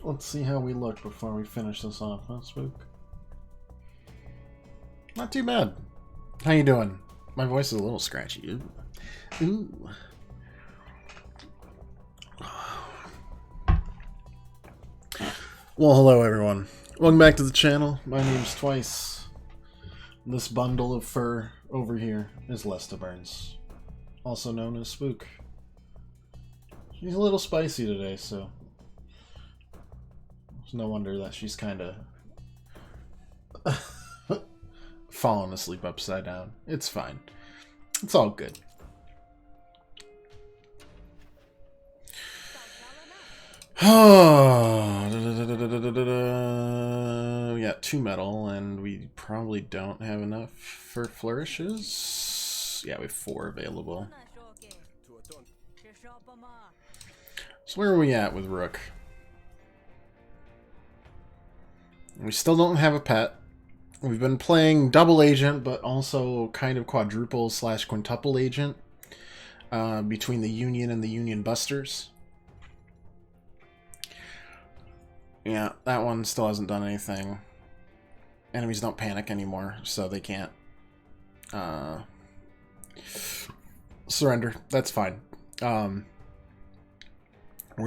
Let's see how we look before we finish this off, huh, Spook? Not too bad. How you doing? My voice is a little scratchy. Ooh. Ooh. Well, hello everyone. Welcome back to the channel. My name's Twice. This bundle of fur over here is Lesta Burns, also known as Spook. She's a little spicy today, so it's no wonder that she's kind of falling asleep upside down. It's fine. It's all good. We got 2 metal, and we probably don't have enough for flourishes. Yeah, we have 4 available. So where are we at with Rook? We still don't have a pet. We've been playing double agent, but also kind of quadruple / quintuple agent between the Union and the Union Busters. Yeah, that one still hasn't done anything. Enemies don't panic anymore, so they can't surrender. That's fine. We're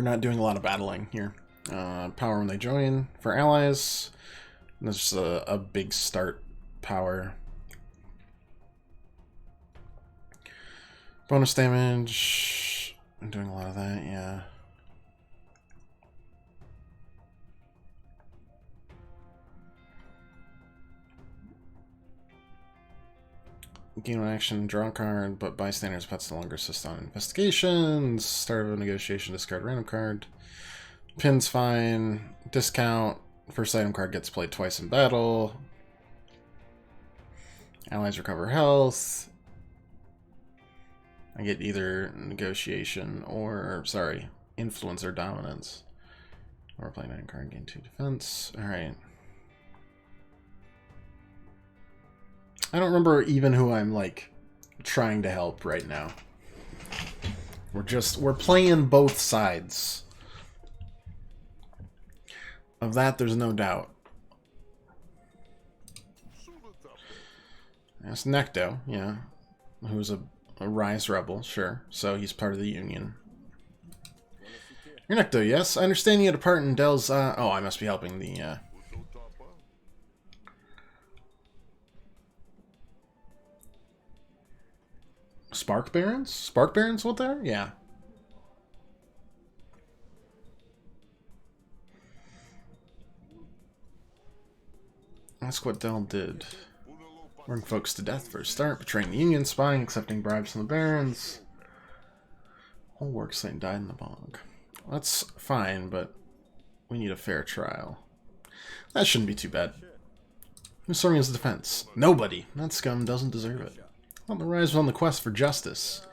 not doing a lot of battling here. Power when they join for allies. There's a big start power. Bonus damage. I'm doing a lot of that, yeah. Gain one action, draw a card, but bystanders' pets no longer assist on investigations. Start of a negotiation, discard random card. Pin's fine. Discount. First item card gets played twice in battle. Allies recover health. I get either negotiation or, sorry, influence or dominance. Or play an item card, gain 2 defense. Alright. I don't remember even who I'm, like, trying to help right now. We're playing both sides. Of that, there's no doubt. That's Necto, yeah. Who's a Rise Rebel, sure. So he's part of the Union. You're Necto, yes? I understand you had a part in Dell's, oh, I must be helping the, Spark Barons? Spark Barons what there? Yeah. That's what Dell did. Burn folks to death for a start, betraying the Union, spying, accepting bribes from the Barons. Whole work site died in the bog. That's fine, but we need a fair trial. That shouldn't be too bad. Who's serving as defense? Nobody. That scum doesn't deserve it. Well, the Rise was on the quest for justice.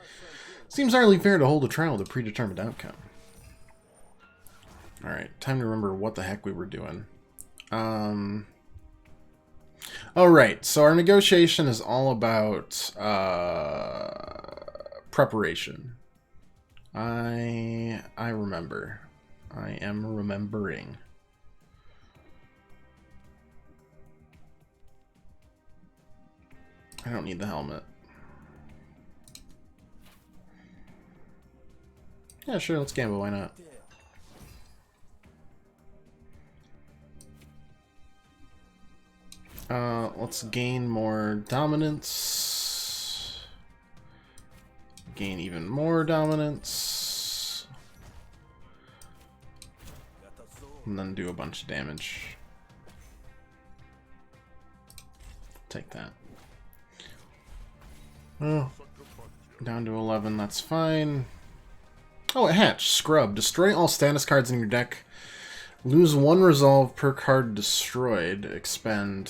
Seems hardly fair to hold a trial with a predetermined outcome. Alright, time to remember what the heck we were doing. Alright, so our negotiation is all about preparation. I remember. I am remembering. I don't need the helmet. Yeah, sure, let's gamble, why not? Let's gain more dominance. Gain even more dominance. And then do a bunch of damage. Take that. Oh, down to 11, that's fine. Oh, it hatched. Scrub. Destroy all status cards in your deck. Lose 1 resolve per card destroyed. Expend.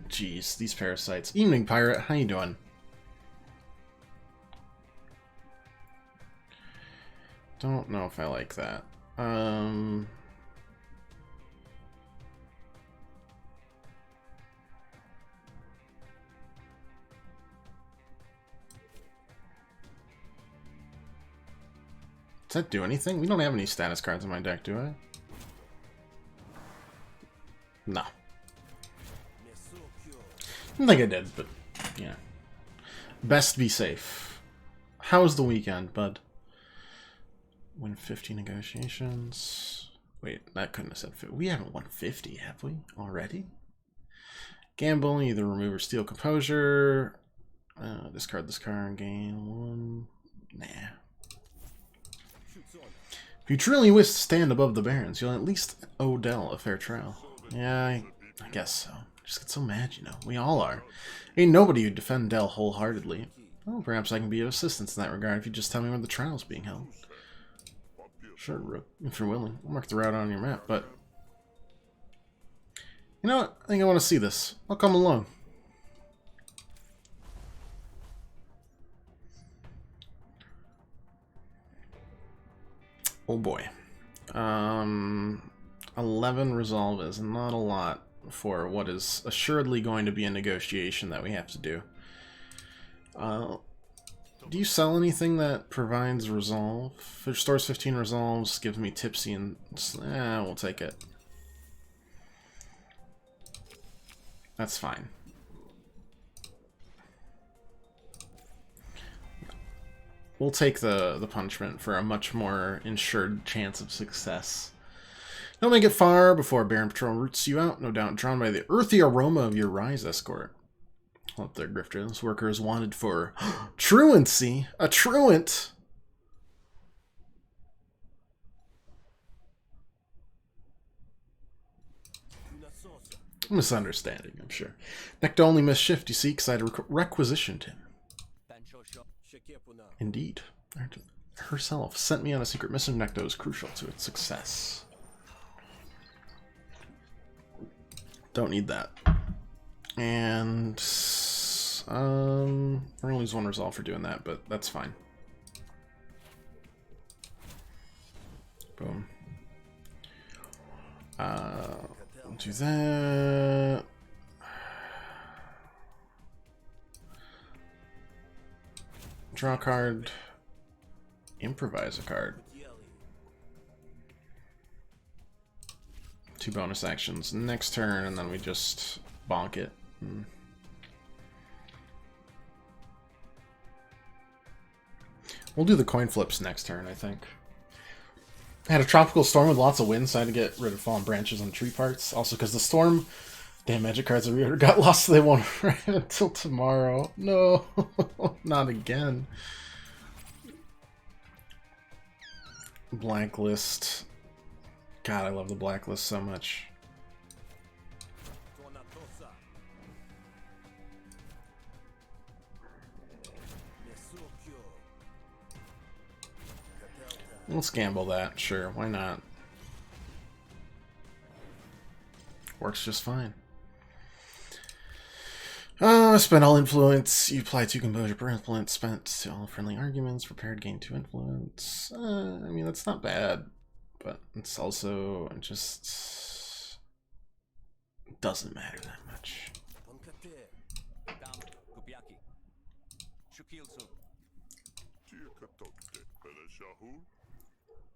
Jeez, these parasites. Evening, Pirate. How you doing? Don't know if I like that. Does that do anything? We don't have any status cards in my deck, do I? No. I don't think I did, but yeah. Best be safe. How was the weekend, bud? Win 50 negotiations. Wait, that couldn't have said 50. We haven't won 50, have we? Already? Gamble, either remove or steal composure. Discard this card and gain 1. Nah. If you truly wish to stand above the barons, you'll at least owe Dell a fair trial. Yeah, I guess so. Just get so mad, you know. We all are. Ain't nobody who'd defend Dell wholeheartedly. Well, perhaps I can be of assistance in that regard if you just tell me where the trial's being held. Sure, Rook, if you're willing. I'll mark the route on your map, but... You know what? I think I want to see this. I'll come along. Oh boy. 11 resolve is not a lot for what is assuredly going to be a negotiation that we have to do. Do you sell anything that provides resolve? If it restores 15 resolves, gives me tipsy, and we'll take it. That's fine. We'll take the punishment for a much more ensured chance of success. Don't make it far before Baron Patrol roots you out, no doubt drawn by the earthy aroma of your Rise escort. Up there, Grifter. This worker is wanted for truancy. A truant! Misunderstanding, I'm sure. Necto only missed shift, you see, because I requisitioned him. Indeed. Herself sent me on a secret mission. Necto is crucial to its success. Don't need that. And we're gonna lose 1 resolve for doing that, but that's fine. Boom. Do that. Draw a card. Improvise a card. 2 bonus actions next turn, and then we just bonk it. We'll do the coin flips next turn, I think. I had a tropical storm with lots of wind, so I had to get rid of fallen branches and tree parts. Also, because the storm, damn magic cards that we got lost, so they won't arrive until tomorrow. No, not again. Blacklist. God, I love the blacklist so much. Let's gamble that, sure, why not? Works just fine. Spend all influence. You apply 2 composure per influence. Spent to all friendly arguments. Prepared, gain 2 influence. I mean, that's not bad, but it's also just doesn't matter that much.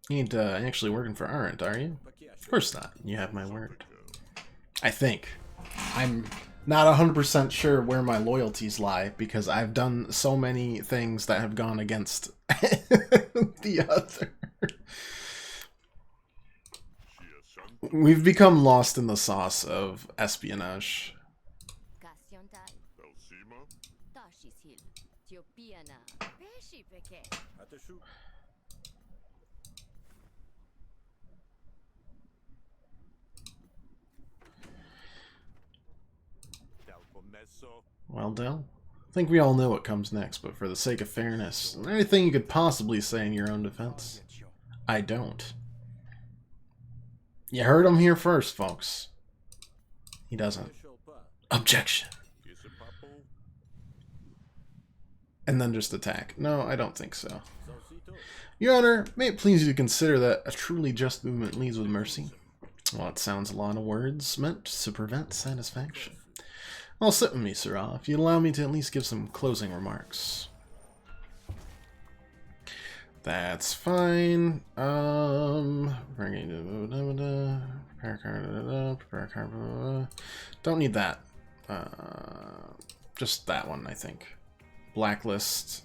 You ain't actually working for Arendt, are you? Of course not. You have my word. I think. I'm not 100% sure where my loyalties lie, because I've done so many things that have gone against the other. We've become lost in the sauce of espionage. Well, Del, I think we all know what comes next, but for the sake of fairness, is there anything you could possibly say in your own defense? I don't. You heard him here first, folks. He doesn't. Objection. And then just attack. No, I don't think so. Your Honor, may it please you to consider that a truly just movement leads with mercy. Well, it sounds a lot of words meant to prevent satisfaction. Well, sit with me, Sirrah, if you'd allow me to at least give some closing remarks. That's fine. Prepare Prepare card, prepare card, don't need that. Just that one, I think. Blacklist.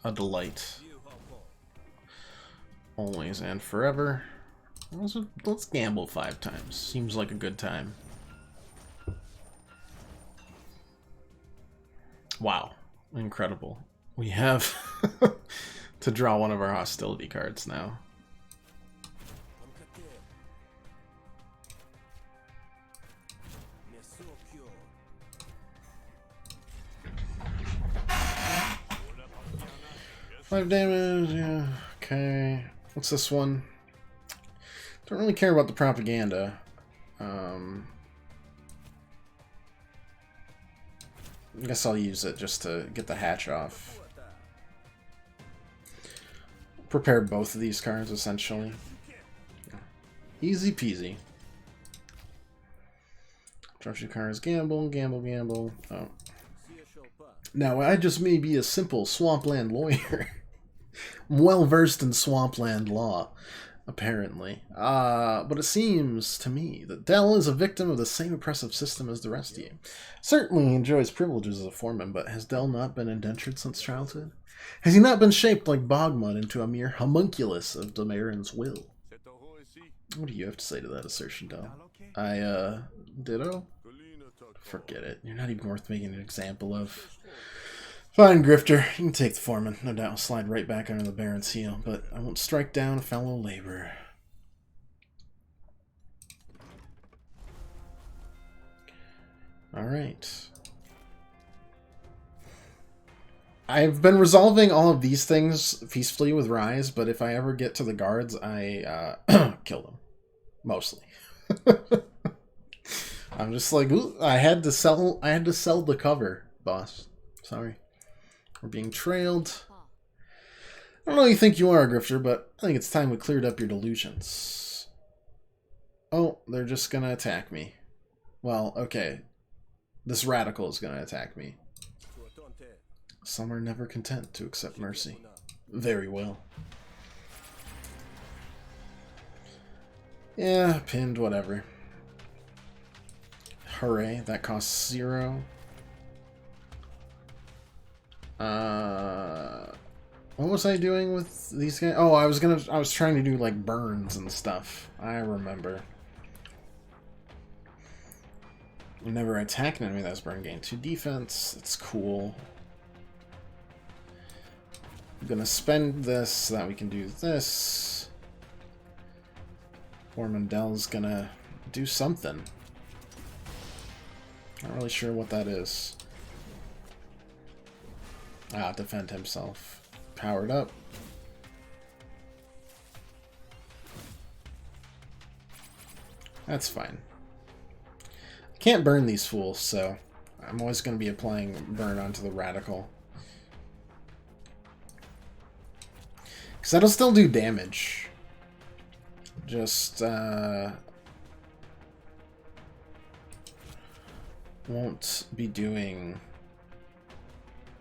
A delight. Always and forever. Let's gamble 5 times. Seems like a good time. Wow. Incredible. We have to draw one of our hostility cards now. Five damage, yeah. Okay. What's this one? Don't really care about the propaganda. I guess I'll use it just to get the hatch off. Prepare both of these cards, essentially. Easy peasy. Draw 2 cards, gamble, gamble, gamble. Oh. Now, I just may be a simple swampland lawyer. I'm well versed in swampland law, apparently. But it seems to me that Dell is a victim of the same oppressive system as the rest of you. Certainly he enjoys privileges as a foreman, but has Dell not been indentured since childhood? Has he not been shaped like bogmud into a mere homunculus of Damarin's will? What do you have to say to that assertion, Dell? Ditto? Forget it. You're not even worth making an example of. Fine, Grifter. You can take the foreman. No doubt I'll slide right back under the Baron's heel, but I won't strike down a fellow laborer. Alright. I've been resolving all of these things peacefully with Rise, but if I ever get to the guards, I kill them. Mostly. I'm just like, ooh, I had to sell the cover, boss. Sorry. We're being trailed. I don't know who you think you are, Grifter, but I think it's time we cleared up your delusions. Oh, they're just gonna attack me. Well, okay. This radical is gonna attack me. Some are never content to accept mercy. Very well. Yeah, pinned, whatever. Hooray, that costs 0. What was I doing with these guys? Oh, I was trying to do like burns and stuff. I remember. Whenever I attack an enemy that's burn, gain 2 defense. It's cool. I'm gonna spend this so that we can do this. Dell's gonna do something. Not really sure what that is. Ah, defend himself. Powered up. That's fine. I can't burn these fools, so I'm always going to be applying burn onto the radical. Because that'll still do damage. Just, won't be doing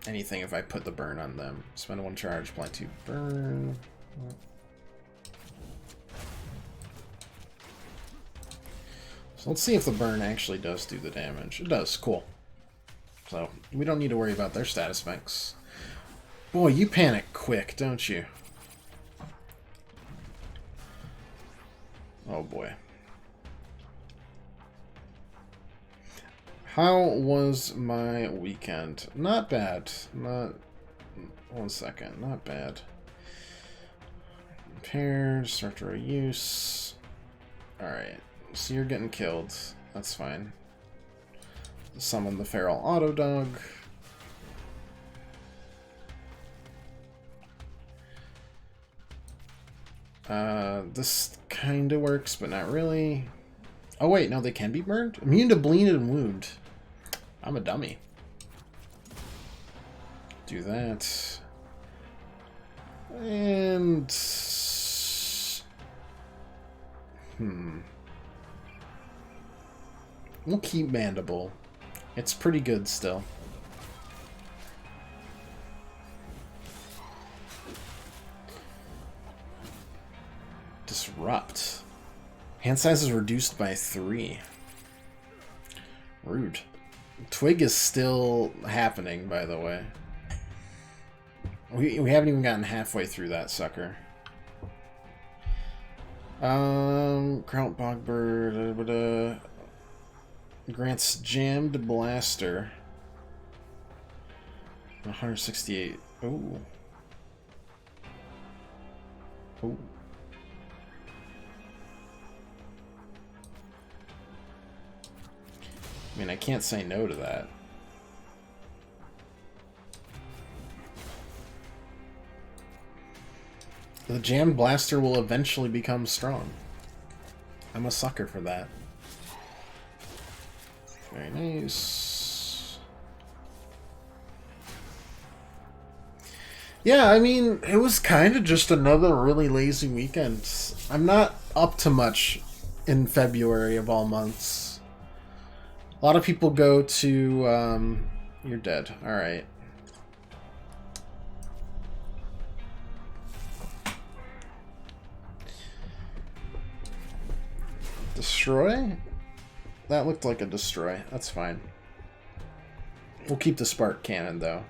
anything if I put the burn on them. Spend 1 charge, apply 2 burn. So let's see if the burn actually does do the damage. It does, cool. So we don't need to worry about their status effects. Boy, you panic quick, don't you? Oh boy. How was my weekend? Not bad. Not... 1 second. Not bad. Repairs, start to reuse. Alright. So you're getting killed. That's fine. Summon the feral auto dog. This kind of works, but not really. Oh wait, no, they can be burned? Immune to bleed and wound. I'm a dummy. Do that. And... We'll keep Mandible. It's pretty good still. Disrupt. Hand size is reduced by 3. Rude. Twig is still happening, by the way. We haven't even gotten halfway through that sucker. Crown Bogbird grants Jammed Blaster. 168. Ooh. Ooh. I mean, I can't say no to that. The Jammed Blaster will eventually become strong. I'm a sucker for that. Very nice. Yeah, I mean, it was kind of just another really lazy weekend. I'm not up to much in February of all months. A lot of people go to, you're dead. Alright. Destroy? That looked like a destroy. That's fine. We'll keep the spark cannon, though.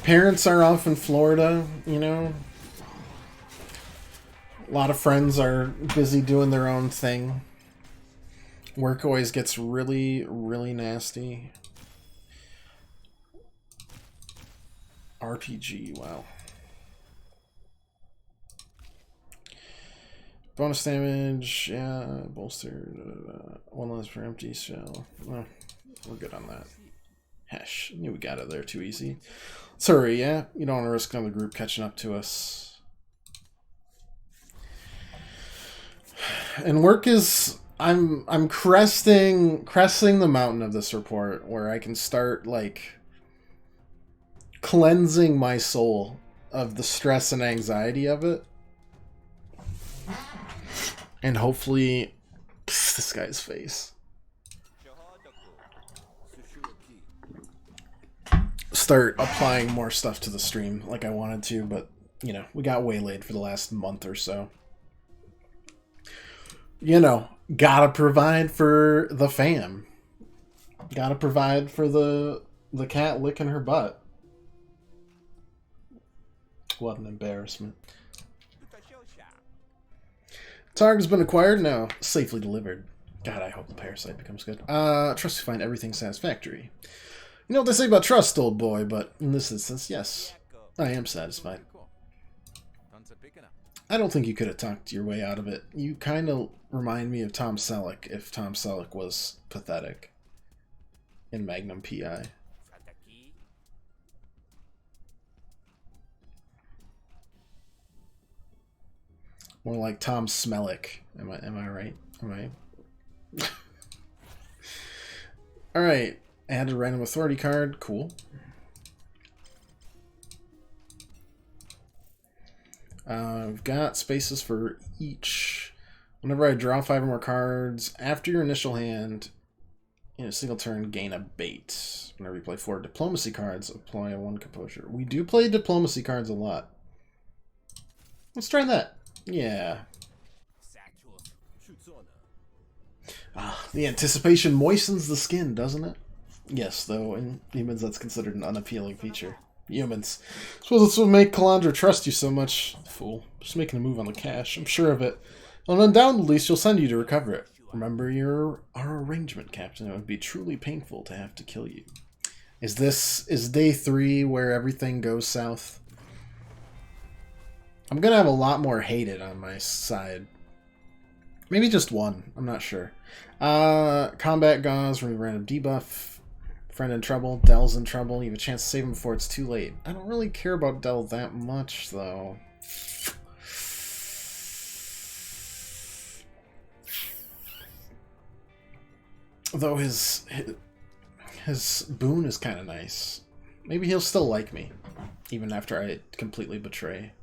Parents are off in Florida, you know. A lot of friends are busy doing their own thing. Work always gets really, really nasty. RPG, wow. Bonus damage, yeah, bolstered. One less for empty shell. Well, we're good on that. Hesh, knew we got it there too easy. Let's hurry, yeah? You don't want to risk another group catching up to us. And work is... I'm cresting the mountain of this report where I can start, like, cleansing my soul of the stress and anxiety of it. And hopefully... Psst, this guy's face. Start applying more stuff to the stream like I wanted to, but, you know, we got waylaid for the last month or so. You know, gotta provide for the fam. Gotta provide for the cat licking her butt. What an embarrassment. Targ has been acquired, now safely delivered. God, I hope the parasite becomes good. Trust you find everything satisfactory. You know what they say about trust, old boy, but in this instance, yes, I am satisfied. I don't think you could have talked your way out of it. You kind of remind me of Tom Selleck, if Tom Selleck was pathetic in Magnum P.I. More like Tom Smellick. Am I right? Am I? Alright. Add a random authority card. Cool. We've got spaces for each. Whenever I draw 5 or more cards, after your initial hand, in a single turn, gain a bait. Whenever you play 4 diplomacy cards, apply a 1 composure. We do play diplomacy cards a lot. Let's try that. Yeah. Ah, the anticipation moistens the skin, doesn't it? Yes, though, in humans that's considered an unappealing feature. Humans. Suppose this will make Kalandra trust you so much. Fool. Just making a move on the cash. I'm sure of it. And undoubtedly she'll send you to recover it. Remember, you're our arrangement, Captain. It would be truly painful to have to kill you. Is day 3 where everything goes south? I'm gonna have a lot more hated on my side. Maybe just 1. I'm not sure. Combat gauze, remove random debuff. Friend in trouble. Dell's in trouble. You have a chance to save him before it's too late. I don't really care about Dell that much, though. Though his boon is kind of nice. Maybe he'll still like me, even after I completely betray.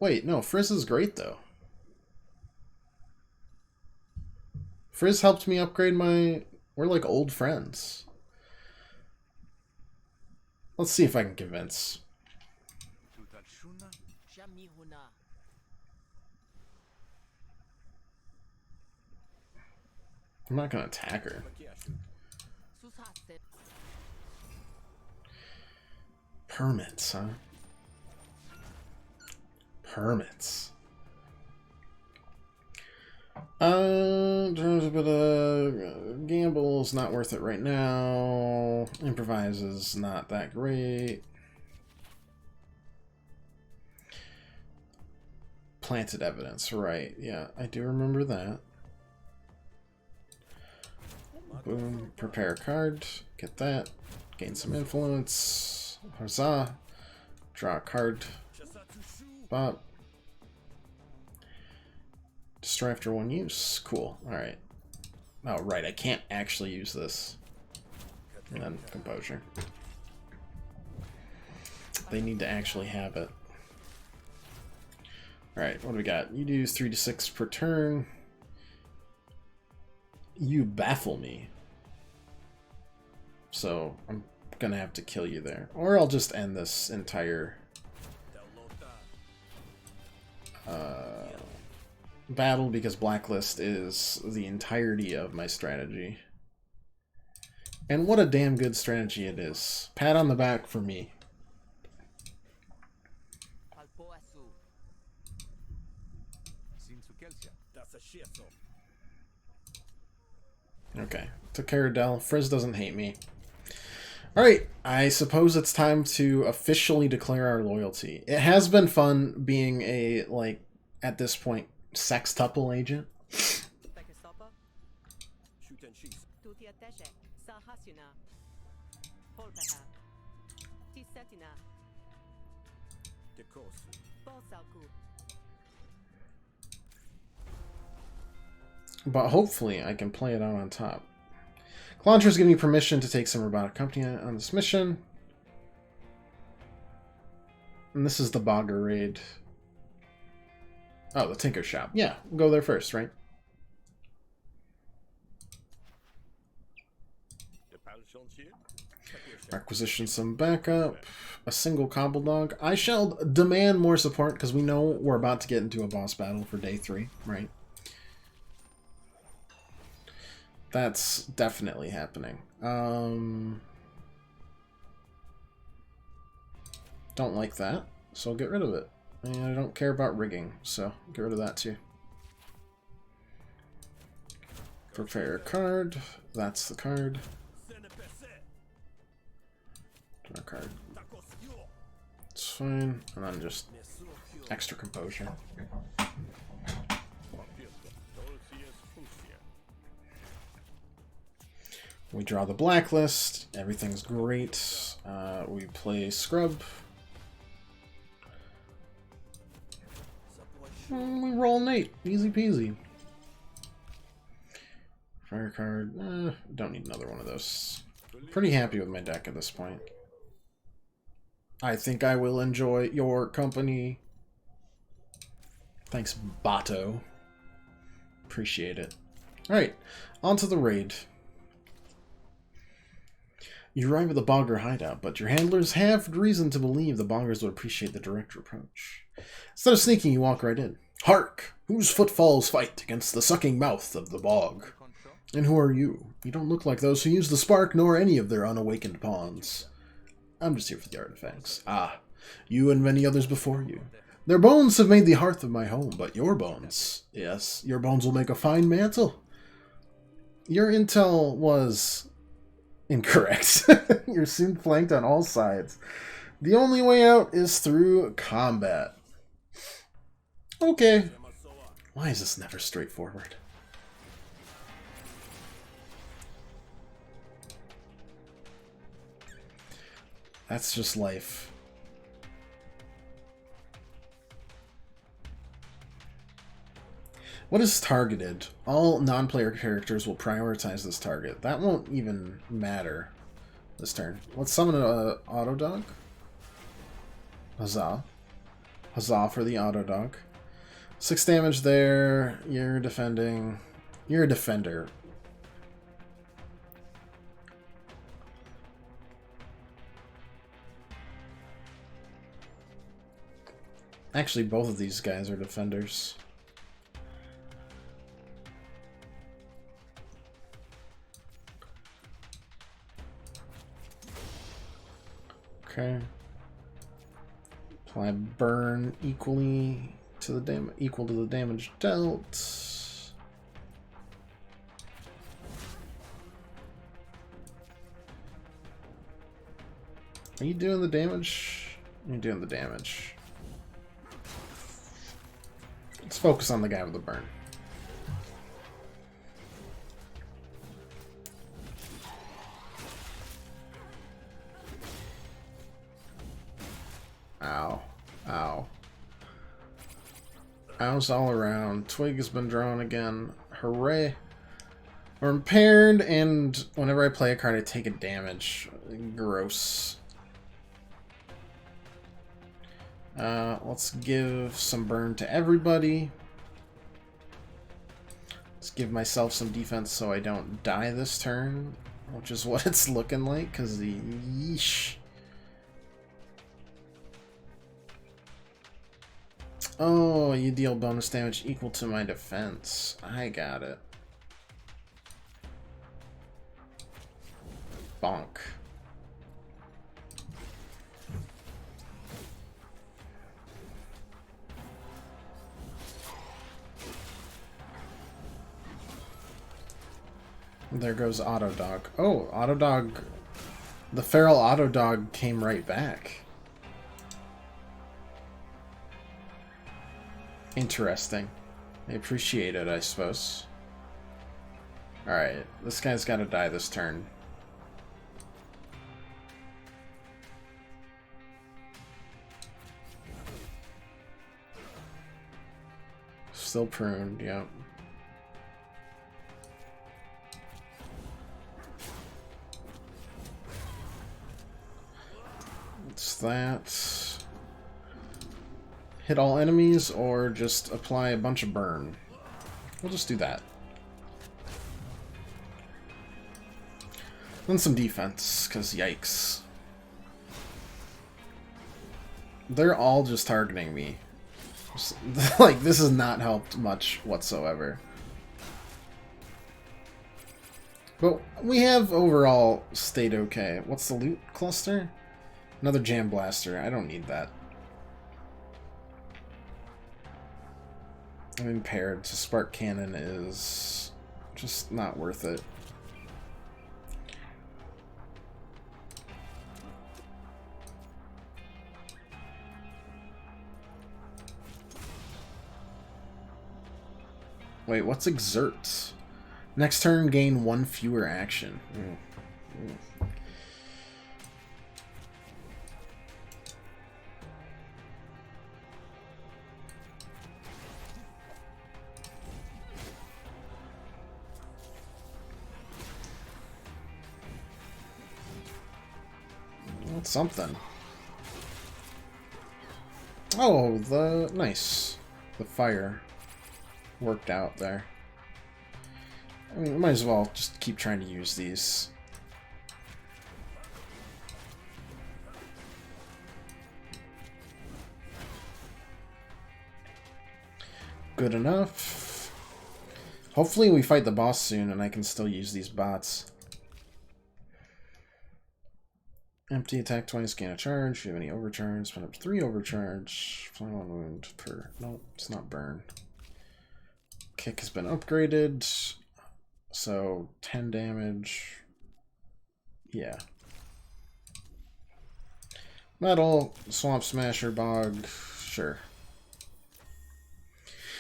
Wait, no, Frizz is great, though. Frizz helped me upgrade my... We're like old friends. Let's see if I can convince. I'm not gonna attack her. Permits, huh? Permits. Gamble's not worth it right now. Improvise is not that great. Planted evidence, right? Yeah, I do remember that. Boom, prepare a card, get that, gain some influence. Huzzah! Draw a card. Bop. Destroy after one use. Cool. Alright. Oh, right. I can't actually use this. And then composure. They need to actually have it. Alright, what do we got? You do 3 to 6 per turn. You baffle me. So, I'm gonna have to kill you there. Or I'll just end this entire... battle, because Blacklist is the entirety of my strategy. And what a damn good strategy it is. Pat on the back for me. Okay, took care of Dell. Frizz doesn't hate me. Alright, I suppose it's time to officially declare our loyalty. It has been fun being a, like, at this point, sextuple agent. But hopefully I can play it out on top. Clauncher's giving me permission to take some robotic company on this mission. And this is the Bogger raid. Oh, the Tinker Shop. Yeah, we'll go there first, right? Requisition some backup. A single Cobble Dog. I shall demand more support because we know we're about to get into a boss battle for day 3, right? That's definitely happening. Don't like that, so I'll get rid of it. And I don't care about rigging, so get rid of that too. Prepare a card. That's the card. Draw a card. It's fine. And then just extra composure. We draw the Blacklist. Everything's great. We play Scrub. We roll Nate. Easy peasy. Fire card. Don't need another one of those. Pretty happy with my deck at this point. I think I will enjoy your company. Thanks, Bato. Appreciate it. Alright, on to the raid. You arrive at the Bogger hideout, but your handlers have reason to believe the Boggers would appreciate the direct approach. Instead of sneaking, you walk right in. Hark! Whose footfalls fight against the sucking mouth of the bog? And who are you? You don't look like those who use the spark, nor any of their unawakened pawns. I'm just here for the artifacts. Ah, you and many others before you. Their bones have made the hearth of my home, but your bones... Yes, your bones will make a fine mantle. Your intel was... incorrect. You're soon flanked on all sides. The only way out is through combat. Okay. Why is this never straightforward? That's just life. What is targeted? All non-player characters will prioritize this target. That won't even matter this turn. Let's summon an auto dog. Huzzah. Huzzah for the auto dog. 6 damage there. You're defending. You're a defender. Actually, both of these guys are defenders. Okay. Apply burn equally to the equal to the damage dealt. Are you doing the damage? You're doing the damage. Let's focus on the guy with the burn. Ow. Ow. Ows all around. Twig has been drawn again. Hooray. We're impaired, and whenever I play a card, I take a damage. Gross. Let's give some burn to everybody. Let's give myself some defense so I don't die this turn, which is what it's looking like, because the yeesh. Oh, you deal bonus damage equal to my defense. I got it. Bonk. There goes Autodog. Oh, Autodog. The feral Autodog came right back. Interesting. I appreciate it, I suppose. Alright, this guy's gotta die this turn. Still pruned, yep. It's that. Hit all enemies, or just apply a bunch of burn. We'll just do that. Then some defense, because yikes. They're all just targeting me. Like, this has not helped much whatsoever. But we have overall stayed okay. What's the loot cluster? Another Jam Blaster. I don't need that. I'm impaired, so Spark Cannon is just not worth it. Wait, what's Exert? Next turn, gain 1 fewer action. That's something. Oh, nice. The fire worked out there. I mean, might as well just keep trying to use these. Good enough. Hopefully we fight the boss soon and I can still use these bots. Empty attack twice, gain a charge. If you have any overcharge, spend up to 3 overcharge. Fly 1 wound per. No, it's not burn. Kick has been upgraded. So 10 damage. Yeah. Metal, Swamp Smasher, Bog. Sure.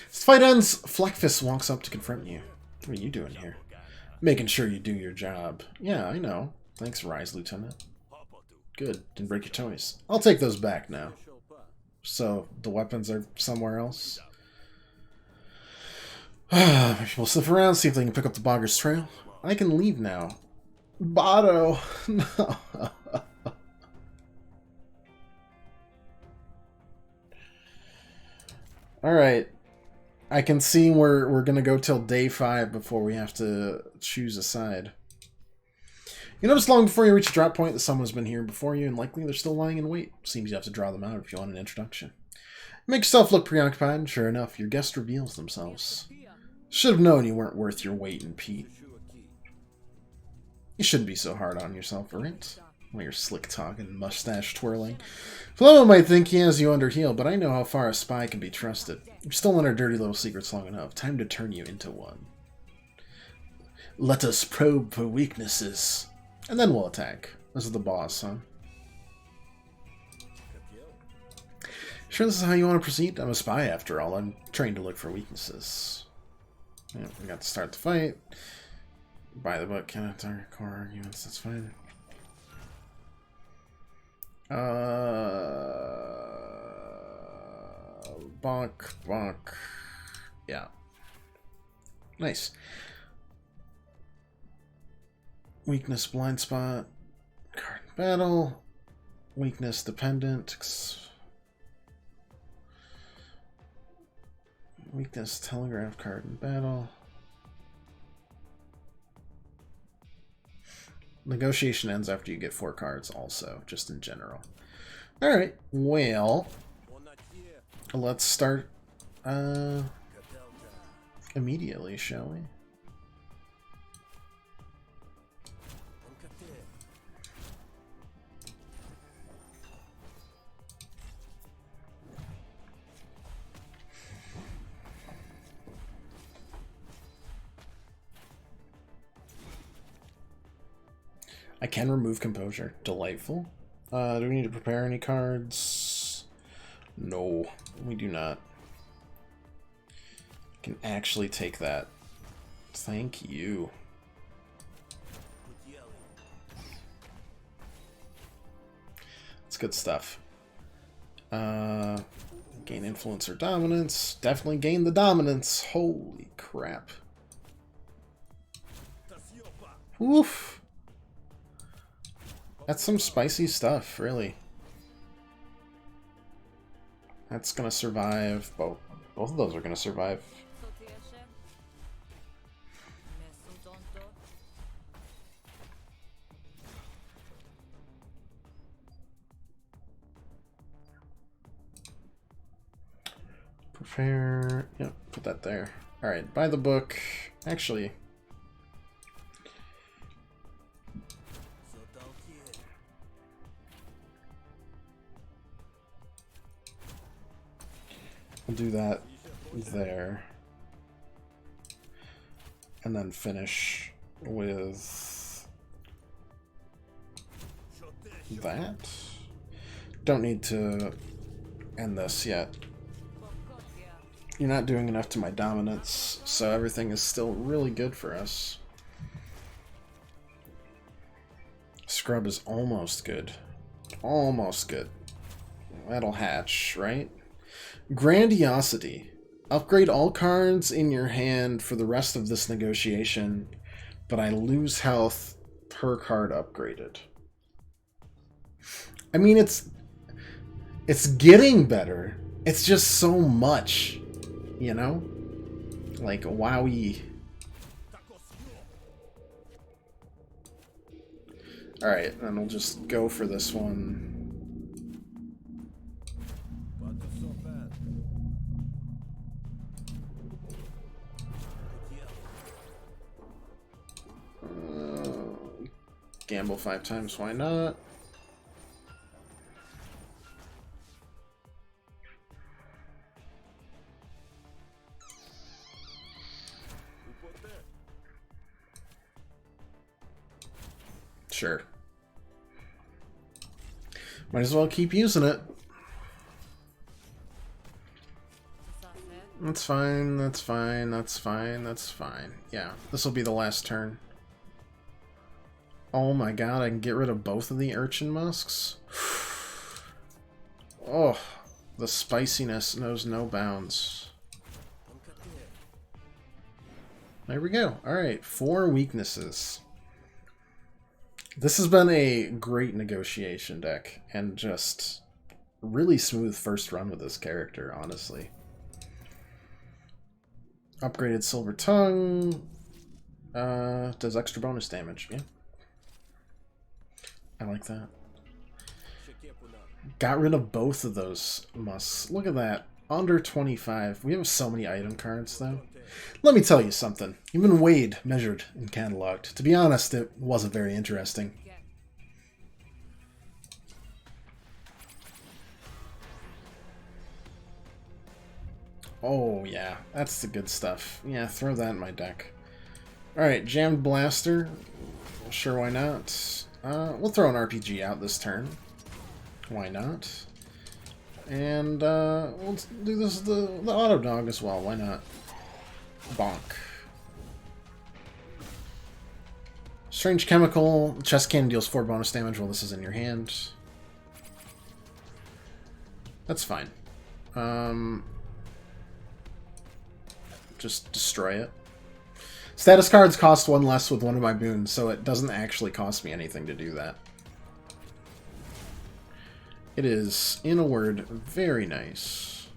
As the fight ends, Fleckfist walks up to confront you. What are you doing here? Making sure you do your job. Yeah, I know. Thanks, Rise Lieutenant. Good. Didn't break your toys. I'll take those back now. So, the weapons are somewhere else? Maybe we'll sniff around, see if they can pick up the Bogger's trail. I can leave now. Botto! No. Alright. I can see we're gonna go till day 5 before we have to choose a side. You notice long before you reach a drop point that someone's been here before you, and likely they're still lying in wait. Seems you have to draw them out if you want an introduction. Make yourself look preoccupied, and sure enough, your guest reveals themselves. Should have known you weren't worth your weight in peat. You shouldn't be so hard on yourself, right? Well, you're slick talking, mustache twirling. Flo might think he has you under heel, but I know how far a spy can be trusted. You've stolen our dirty little secrets long enough. Time to turn you into one. Let us probe for weaknesses. And then we'll attack. This is the boss, huh? Sure this is how you want to proceed? I'm a spy after all. I'm trained to look for weaknesses. Yeah, we got to start the fight. By the book, cannot target core arguments, that's fine. Bonk. Yeah. Nice. Weakness, blind spot. Card in battle. Weakness, dependent. Weakness, telegraph card in battle. Negotiation ends after you get 4 cards also, just in general. Alright, well, let's start immediately, shall we? I can remove composure. Delightful. Do we need to prepare any cards? No, we do not. Can actually take that. Thank you. That's good stuff. Gain influence or dominance. Definitely gain the dominance. Holy crap. Oof. That's some spicy stuff, really. That's gonna survive. Both of those are gonna survive. Prepare. Yep, put that there. Alright, buy the book. Actually, we'll do that there. And then finish with that. Don't need to end this yet. You're not doing enough to my dominance, so everything is still really good for us. Scrub is almost good. Almost good. That'll hatch, right? Grandiosity. Upgrade all cards in your hand for the rest of this negotiation, but I lose health per card upgraded. I mean, it's getting better. It's just so much, you know? Like, wowie. Alright, then we'll just go for this one. Gamble 5 times, why not? Sure. Might as well keep using it. That's fine, that's fine, that's fine, that's fine. Yeah, this will be the last turn. Oh my god, I can get rid of both of the urchin musks? Oh, the spiciness knows no bounds. There we go. Alright, 4 weaknesses. This has been a great negotiation deck, and just really smooth first run with this character, honestly. Upgraded Silver Tongue. Does extra bonus damage. Yeah. I like that. Got rid of both of those musts. Look at that. Under 25. We have so many item cards, though. Let me tell you something. You've been weighed, measured, and cataloged. To be honest, it wasn't very interesting. Oh, yeah. That's the good stuff. Yeah, throw that in my deck. Alright, Jammed Blaster. Sure, why not? We'll throw an RPG out this turn. Why not? And we'll do this the Auto Dog as well. Why not? Bonk. Strange Chemical. Chest Cannon deals 4 bonus damage while this is in your hand. That's fine. Just destroy it. Status cards cost 1 less with one of my boons, so it doesn't actually cost me anything to do that. It is, in a word, very nice.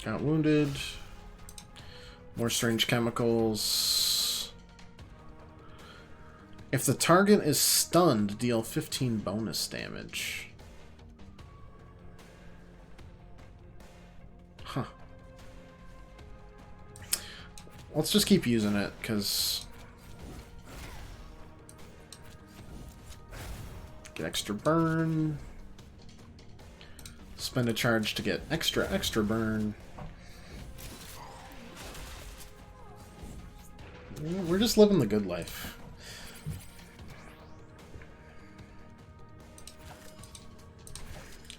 Got wounded. More strange chemicals. If the target is stunned, deal 15 bonus damage. Huh. Let's just keep using it, because... Get extra burn. Spend a charge to get extra burn. We're just living the good life.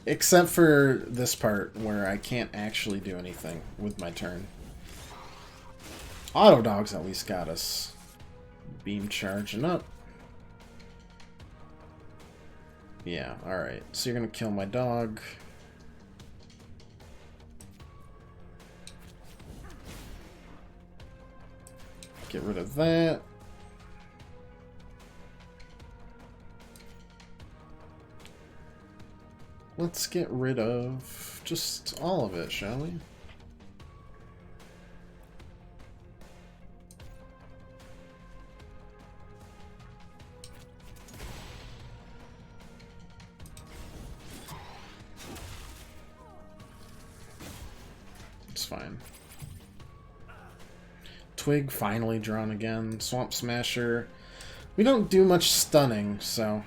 Except for this part where I can't actually do anything with my turn. Auto Dogs at least got us. Beam charging up. Yeah, alright. So you're gonna kill my dog. Get rid of that. Let's get rid of just all of it, shall we? It's fine. Twig finally drawn again. Swamp Smasher. We don't do much stunning, so...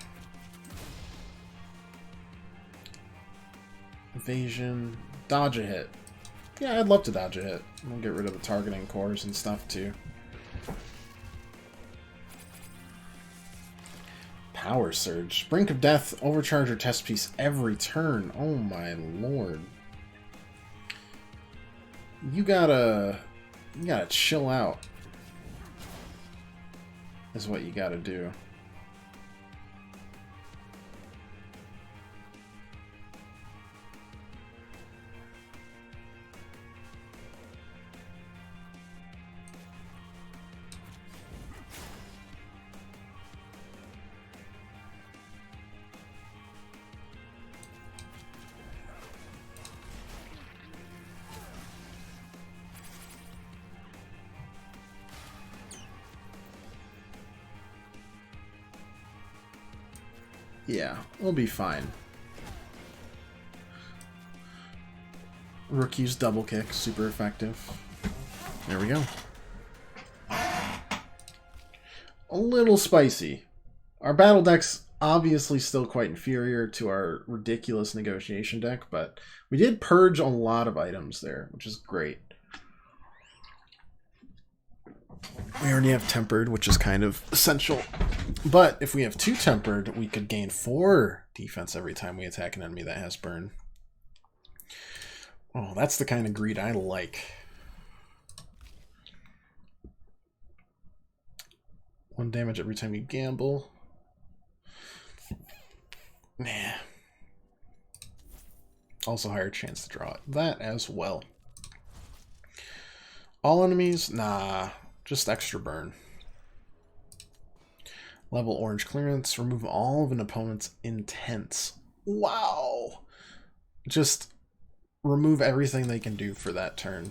Evasion. Dodge a hit. Yeah, I'd love to dodge a hit. We'll get rid of the targeting cores and stuff, too. Power Surge. Brink of Death. Overcharge your test piece every turn. Oh my lord. You gotta chill out, is what you gotta do. Yeah, we'll be fine. Rookie's double kick, super effective. There we go. A little spicy. Our battle deck's obviously still quite inferior to our ridiculous negotiation deck, but we did purge a lot of items there, which is great. We already have tempered, which is kind of essential. But if we have 2 tempered, we could gain 4 defense every time we attack an enemy that has burn. Oh, that's the kind of greed I like. 1 damage every time you gamble. Nah. Also higher chance to draw it. That as well. All enemies? Nah. Just extra burn. Level orange clearance. Remove all of an opponent's intents. Wow! just remove everything they can do for that turn.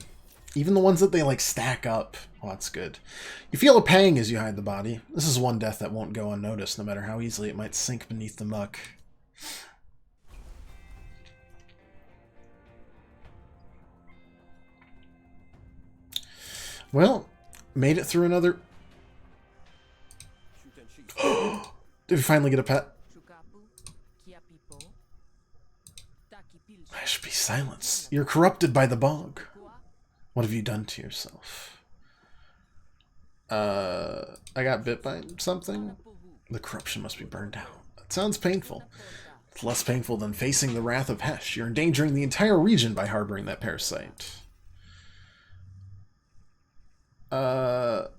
Even the ones that they like stack up. Oh, that's good. You feel a pang as you hide the body. This is one death that won't go unnoticed, no matter how easily it might sink beneath the muck. Well, made it through another... Did we finally get a pet? Hush, be silence. You're corrupted by the bog. What have you done to yourself? I got bit by something? The corruption must be burned out. That sounds painful. It's less painful than facing the wrath of Hesh. You're endangering the entire region by harboring that parasite. No.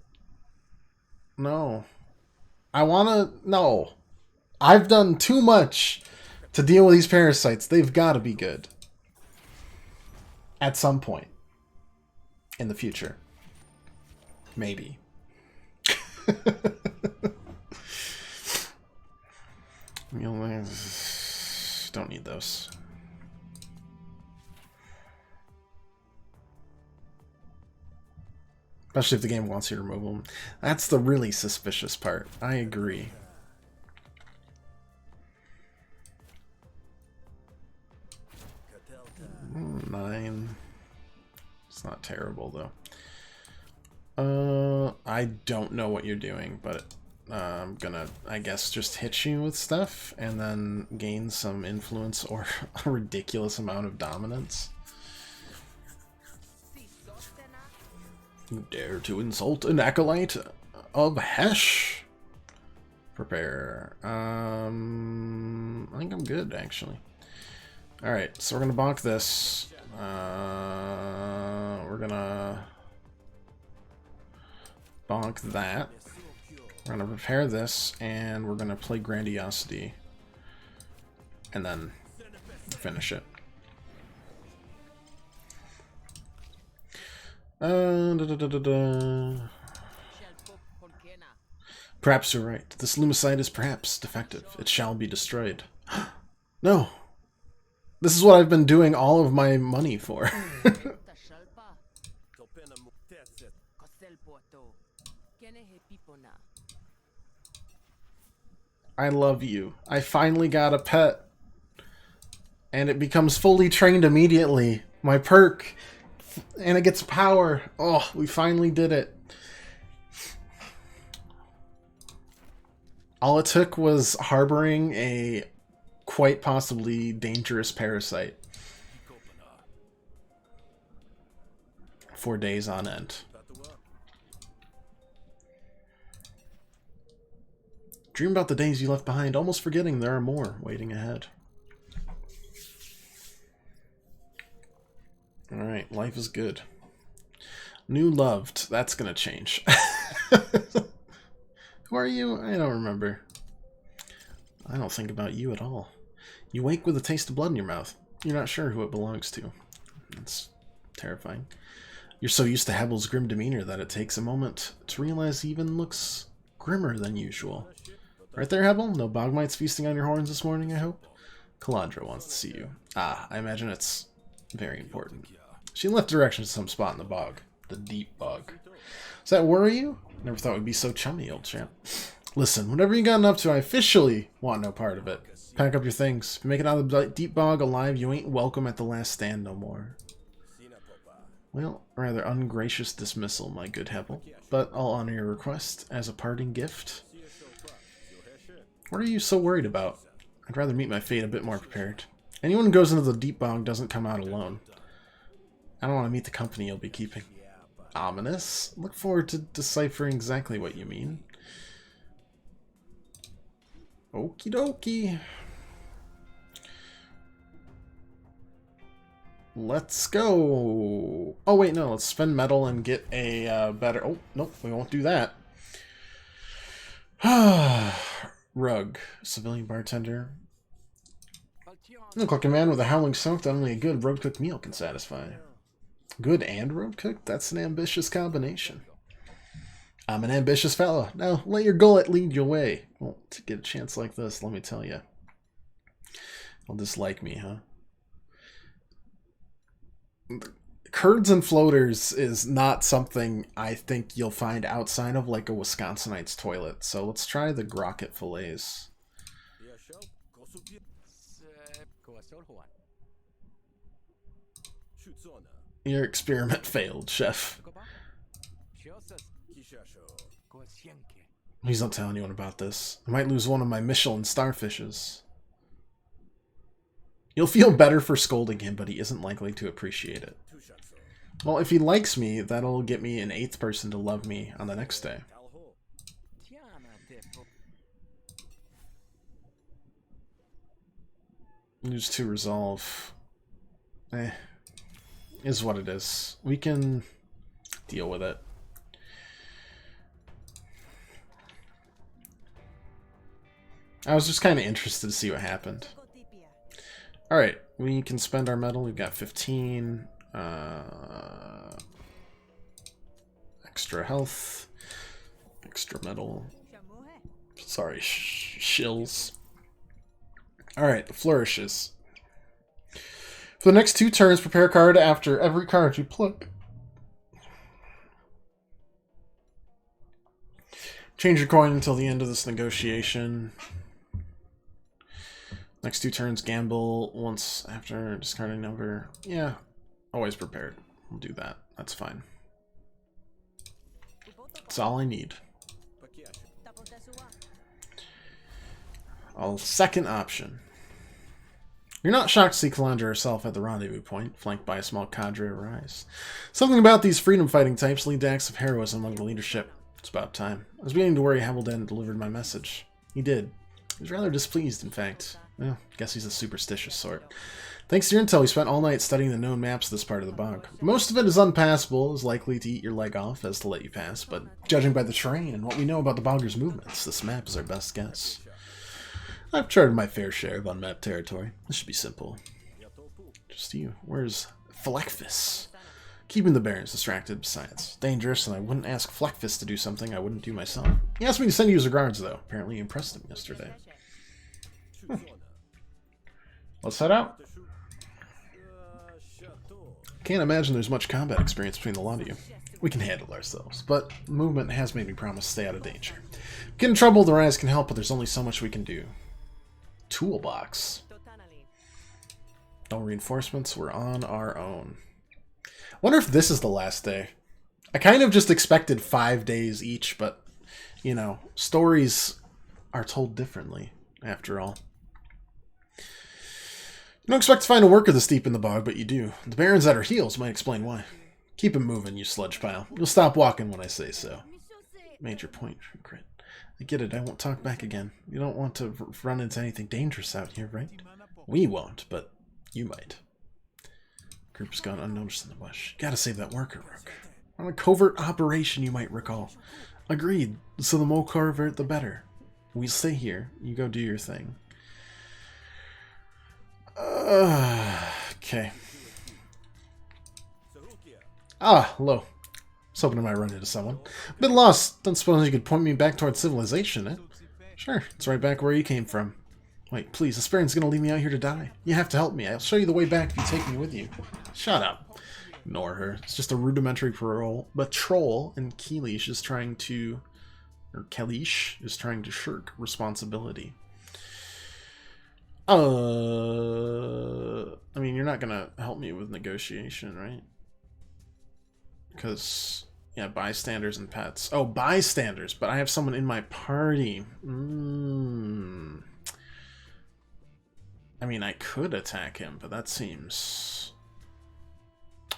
No. I've done too much to deal with these parasites. They've got to be good. At some point. In the future. Maybe. Don't need those. Especially if the game wants you to remove them. That's the really suspicious part. I agree. Nine. It's not terrible, though. I don't know what you're doing, but I'm gonna, I guess, just hit you with stuff and then gain some influence or a ridiculous amount of dominance. You dare to insult an acolyte of Hesh? Prepare. I think I'm good, actually. Alright, so we're gonna bonk this. We're gonna bonk that. We're gonna prepare this, and we're gonna play Grandiosity. And then finish it. Perhaps you're right. This lumicide is perhaps defective. It shall be destroyed. No! This is what I've been doing all of my money for. I love you. I finally got a pet. And it becomes fully trained immediately. My perk. And it gets power. Oh, we finally did it. All it took was harboring a quite possibly dangerous parasite. 4 days on end. Dream about the days you left behind, almost forgetting there are more waiting ahead. Alright, life is good. New loved. That's gonna change. Who are you? I don't remember. I don't think about you at all. You wake with a taste of blood in your mouth. You're not sure who it belongs to. That's terrifying. You're so used to Hebel's grim demeanor that it takes a moment to realize he even looks grimmer than usual. Right there, Hebel? No bogmites feasting on your horns this morning, I hope? Calandra wants to see you. Ah, I imagine it's very important. She left directions to some spot in the bog. The deep bog. Does that worry you? Never thought we'd be so chummy, old champ. Listen, whatever you gotten up to, I officially want no part of it. Pack up your things. If you make it out of the deep bog alive, you ain't welcome at the last stand no more. Well, rather ungracious dismissal, my good Hebel. But I'll honor your request as a parting gift. What are you so worried about? I'd rather meet my fate a bit more prepared. Anyone who goes into the deep bog doesn't come out alone. I don't want to meet the company you'll be keeping. Ominous? Look forward to deciphering exactly what you mean. Okie dokie. Let's go. Oh, wait, no. Let's spend metal and get a better... Oh, nope. We won't do that. Rug. Civilian bartender. Look like a man with a howling stomach that only a good road-cooked meal can satisfy. Good and road-cooked? That's an ambitious combination. I'm an ambitious fellow. Now, let your gullet lead your way. Well, to get a chance like this, let me tell you. You'll dislike me, huh? Curds and floaters is not something I think you'll find outside of like a Wisconsinite's toilet. So let's try the Grocket fillets. Your experiment failed, chef. Please don't tell anyone about this. I might lose one of my Michelin starfishes. You'll feel better for scolding him, but he isn't likely to appreciate it. Well, if he likes me, that'll get me an 8th person to love me on the next day. Use to resolve. Is what it is. We can deal with it. I was just kind of interested to see what happened. Alright, we can spend our metal. We've got 15. Extra health. Extra metal. Sorry, shills. Alright, flourishes. For the next 2 turns, prepare a card after every card you pluck. Change your coin until the end of this negotiation. Next 2 turns, gamble once after discarding number. Yeah, always prepared. We'll do that. That's fine. That's all I need. Second option. You're not shocked to see Kalandra herself at the rendezvous point, flanked by a small cadre of Rise. Something about these freedom-fighting types lead to acts of heroism among the leadership. It's about time. I was beginning to worry Havilden delivered my message. He did. He was rather displeased, in fact. Well, guess he's a superstitious sort. Thanks to your intel, we spent all night studying the known maps of this part of the bog. Most of it is unpassable, is likely to eat your leg off as to let you pass, but judging by the terrain and what we know about the boggers' movements, this map is our best guess. I've charted my fair share of unmapped territory. This should be simple. Just you. Where's Fleckfist? Keeping the Barons distracted, besides. Dangerous, and I wouldn't ask Fleckfist to do something I wouldn't do myself. He asked me to send you his regards, though. Apparently you impressed him yesterday. Let's head out. Can't imagine there's much combat experience between the lot of you. We can handle ourselves, but the movement has made me promise to stay out of danger. Get in trouble, the Rise can help, but there's only so much we can do. Toolbox. No reinforcements, we're on our own. Wonder if this is the last day. I kind of just expected 5 days each, but, you know, stories are told differently, after all. You don't expect to find a worker this deep in the bog, but you do. The Barons at our heels might explain why. Keep it moving, you sludge pile. You'll stop walking when I say so. Major point, Crit. I get it, I won't talk back again. You don't want to run into anything dangerous out here, right? We won't, but you might. Group's gone unnoticed in the bush. Gotta save that worker, Rook. On a covert operation, you might recall. Agreed, so the more covert, the better. We stay here, you go do your thing. Okay. Ah, hello. I was hoping I might run into someone. A bit lost. Don't suppose you could point me back towards civilization, eh? Sure, it's right back where you came from. Wait, please, this Baron's gonna leave me out here to die. You have to help me. I'll show you the way back if you take me with you. Shut up. Ignore her. It's just a rudimentary patrol, and Kalish is trying to... Or Kalish is trying to shirk responsibility. I mean, you're not gonna help me with negotiation, right? Because, yeah, bystanders and pets. Oh, bystanders, but I have someone in my party. I mean, I could attack him, but that seems...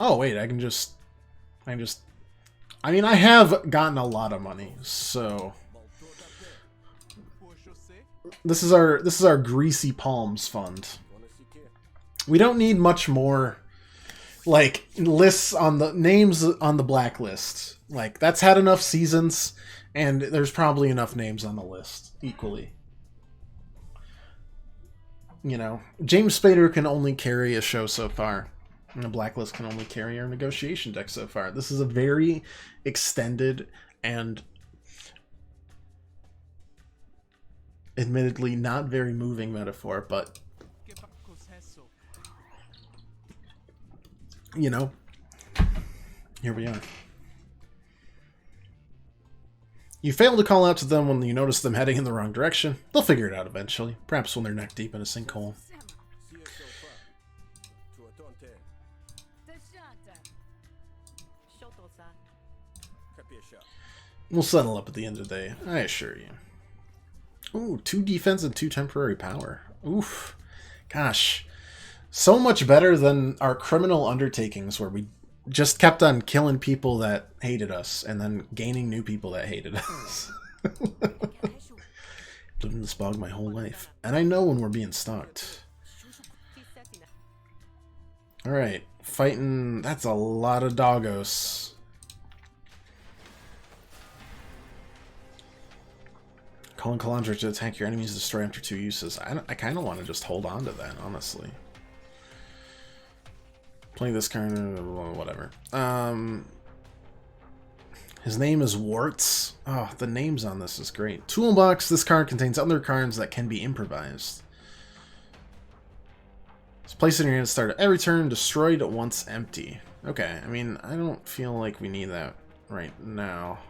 Oh, wait, I mean, I have gotten a lot of money, so... This is our Greasy Palms fund. We don't need much more, like, lists on the names on the blacklist. Like, that's had enough seasons, and there's probably enough names on the list equally. You know, James Spader can only carry a show so far, and the blacklist can only carry our negotiation deck so far. This is a very extended and admittedly not very moving metaphor, but you know, here we are. You fail to call out to them when you notice them heading in the wrong direction. They'll figure it out eventually, perhaps when they're neck deep in a sinkhole. We'll settle up at the end of the day, I assure you. Ooh, 2 defense and 2 temporary power. Oof. Gosh. So much better than our criminal undertakings where we just kept on killing people that hated us and then gaining new people that hated us. Lived in this bog my whole life. And I know when we're being stalked. Alright. Fighting... That's a lot of doggos. Calling Calandra to attack your enemies to destroy after 2 uses. I kind of want to just hold on to that, honestly. Playing this card, whatever. His name is Warts. Oh, the names on this is great. Toolbox. This card contains other cards that can be improvised. Just place it in your hand to start every turn. Destroyed once empty. Okay, I mean, I don't feel like we need that right now.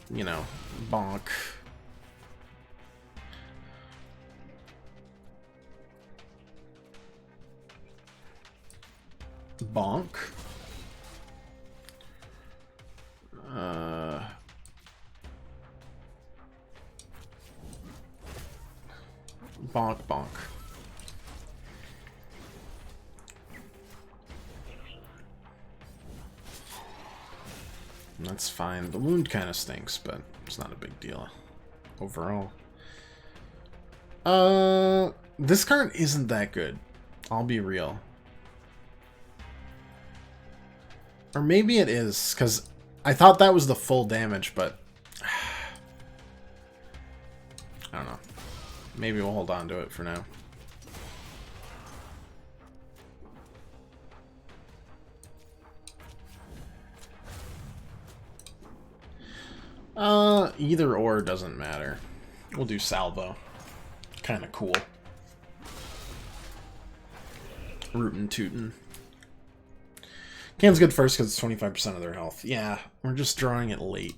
You know, bonk. Bonk. Bonk, bonk. That's fine. The wound kind of stinks, but it's not a big deal overall. This card isn't that good. I'll be real. Or maybe it is, because I thought that was the full damage, but I don't know. Maybe we'll hold on to it for now. Either or doesn't matter. We'll do salvo. Kind of cool. Rootin' tootin'. Can's good first because it's 25% of their health. Yeah, we're just drawing it late.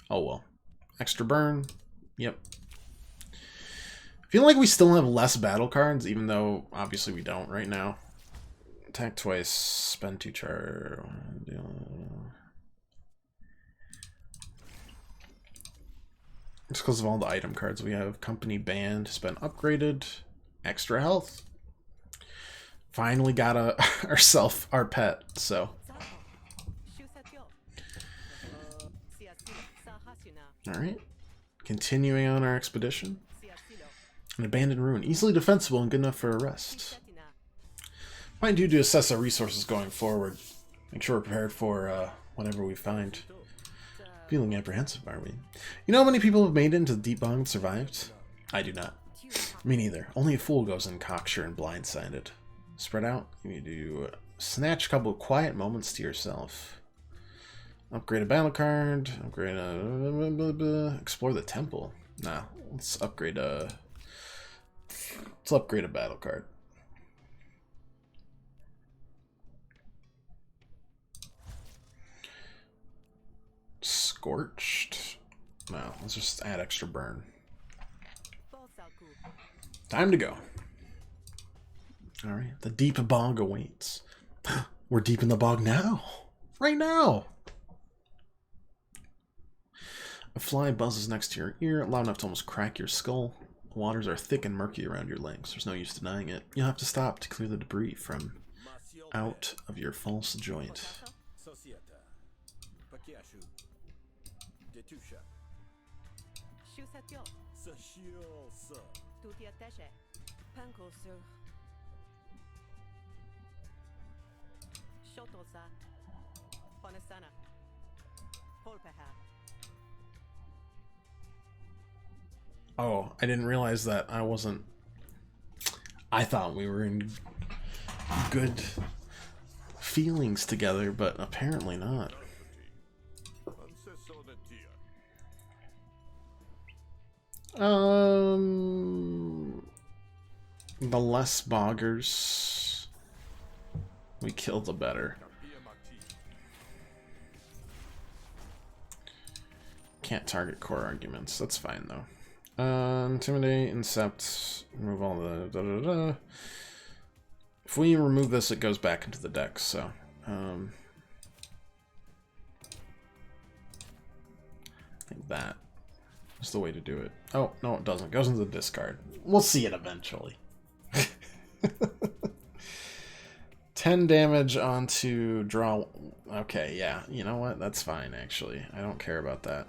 Oh well. Extra burn. Yep. I feel like we still have less battle cards, even though obviously we don't right now. Attack twice, spend 2 char. It's because of all the item cards we have. Company Band has been upgraded. Extra health. Finally got our pet, so. Alright. Continuing on our expedition. An abandoned ruin. Easily defensible and good enough for a rest. Might do to assess our resources going forward. Make sure we're prepared for whatever we find. Feeling apprehensive, are we? You know how many people have made it into the deep bog and survived? I do not. Me neither. Only a fool goes in cocksure and blindsided. Spread out. You need to snatch a couple of quiet moments to yourself. Upgrade a battle card. Upgrade a... Explore the temple. Nah, let's upgrade a... Let's upgrade a battle card. Scorched. No, let's just add extra burn. Time to go. Alright, the deep bog awaits. We're deep in the bog now. Right now. A fly buzzes next to your ear, loud enough to almost crack your skull. The waters are thick and murky around your legs. There's no use denying it. You'll have to stop to clear the debris from out of your false joint. Oh, I didn't realize that I wasn't... I thought we were in good feelings together, but apparently not. The less boggers we kill, the better. Can't target core arguments. That's fine, though. Intimidate, Incept, remove all the da-da-da. If we remove this, it goes back into the deck, so... I think that is the way to do it. Oh, no, it doesn't. It goes into the discard. We'll see it eventually. 10 damage onto draw. Okay, yeah. You know what? That's fine, actually. I don't care about that.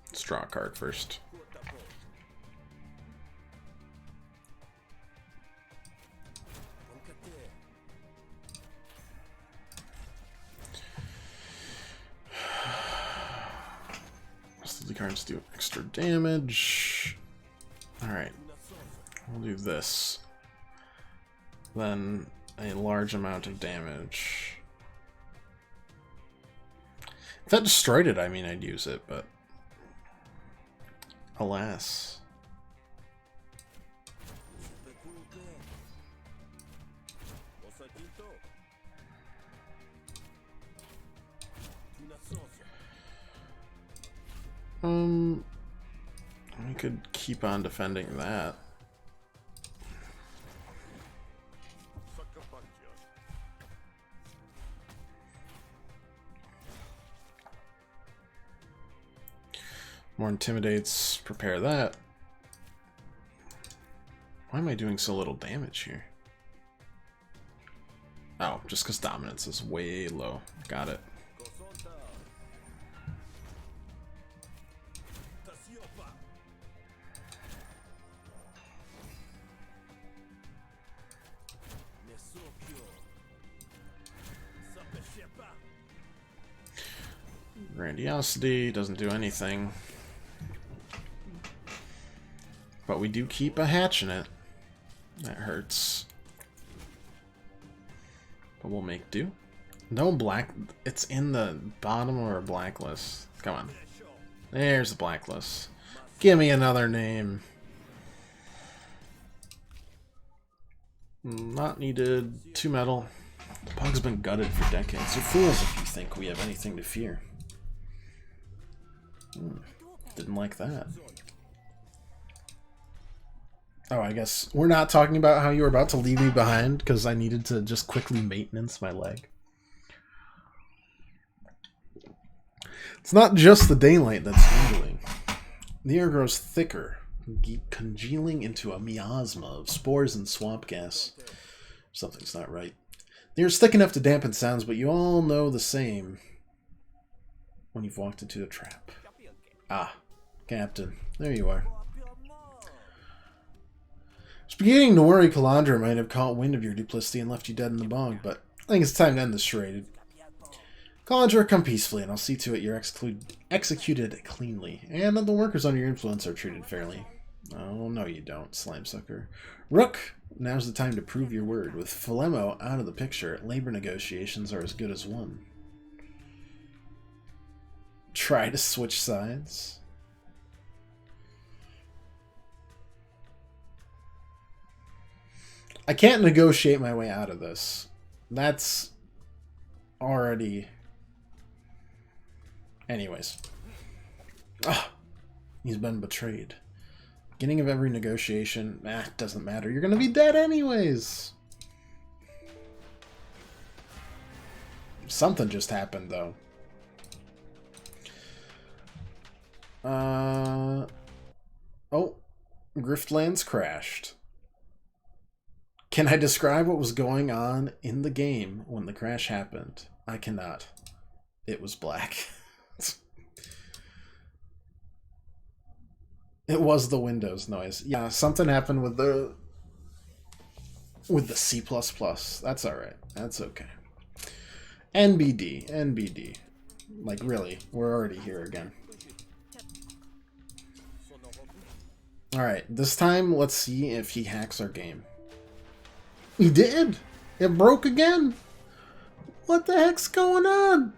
Let's draw a card first. The cards do extra damage. Alright. We'll do this. Then a large amount of damage. If that destroyed it, I mean, I'd use it, but alas. We could keep on defending that. More intimidates, prepare that. Why am I doing so little damage here? Oh, just because dominance is way low. Got it. Grandiosity doesn't do anything. But we do keep a hatch in it. That hurts. But we'll make do. No black. It's in the bottom of our blacklist. Come on. There's the blacklist. Give me another name. Not needed. 2 metal. The pug's been gutted for decades. You're fools if you think we have anything to fear. Didn't like that. Oh, I guess we're not talking about how you were about to leave me behind because I needed to just quickly maintenance my leg. It's not just the daylight that's dwindling. The air grows thicker, congealing into a miasma of spores and swamp gas. Something's not right. The air's thick enough to dampen sounds, but you all know the same when you've walked into a trap. Ah, Captain. There you are. I was beginning to worry Calandra might have caught wind of your duplicity and left you dead in the bog, but I think it's time to end this charade. Calandra, come peacefully, and I'll see to it you're executed cleanly, and that the workers under your influence are treated fairly. Oh, no you don't, Slimesucker. Rook, now's the time to prove your word. With Philemo out of the picture, labor negotiations are as good as won. Try to switch sides. I can't negotiate my way out of this. That's already... Anyways. Ah, he's been betrayed. Beginning of every negotiation, doesn't matter. You're gonna be dead anyways. Something just happened though. Oh, Griftlands crashed. Can I describe what was going on in the game when the crash happened? I cannot. It was black. It was the Windows noise. Yeah, something happened with the C++. That's alright. That's okay. NBD. Like, really, we're already here again. Alright, this time let's see if he hacks our game. He did! It broke again! What the heck's going on?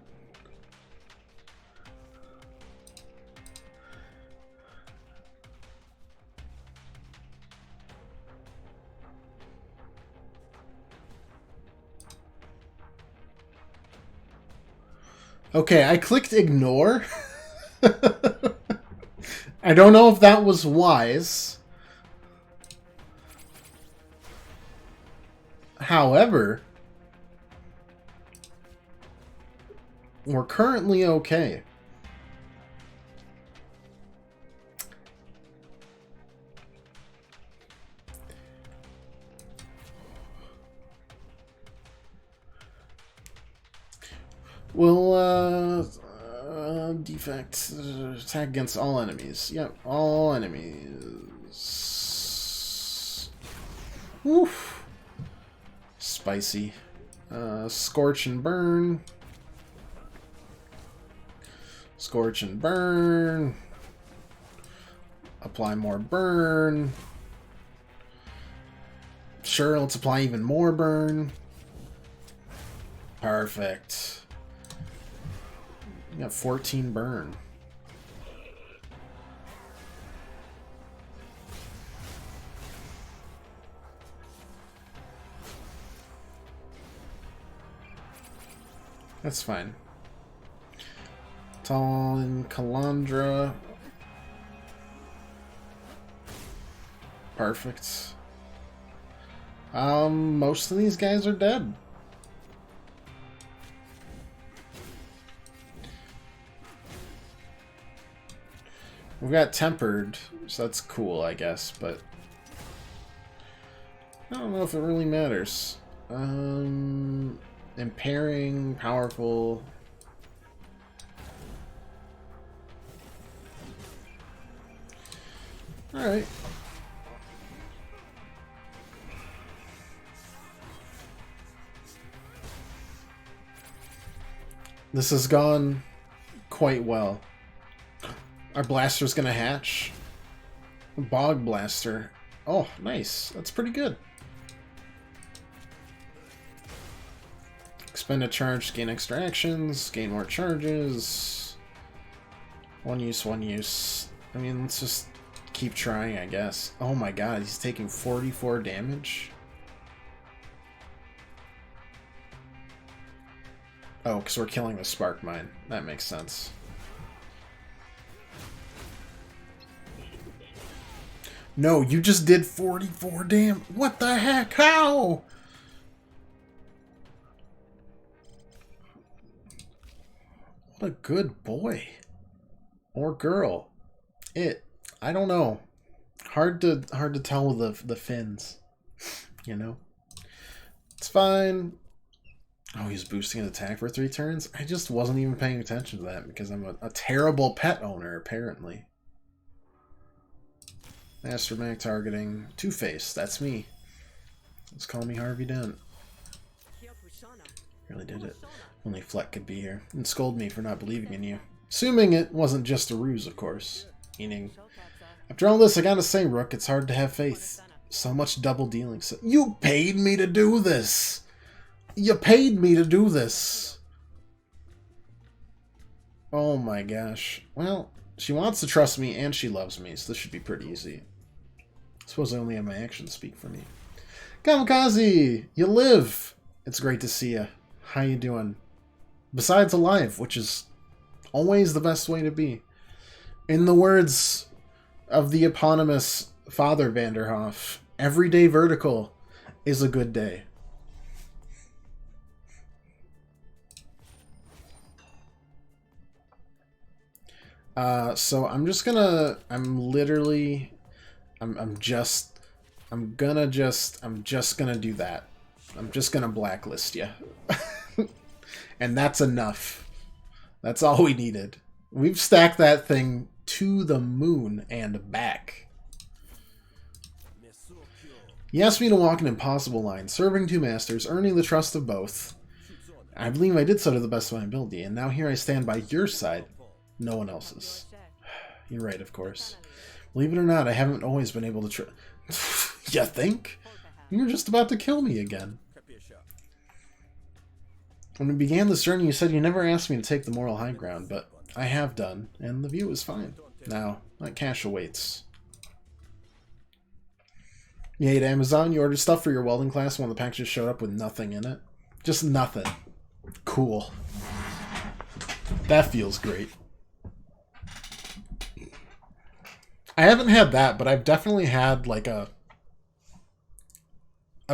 Okay, I clicked ignore. I don't know if that was wise. However, we're currently okay. We'll, defect, attack against all enemies. Yep, all enemies. Oof. Spicy. Scorch and burn. Scorch and burn. Apply more burn. Sure, let's apply even more burn. Perfect. We got 14 burn. That's fine. Tal and Kalandra. Perfect. Most of these guys are dead. We've got tempered, so that's cool, I guess, but I don't know if it really matters. Impairing, powerful. Alright. This has gone quite well. Our blaster's gonna hatch. Bog blaster. Oh, nice. That's pretty good. Expend a charge, gain extra actions, gain more charges. One use, one use. I mean, let's just keep trying, I guess. Oh my god, he's taking 44 damage. Oh, because we're killing the spark mine. That makes sense. No, you just did 44 damage. What the heck? How? What a good boy. Or girl. I don't know. Hard to tell with the fins. You know? It's fine. Oh, he's boosting an attack for 3 turns? I just wasn't even paying attention to that because I'm a terrible pet owner, apparently. Master Mag targeting. Two-Face, that's me. Let's call me Harvey Dent. Really did it. Only Fleck could be here. And scold me for not believing in you. Assuming it wasn't just a ruse, of course. Meaning, after all this, I gotta say, Rook, it's hard to have faith. So much double dealing. So you paid me to do this! You paid me to do this! Oh my gosh. Well, she wants to trust me and she loves me, so this should be pretty easy. I suppose I only have my actions speak for me. Kamikaze! You live! It's great to see you. How you doing? Besides alive, which is always the best way to be. In the words of the eponymous Father Vanderhoff, every day vertical is a good day. So I'm just gonna, I'm just gonna do that. I'm just gonna blacklist you. And that's enough. That's all we needed. We've stacked that thing to the moon and back. He asked me to walk an impossible line, serving 2 masters, earning the trust of both. I believe I did so to the best of my ability, and now here I stand by your side, no one else's. you're right, of course. Believe it or not, I haven't always been able to You think? You're just about to kill me again. When we began this journey, you said you never asked me to take the moral high ground, but I have done, and the view is fine. Now, that cash awaits. You ate Amazon, you ordered stuff for your welding class, one of the packages showed up with nothing in it. Just nothing. Cool. That feels great. I haven't had that, but I've definitely had like a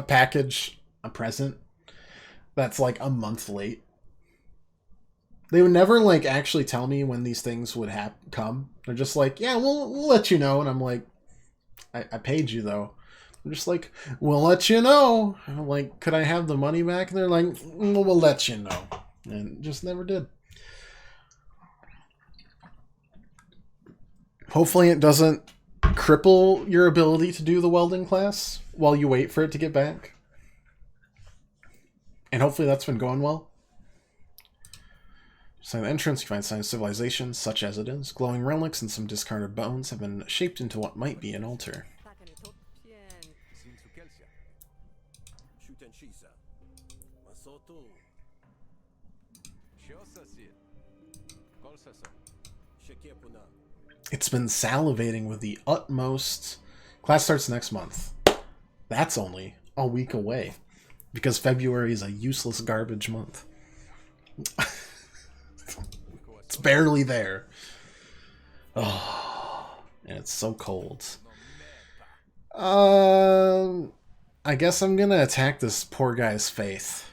package, a present, that's like a month late. They would never like actually tell me when these things would come. They're just like, yeah, we'll let you know. And I'm like, I paid you though. I'm just like, we'll let you know. And I'm like, could I have the money back? And they're like, we'll let you know. And just never did. Hopefully it doesn't cripple your ability to do the welding class while you wait for it to get back. And hopefully that's been going well. Inside the entrance, you find signs of civilization, such as it is. Glowing relics and some discarded bones have been shaped into what might be an altar. It's been salivating with the utmost. Class starts next month. That's only a week away. Because February is a useless garbage month. It's barely there. Oh, and it's so cold. I guess I'm gonna attack this poor guy's faith.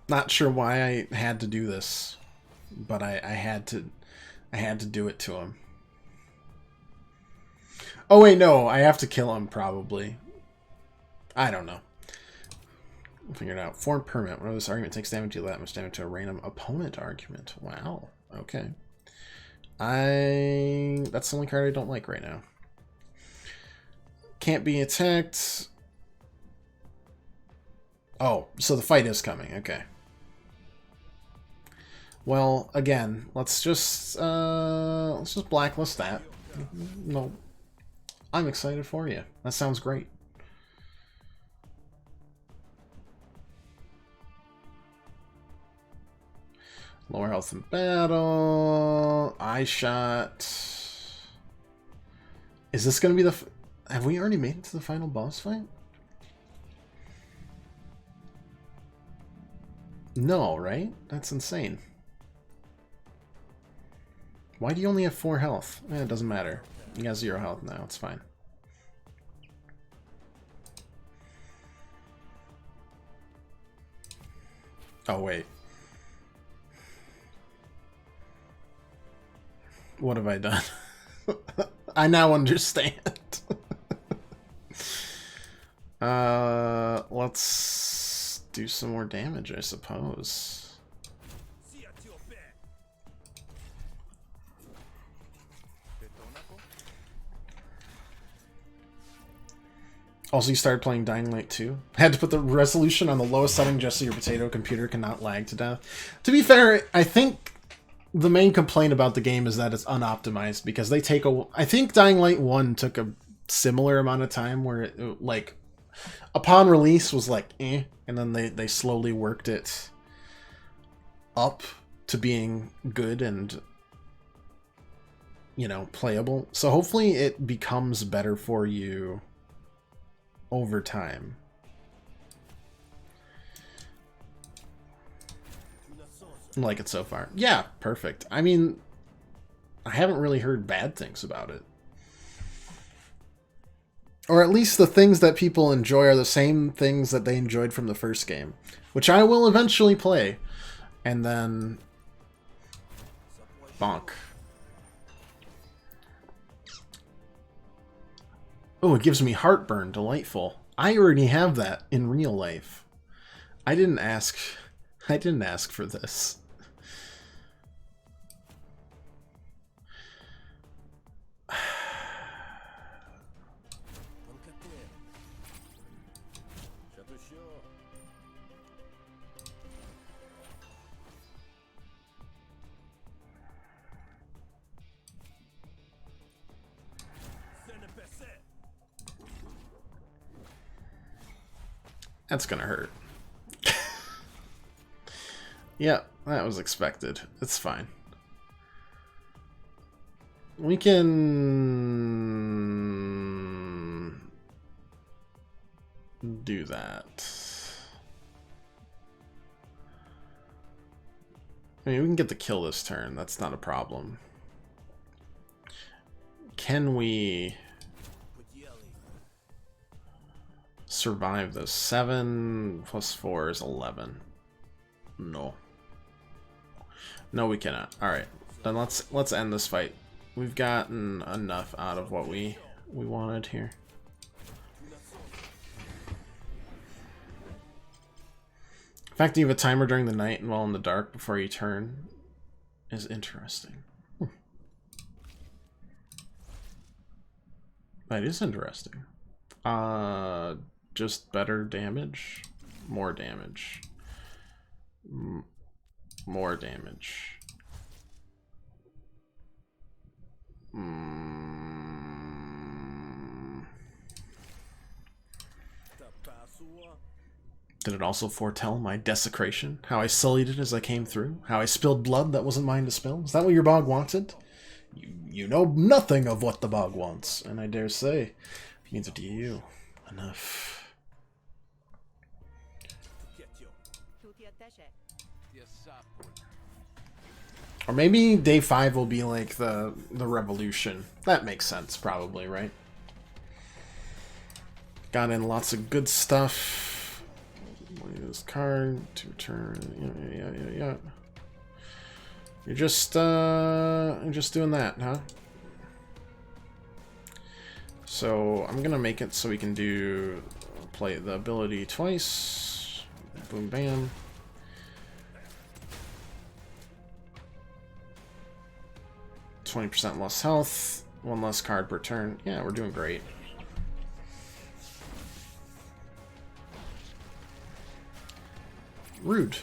Not sure why I had to do this, but I had to do it to him. Oh wait, no, I have to kill him probably. I don't know. We'll figure it out. Form permanent. Whenever this argument takes damage, deal that much damage to a random opponent argument. Wow. Okay. That's the only card I don't like right now. Can't be attacked. Oh, so the fight is coming. Okay. Well, again, let's just blacklist that. No. I'm excited for you. That sounds great. Lower health in battle. Eye shot. Is this going to be the... Have we already made it to the final boss fight? No, right? That's insane. Why do you only have 4 health? It doesn't matter. You got 0 health now. It's fine. Oh, wait. What have I done? I now understand. Let's do some more damage, I suppose. Also, you started playing Dying Light 2. Had to put the resolution on the lowest setting just so your potato computer cannot lag to death. To be fair, I think the main complaint about the game is that it's unoptimized because they take a... I think Dying Light 1 took a similar amount of time where it, like, upon release was like, eh, and then they slowly worked it up to being good and, you know, playable. So hopefully it becomes better for you over time. Like it so far. Yeah, perfect. I mean, I haven't really heard bad things about it. Or at least the things that people enjoy are the same things that they enjoyed from the first game, which I will eventually play. And then... bonk. Oh, it gives me heartburn. Delightful. I already have that in real life. I didn't ask for this. That's gonna hurt. Yeah, that was expected. It's fine. We can do that. I mean, we can get the kill this turn. That's not a problem. Can we survive this? 7 plus 4 is 11. No. No, we cannot. Alright. Then let's end this fight. We've gotten enough out of what we wanted here. The fact that you have a timer during the night and while in the dark before you turn is interesting. That is interesting. Just better damage? More damage. More damage. Did it also foretell my desecration? How I sullied it as I came through? How I spilled blood that wasn't mine to spill? Is that what your bog wanted? You know nothing of what the bog wants, and I dare say, neither do you. Enough. Or maybe day 5 will be like the revolution. That makes sense, probably, right? Got in lots of good stuff. This card to turn. Yeah. You're just doing that, huh? So I'm gonna make it so we can play the ability twice. Boom, bam. %20 less health, 1 less card per turn. Yeah, we're doing great. Rude.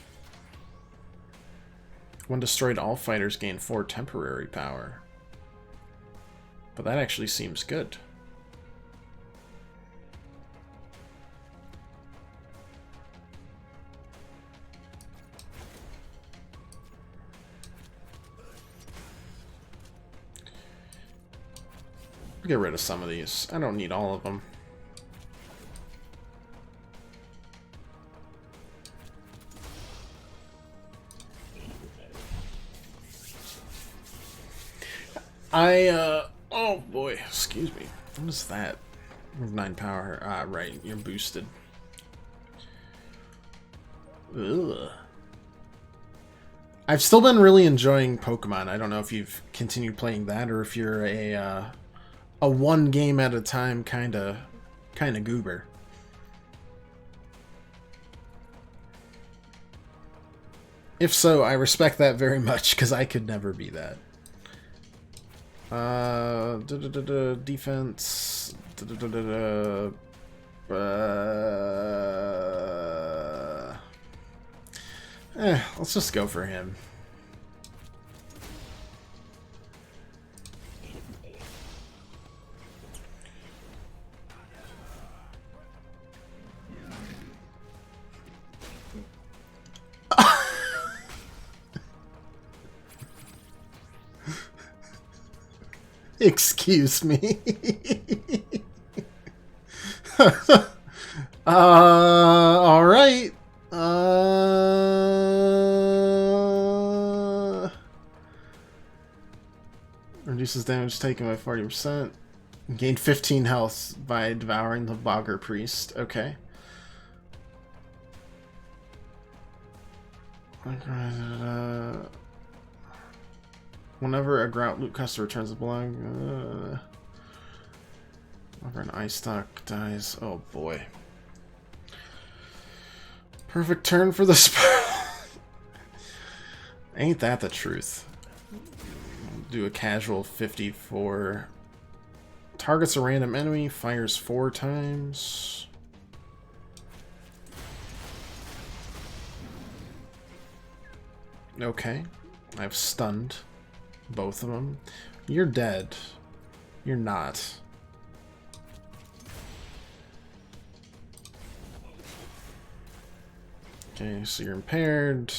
When destroyed, all fighters gain 4 temporary power. But that actually seems good. Get rid of some of these. I don't need all of them. Oh boy, excuse me. What is that? 9 power. Ah, right, you're boosted. Ugh. I've still been really enjoying Pokemon. I don't know if you've continued playing that or if you're a one game at a time kind of goober. If so, I respect that very much because I could never be that. Defense. Let's just go for him. Excuse me. All right. Reduces damage taken by 40%. Gain 15 health by devouring the Bogger Priest. Okay. Whenever a Grout loot customer returns a block, whenever an ice stock dies. Oh boy. Perfect turn for the spell. Ain't that the truth? Do a casual 54. Targets a random enemy, fires 4 times. Okay. I've stunned both of them. You're dead. You're not. Okay, so you're impaired.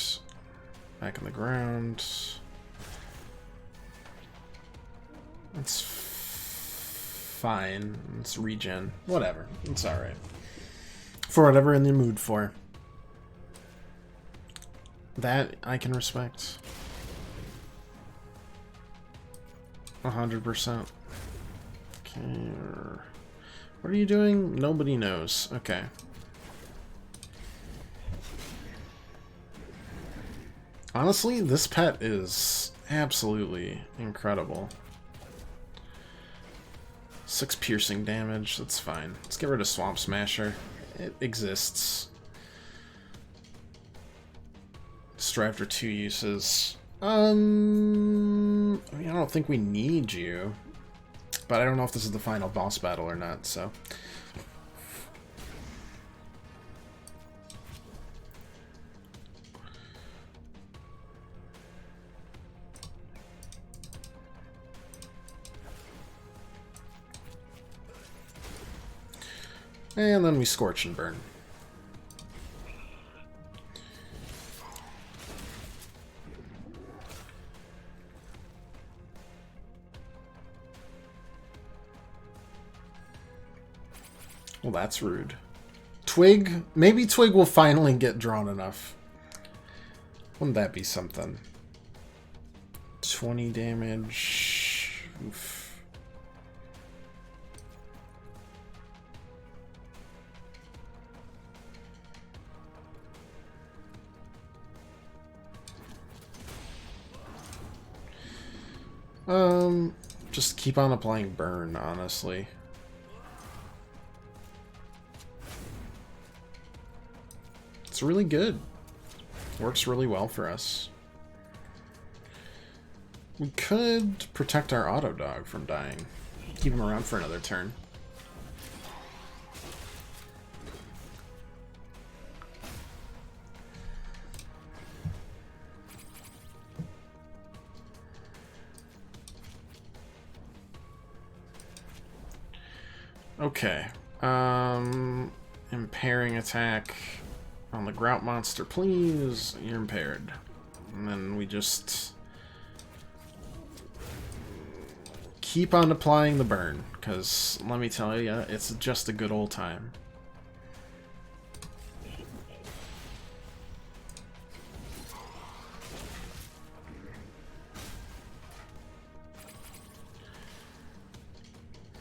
Back on the ground. It's fine. It's regen. Whatever. It's alright. For whatever in the mood for. That I can respect. 100%. Okay. What are you doing? Nobody knows. Okay. Honestly, this pet is absolutely incredible. 6 piercing damage, that's fine. Let's get rid of Swamp Smasher. It exists. Destroy after 2 uses. I mean, I don't think we need you. But I don't know if this is the final boss battle or not, so... And then we Scorch and Burn. Well, that's rude. Twig? Maybe Twig will finally get drawn enough. Wouldn't that be something? 20 damage. Oof. Just keep on applying burn, honestly. It's really good. Works really well for us. We could protect our auto dog from dying. Keep him around for another turn. Okay. Impairing attack on the Grout monster, please. You're impaired. And then we just keep on applying the burn, because let me tell you, it's just a good old time.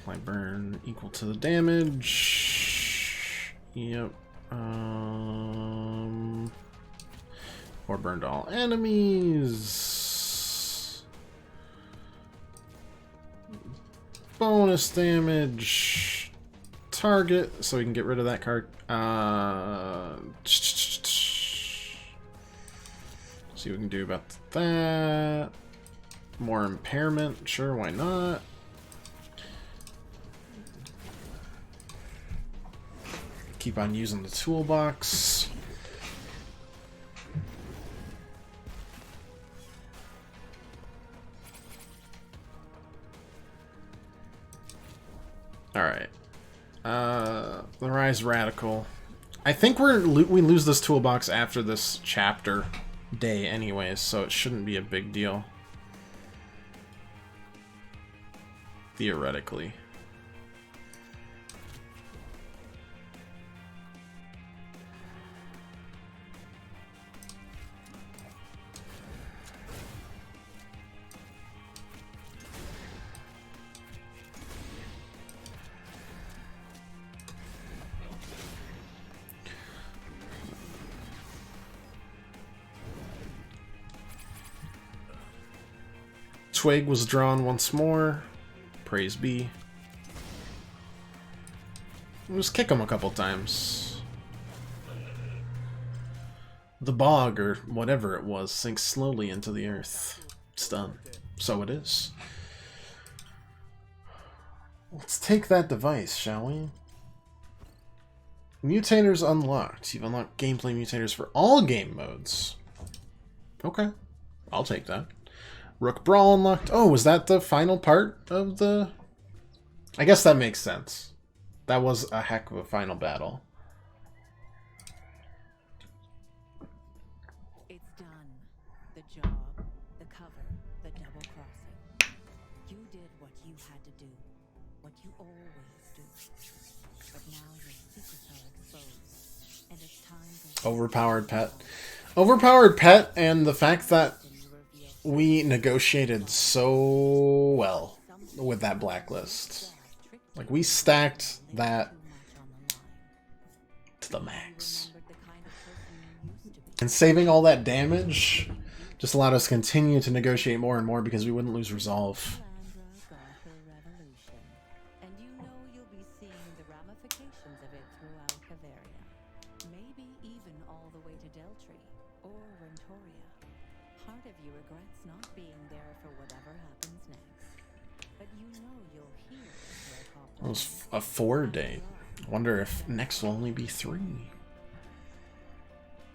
My burn equal to the damage. Yep. Or burned all enemies. Bonus damage. Target, so we can get rid of that card. See what we can do about that. More impairment, sure, why not? Keep on using the toolbox. Alright. The Rise Radical. I think we lose this toolbox after this chapter day anyways, so it shouldn't be a big deal. Theoretically. Twig was drawn once more. Praise be. Just kick him a couple times. The bog, or whatever it was, sinks slowly into the earth. It's done. So it is. Let's take that device, shall we? Mutators unlocked. You've unlocked gameplay mutators for all game modes. Okay. I'll take that. Rook Brawl unlocked. Oh, was that the final part of the... I guess that makes sense. That was a heck of a final battle. you had to do, what you always do. But now your secrets are exposed, and it's time for Overpowered pet. Overpowered pet, and the fact that we negotiated so well with that blacklist. Like, we stacked that to the max. And saving all that damage just allowed us to continue to negotiate more and more because we wouldn't lose resolve. and you know you'll be seeing the ramifications of it throughout Bavaria. Maybe even all the way to Deltry or Rentoria. Part of you regrets not being there for whatever happens next. But you know you'll hear It was a 4-day. Wonder if next will only be 3.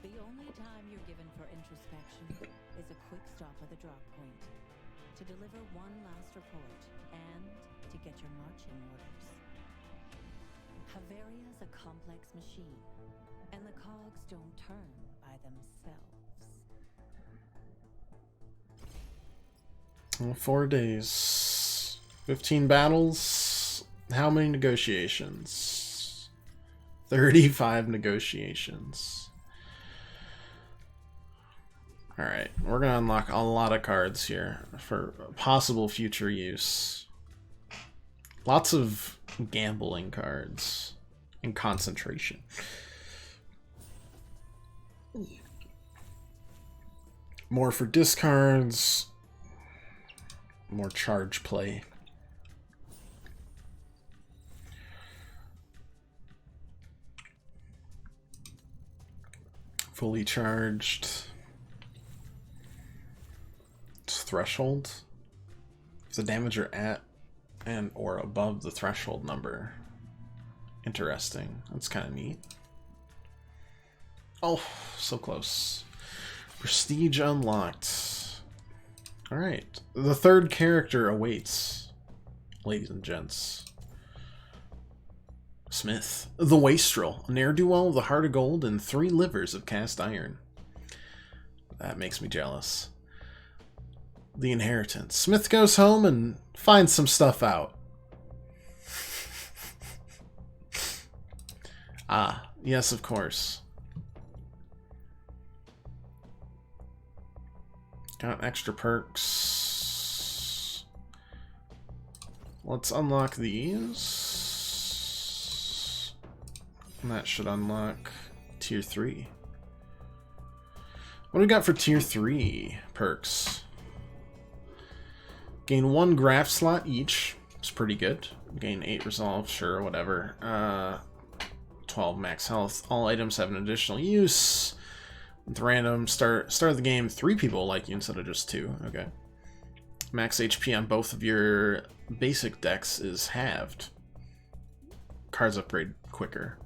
The only time you're given for introspection is a quick stop at the drop point to deliver one last report and to get your marching orders. Havaria's a complex machine, and the cogs don't turn by themselves. 4 days. 15 battles. How many negotiations? 35 negotiations. Alright, we're going to unlock a lot of cards here for possible future use. Lots of gambling cards and concentration. More for discards. More charge play. Fully charged. It's threshold. If the damage are at and or above the threshold number. Interesting. That's kind of neat. Oh, so close. Prestige unlocked. Alright. The third character awaits, ladies and gents. Smith. The Wastrel. A ne'er-do-well of the heart of gold and 3 livers of cast iron. That makes me jealous. The inheritance. Smith goes home and finds some stuff out. Ah, yes, of course. Got extra perks. Let's unlock these. And that should unlock tier 3. What do we got for tier 3 perks? Gain 1 graft slot each. It's pretty good. Gain 8 resolve, sure, whatever. 12 max health. All items have an additional use. With random, start of the game, 3 people like you instead of just 2. Okay. Max HP on both of your basic decks is halved. Cards upgrade quicker.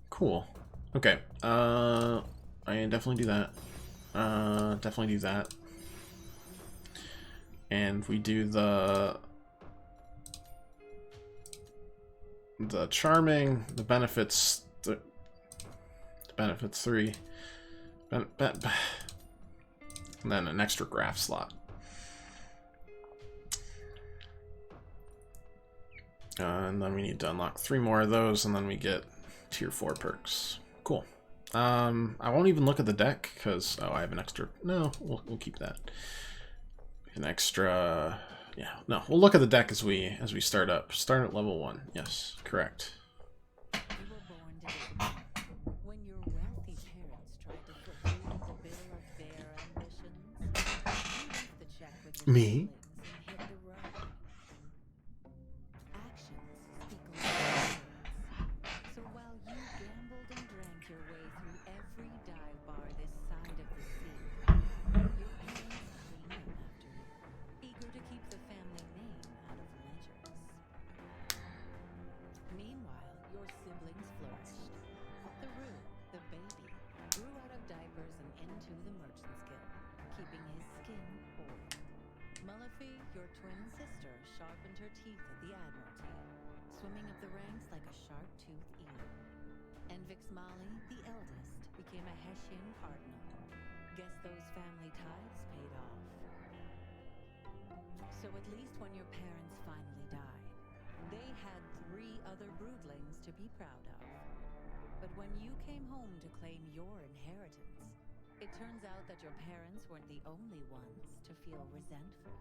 Cool. Okay. I definitely do that. Definitely do that. And we do the charming, the benefits, the benefits 3, and then an extra graph slot. And then we need to unlock 3 more of those, and then we get tier 4 perks. Cool. I won't even look at the deck because I have an extra. No, we'll keep that. An extra. Yeah, no, we'll look at the deck as we start up. Start at level 1. Yes, correct. When your wealthy parents tried to fulfill the bill of their ambitions, you left the check with your Me? siblings and hit the road. Actions speak louder. So while you gambled and drank your way through every dive bar this side of the sea, your parents cleaned up after you, eager to keep the family name out of ledgers. Meanwhile, your siblings flourished. The Roo, the baby, grew out of diapers and into the Merchant's Guild, keeping his skin whole. Mullafi, your twin sister, sharpened her teeth at the Admiralty, swimming up the ranks like a sharp-toothed eel. And Vixmali, the eldest, became a Hessian cardinal. Guess those family ties paid off. So at least when your parents finally died, they had 3 other broodlings to be proud of. But when you came home to claim your inheritance, it turns out that your parents weren't the only ones to feel resentful.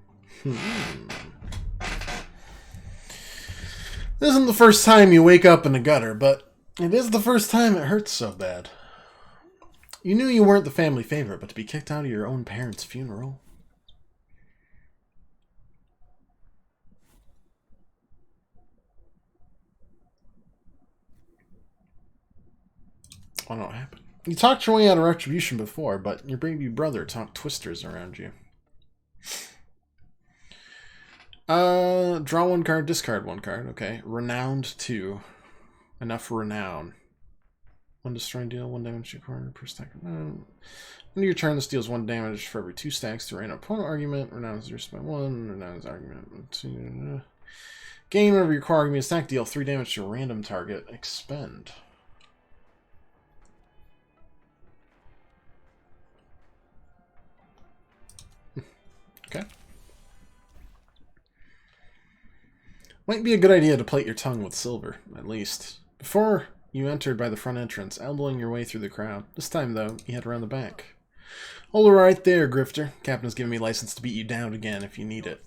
This isn't the first time you wake up in the gutter, but it is the first time it hurts so bad. You knew you weren't the family favorite, but to be kicked out of your own parents' funeral. I don't know what happened. You talked your way out of retribution before, but your baby brother talked twisters around you. Draw 1 card, discard 1 card. Okay. Renowned 2. Enough renown. 1 destroy deal, 1 damage to your corner per stack. End of your turn, this deals 1 damage for every 2 stacks to random opponent argument. Renown is reduced by 1. Renown is argument 2. Gain whenever your core argument stack, deal 3 damage to a random target. Expend. Okay. Might be a good idea to plate your tongue with silver, at least. Before you entered by the front entrance, elbowing your way through the crowd. This time, though, you head around the back. Hold it right there, Grifter. Captain's giving me license to beat you down again if you need it.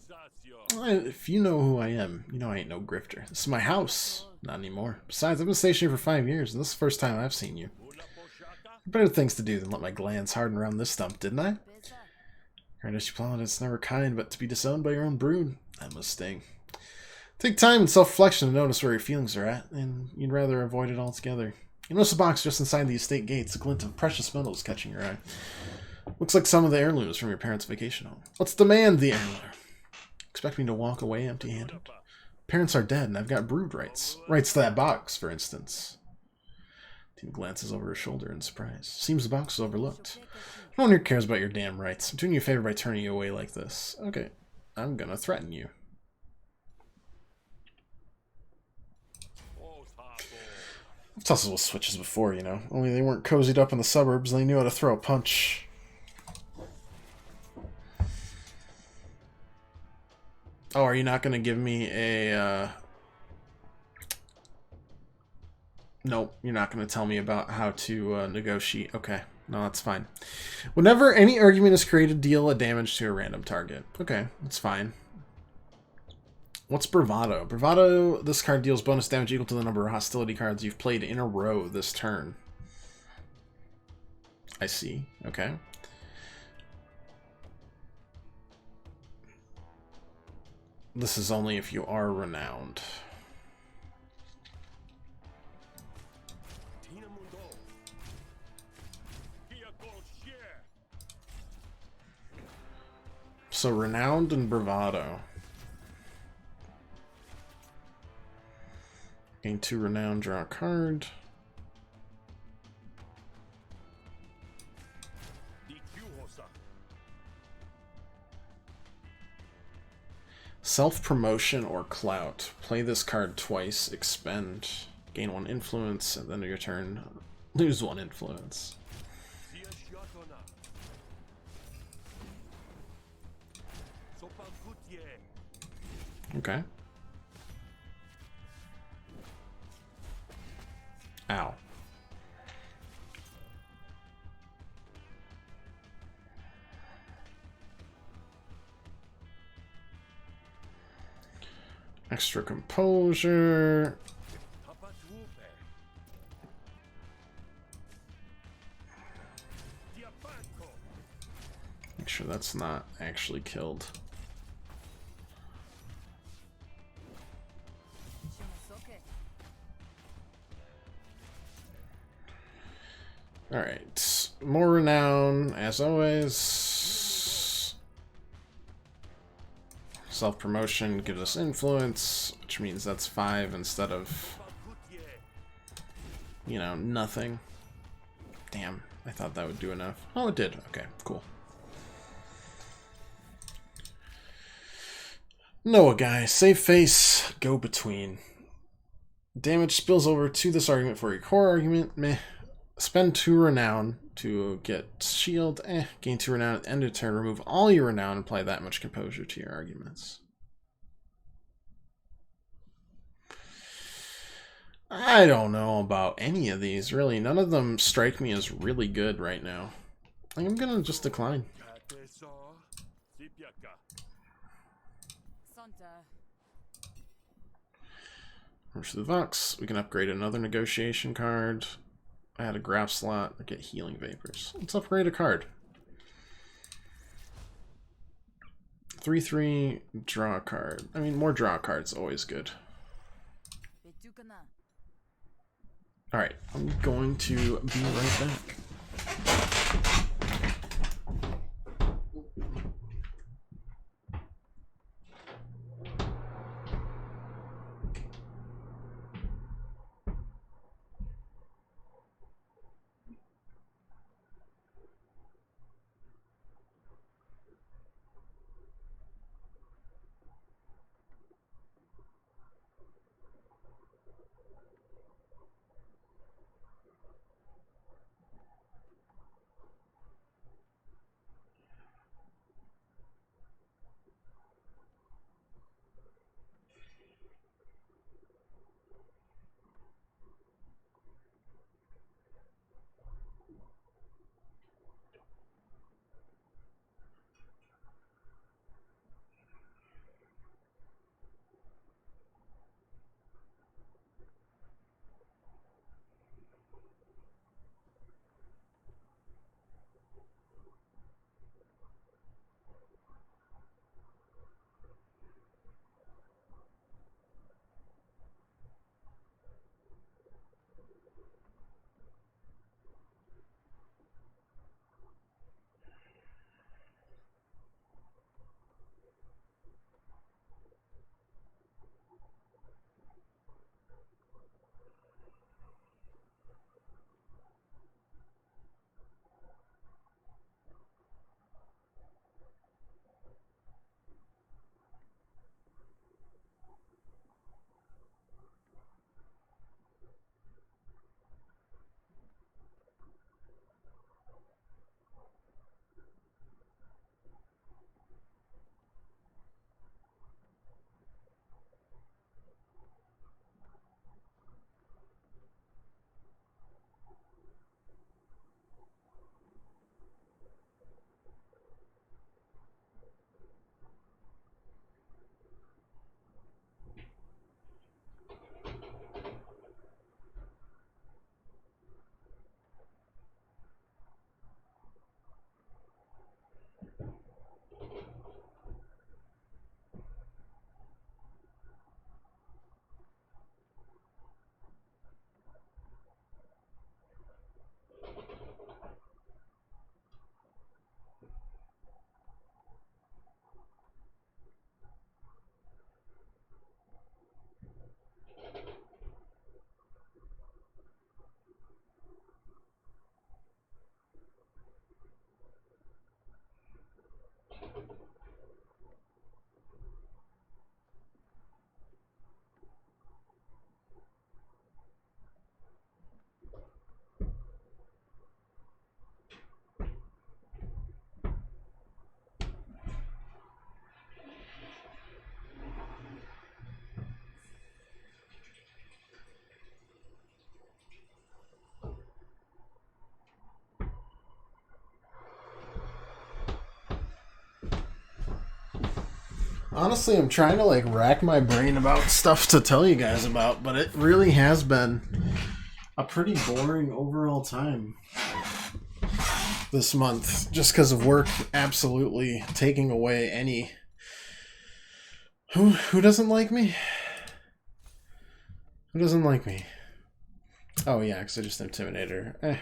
If you know who I am, you know I ain't no grifter. This is my house. Not anymore. Besides, I've been stationed here for 5 years, and this is the first time I've seen you. Better things to do than let my glands harden around this stump, didn't I? Granted, you plot, it's never kind, but to be disowned by your own brood, that must sting. Take time and self-reflection to notice where your feelings are at, and you'd rather avoid it altogether. You notice a box just inside the estate gates, a glint of precious metals catching your eye. Looks like some of the heirlooms from your parents' vacation home. Let's demand the heirloom. Expect me to walk away empty-handed? Parents are dead, and I've got brood rights. Rights to that box, for instance. Tim glances over her shoulder in surprise. Seems the box is overlooked. No one here cares about your damn rights. I'm doing you a favor by turning you away like this. Okay, I'm gonna threaten you. I've tussled with switches before, you know. Only they weren't cozied up in the suburbs and they knew how to throw a punch. Oh, are you not gonna give me a, Nope, you're not gonna tell me about how to, negotiate. Okay, no, that's fine. Whenever any argument is created, deal a damage to a random target. Okay, that's fine. What's Bravado? Bravado, this card deals bonus damage equal to the number of hostility cards you've played in a row this turn. I see. Okay. This is only if you are renowned. So renowned and bravado. Gain 2 renown, draw a card. Self-promotion or clout. Play this card twice, expend. Gain 1 influence, at the end of your turn, lose 1 influence. Okay. Ow. Extra composure. Make sure that's not actually killed. Alright, more renown, as always. Self-promotion gives us influence, which means that's 5 instead of, you know, nothing. Damn, I thought that would do enough. Oh, it did. Okay, cool. Noah guy, save face, go between. Damage spills over to this argument for your core argument, meh. Spend 2 renown to get shield, Gain 2 renown at the end of turn, remove all your renown and apply that much composure to your arguments. I don't know about any of these, really. None of them strike me as really good right now. I'm gonna just decline. Rush the Vox. We can upgrade another negotiation card. Add a graph slot or get healing vapors. Let's upgrade a card. 3/3, draw a card. I mean, more draw cards always good. Alright, I'm going to be right back. Honestly, I'm trying to like rack my brain about stuff to tell you guys about, but it really has been a pretty boring overall time this month just because of work absolutely taking away any. Who doesn't like me? Who doesn't like me? Oh yeah, because I just intimidated her.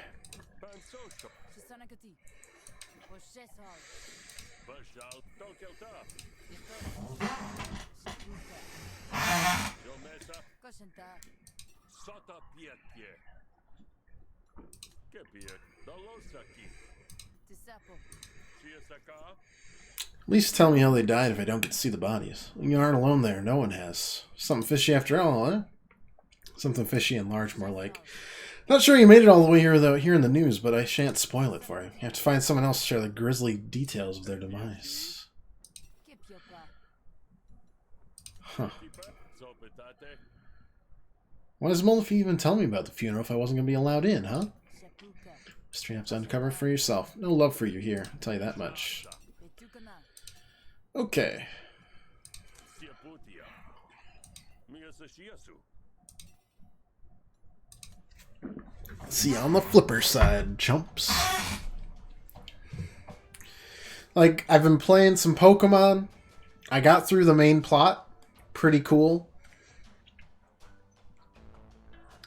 At least tell me how they died if I don't get to see the bodies. You aren't alone there. No one has. Something fishy after all, huh? Something fishy and large, more like. Not sure you made it all the way here, though, here in the news, but I shan't spoil it for you. You have to find someone else to share the grisly details of their demise. Huh. Why does Mullafi even tell me about the funeral if I wasn't going to be allowed in, huh? Straight up to uncover for yourself. No love for you here, I'll tell you that much. Okay. See you on the flipper side, chumps. Like, I've been playing some Pokemon. I got through the main plot. Pretty cool.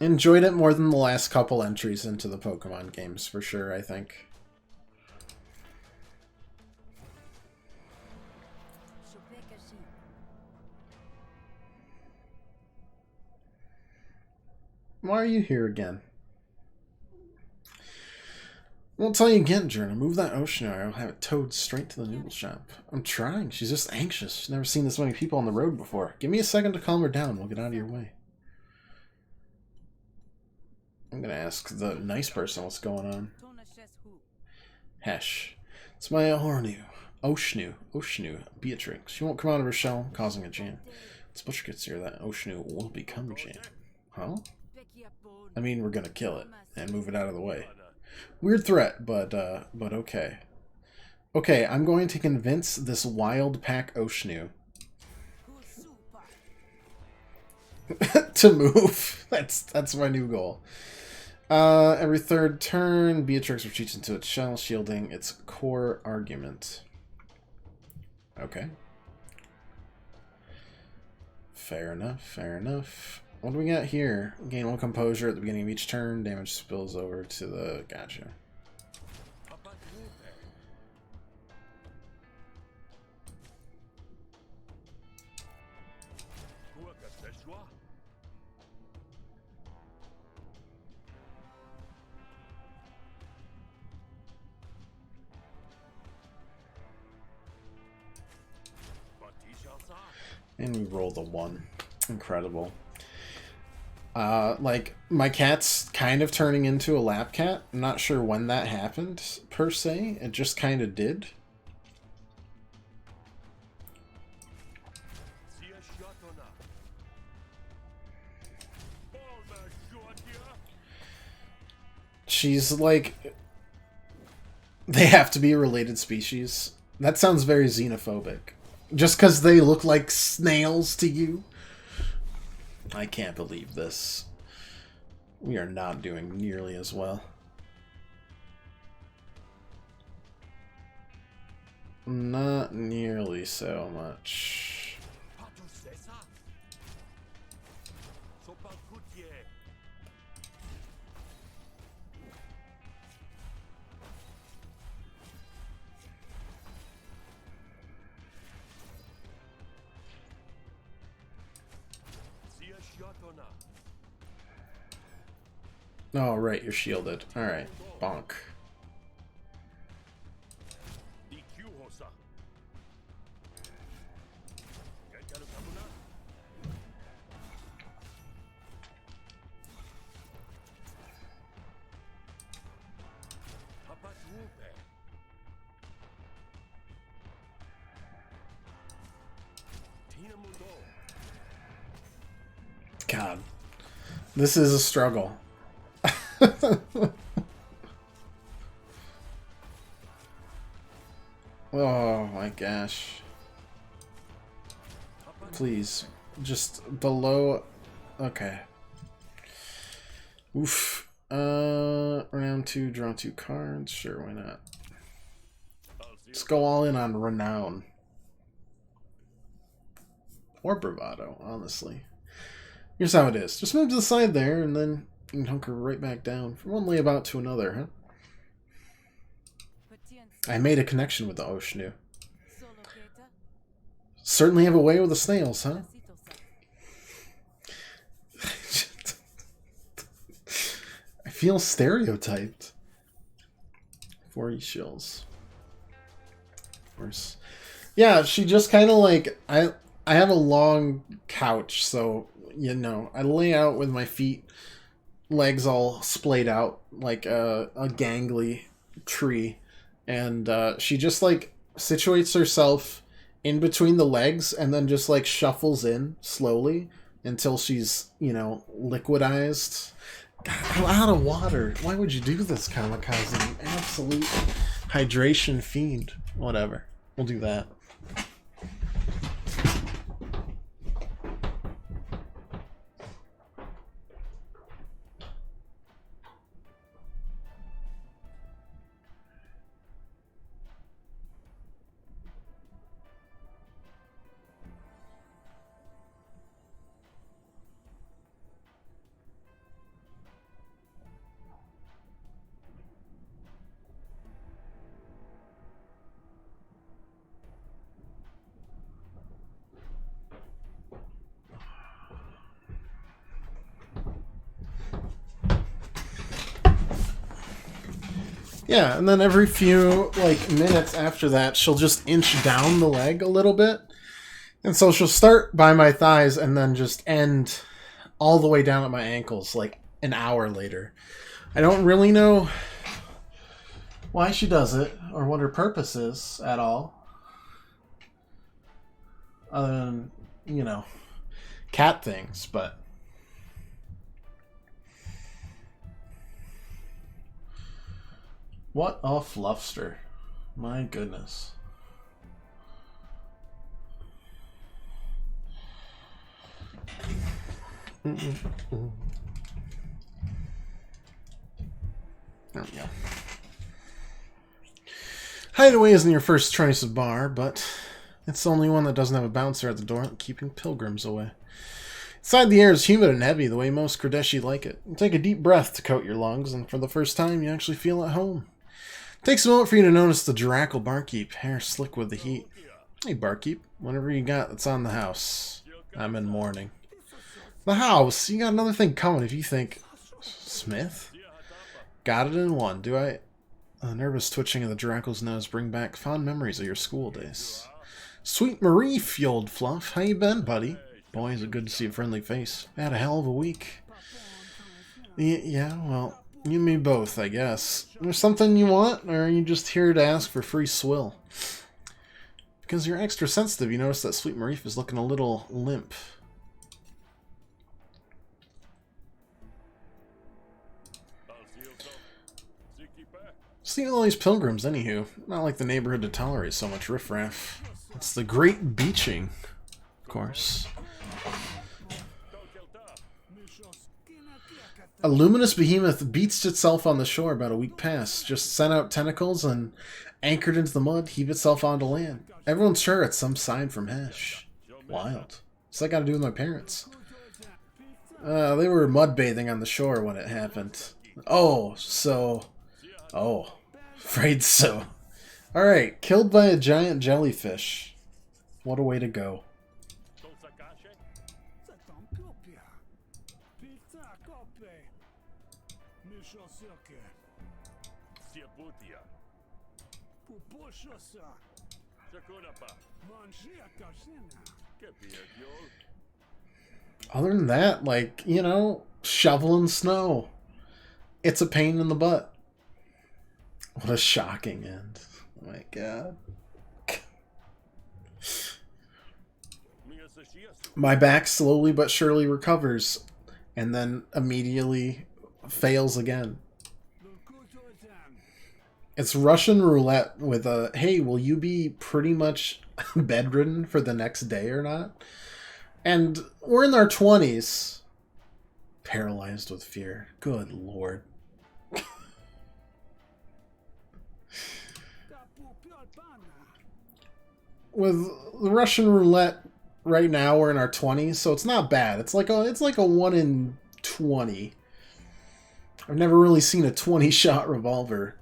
Enjoyed it more than the last couple entries into the Pokemon games, for sure, I think. Why are you here again? Won't tell you again, Journal. Move that ocean or I'll have it towed straight to the noodle shop. I'm trying. She's just anxious. She's never seen this many people on the road before. Give me a second to calm her down. We'll get out of your way. I'm gonna ask the nice person what's going on. Hesh. It's my Oshnu, Beatrix. She won't come out of her shell, causing a jam. Once Butcher gets here, that Oshnu will become a jam. Huh? I mean, we're gonna kill it and move it out of the way. Weird threat, but okay. Okay, I'm going to convince this wild pack Oshnu to move. That's my new goal. Every third turn, Beatrix retreats into its shell, shielding its core argument. Okay. Fair enough, fair enough. What do we got here? Gain 1 composure at the beginning of each turn. Damage spills over to the... Gotcha. And we roll the 1. Incredible. Like, my cat's kind of turning into a lap cat. I'm not sure when that happened, per se. It just kind of did. She's like... They have to be a related species. That sounds very xenophobic. Just because they look like snails to you? I can't believe this. We are not doing nearly as well. Not nearly so much. Oh, right, you're shielded. Alright, bonk. God, this is a struggle. Oh my gosh. Please. Just below. Okay. Oof. Round 2, draw 2 cards. Sure, why not? Let's go all in on Renown. Or Bravado, honestly. Here's how it is. Just move to the side there, and then you can hunker right back down from one layabout to another, huh? I made a connection with the Oshnu. Certainly have a way with the snails, huh? I feel stereotyped. 40 shills. Of course. Yeah, she just kind of like... I have a long couch, so, you know, I lay out with my feet, legs all splayed out like a gangly tree. And she just, like, situates herself in between the legs and then just, like, shuffles in slowly until she's, you know, liquidized. God, I'm out of water. Why would you do this, Kamikaze? You absolute hydration fiend. Whatever. We'll do that. Yeah, and then every few, like, minutes after that, she'll just inch down the leg a little bit. And so she'll start by my thighs and then just end all the way down at my ankles, like, an hour later. I don't really know why she does it, or what her purpose is at all. Other than, you know, cat things, but... What a fluffster. My goodness. There we go. Hideaway isn't your first choice of bar, but it's the only one that doesn't have a bouncer at the door keeping pilgrims away. Inside, the air is humid and heavy, the way most Kodeshi like it. You take a deep breath to coat your lungs, and for the first time, you actually feel at home. It takes a moment for you to notice the Drackle barkeep, hair slick with the heat. Hey, barkeep, whatever you got that's on the house. I'm in mourning. The house? You got another thing coming if you think... Smith? Got it in one, do I? A nervous twitching of the Drackle's nose bring back fond memories of your school days. Sweet Marie, you old fluff. How you been, buddy? Boy, is it good to see a friendly face. I had a hell of a week. Yeah, well... You and me both, I guess. There's something you want, or are you just here to ask for free swill? Because you're extra sensitive, you notice that Sweet Marif is looking a little limp. See all these pilgrims, anywho. Not like the neighborhood to tolerate so much riffraff. It's the great beaching, of course. A luminous behemoth beached itself on the shore about a week past, just sent out tentacles and anchored into the mud, heaved itself onto land. Everyone's sure it's some sign from Hesh. Wild. What's that got to do with my parents? They were mud bathing on the shore when it happened. Oh, so... Oh, afraid so. Alright, killed by a giant jellyfish. What a way to go. Other than that, like, you know, shoveling snow. It's a pain in the butt. What a shocking end. Oh my god. My back slowly but surely recovers, and then immediately fails again. It's Russian roulette with a, hey, will you be pretty much bedridden for the next day or not? And we're in our 20s. Paralyzed with fear. Good lord. With the Russian roulette right now, we're in our 20s, so it's not bad. It's like a 1 in 20. I've never really seen a 20-shot revolver,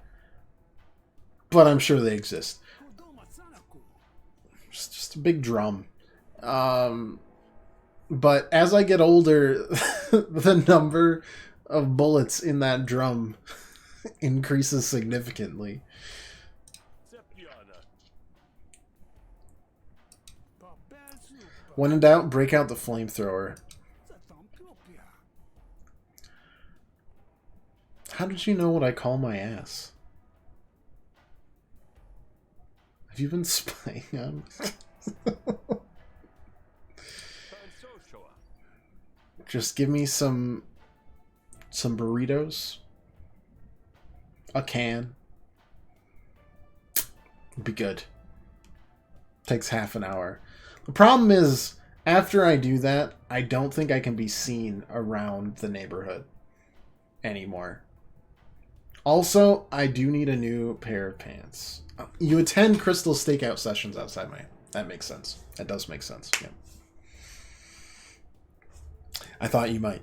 but I'm sure they exist. Just a big drum. But as I get older, the number of bullets in that drum increases significantly. When in doubt, break out the flamethrower. How did you know what I call my ass? Have you been spying on me? Just give me some burritos. A can. Be good. Takes half an hour. The problem is, after I do that, I don't think I can be seen around the neighborhood anymore. Also, I do need a new pair of pants. You attend Crystal stakeout sessions outside my... That makes sense. That does make sense. Yeah. I thought you might.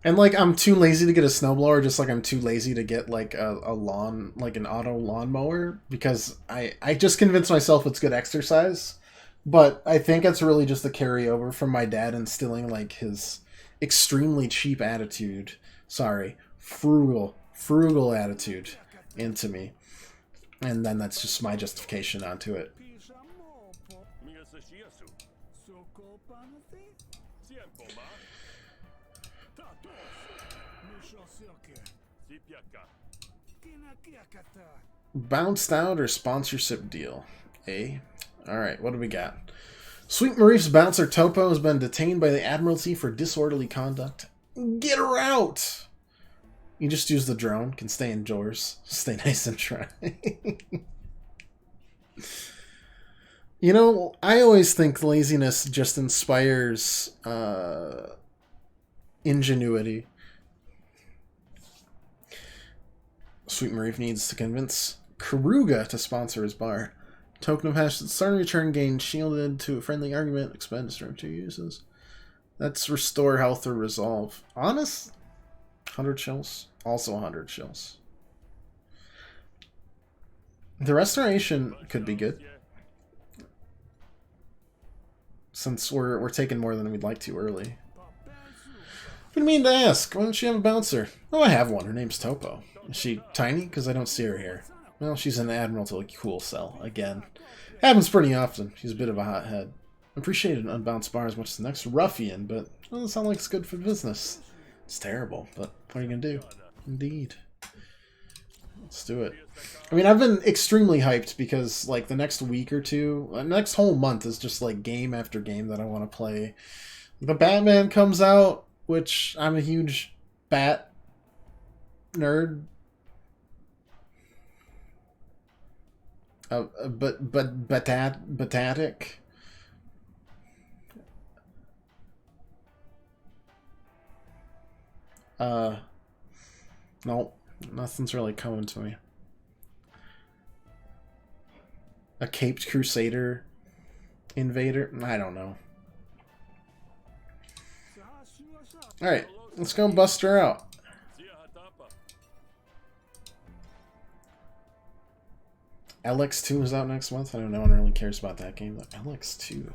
And, like, I'm too lazy to get a snowblower, just like I'm too lazy to get, like, a lawn, like an auto lawnmower, because I just convinced myself it's good exercise, but I think it's really just a carryover from my dad instilling, like, his extremely cheap attitude, frugal attitude into me, and then that's just my justification onto it. Bounced out or sponsorship deal? Eh? Alright, what do we got? Sweet Marief's bouncer Topo has been detained by the Admiralty for disorderly conduct. Get her out! You just use the drone, can stay indoors. Stay nice and dry. You know, I always think laziness just inspires ingenuity. Sweet Marief needs to convince Karuga to sponsor his bar. Token of hash sudden return gained shielded to a friendly argument. Expend to 2 uses. That's restore health or resolve. Honest? 100 shills. Also 100 shills. The restoration could be good. Since we're taking more than we'd like to early. What do you mean to ask? Why don't you have a bouncer? Oh, I have one. Her name's Topo. Is she tiny? Because I don't see her here. Well, she's an Admiralty cool cell. Again. Happens pretty often. She's a bit of a hothead. Appreciate an unbounced bar as much as the next ruffian, but it doesn't sound like it's good for business. It's terrible, but what are you going to do? Indeed. Let's do it. I mean, I've been extremely hyped because, like, the next week or two, the next whole month is just, like, game after game that I want to play. The Batman comes out, which I'm a huge Bat nerd. Batatic. No, nothing's really coming to me. A caped crusader invader? I don't know. Alright, let's go bust her out. LX2 is out next month. I know no one really cares about that game. But LX2.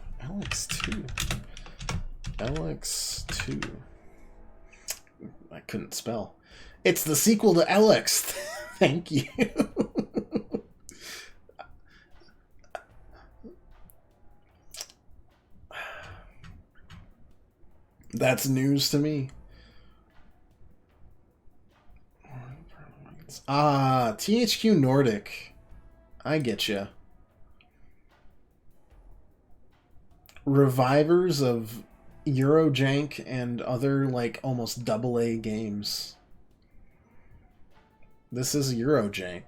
I couldn't spell. It's the sequel to LX. Thank you. That's news to me. Ah, THQ Nordic. I get you. Revivers of Eurojank and other, like, almost AA games. This is Eurojank.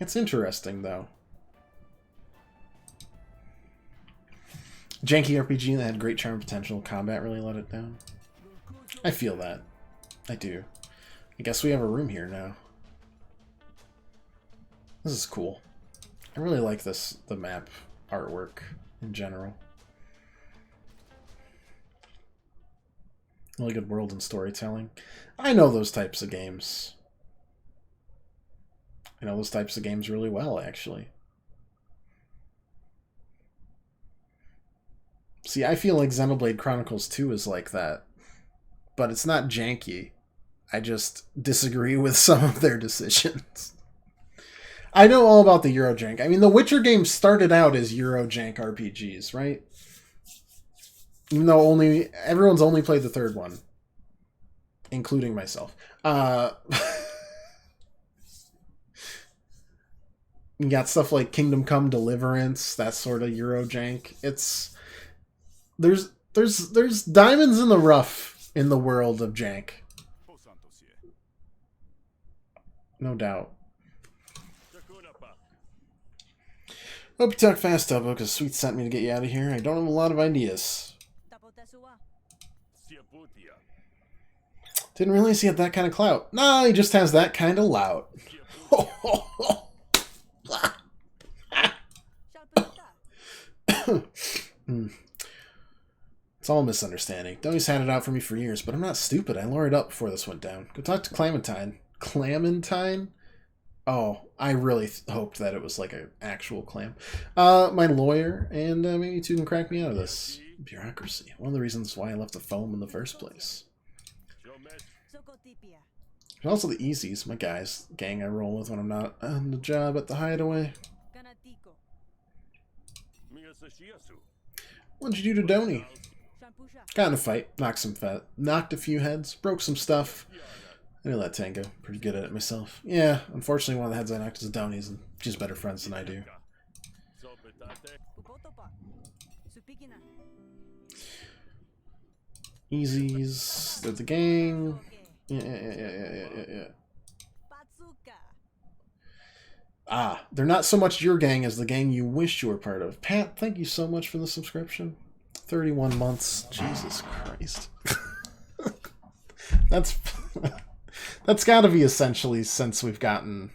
It's interesting, though. Janky RPG that had great charm potential. Combat really let it down. I feel that. I do. I guess we have a room here now. This is cool. I really like the map artwork in general. Really good world and storytelling. I know those types of games. I know those types of games really well, actually. See, I feel like Xenoblade Chronicles 2 is like that. But it's not janky. I just disagree with some of their decisions. I know all about the Eurojank. I mean, the Witcher games started out as Eurojank RPGs, right? Even though everyone's only played the third one. Including myself. You got stuff like Kingdom Come Deliverance, that sort of Euro jank. It's there's diamonds in the rough in the world of jank. No doubt. Hope you talk fast, Tubbo, because Sweet sent me to get you out of here. I don't have a lot of ideas. Didn't realize he had that kind of clout. No, he just has that kind of lout. It's all a misunderstanding. Donnie's had it out for me for years, but I'm not stupid. I lured up before this went down. Go talk to Clementine. Clementine? Oh, I really hoped that it was like an actual clam. My lawyer, and maybe you two can crack me out of this. Bureaucracy. One of the reasons why I left the foam in the first place. And also the easies, my guys. Gang I roll with when I'm not on the job at the hideaway. What'd you do to Donnie? Got in a fight, knocked a few heads, broke some stuff. I knew that tango. Pretty good at it myself. Yeah, unfortunately one of the heads I knocked is Donnie's, and she's better friends than I do. Easies. They're the gang. Yeah. Ah, they're not so much your gang as the gang you wish you were part of. Pat, thank you so much for the subscription. 31 months. Jesus Christ. That's got to be essentially since we've gotten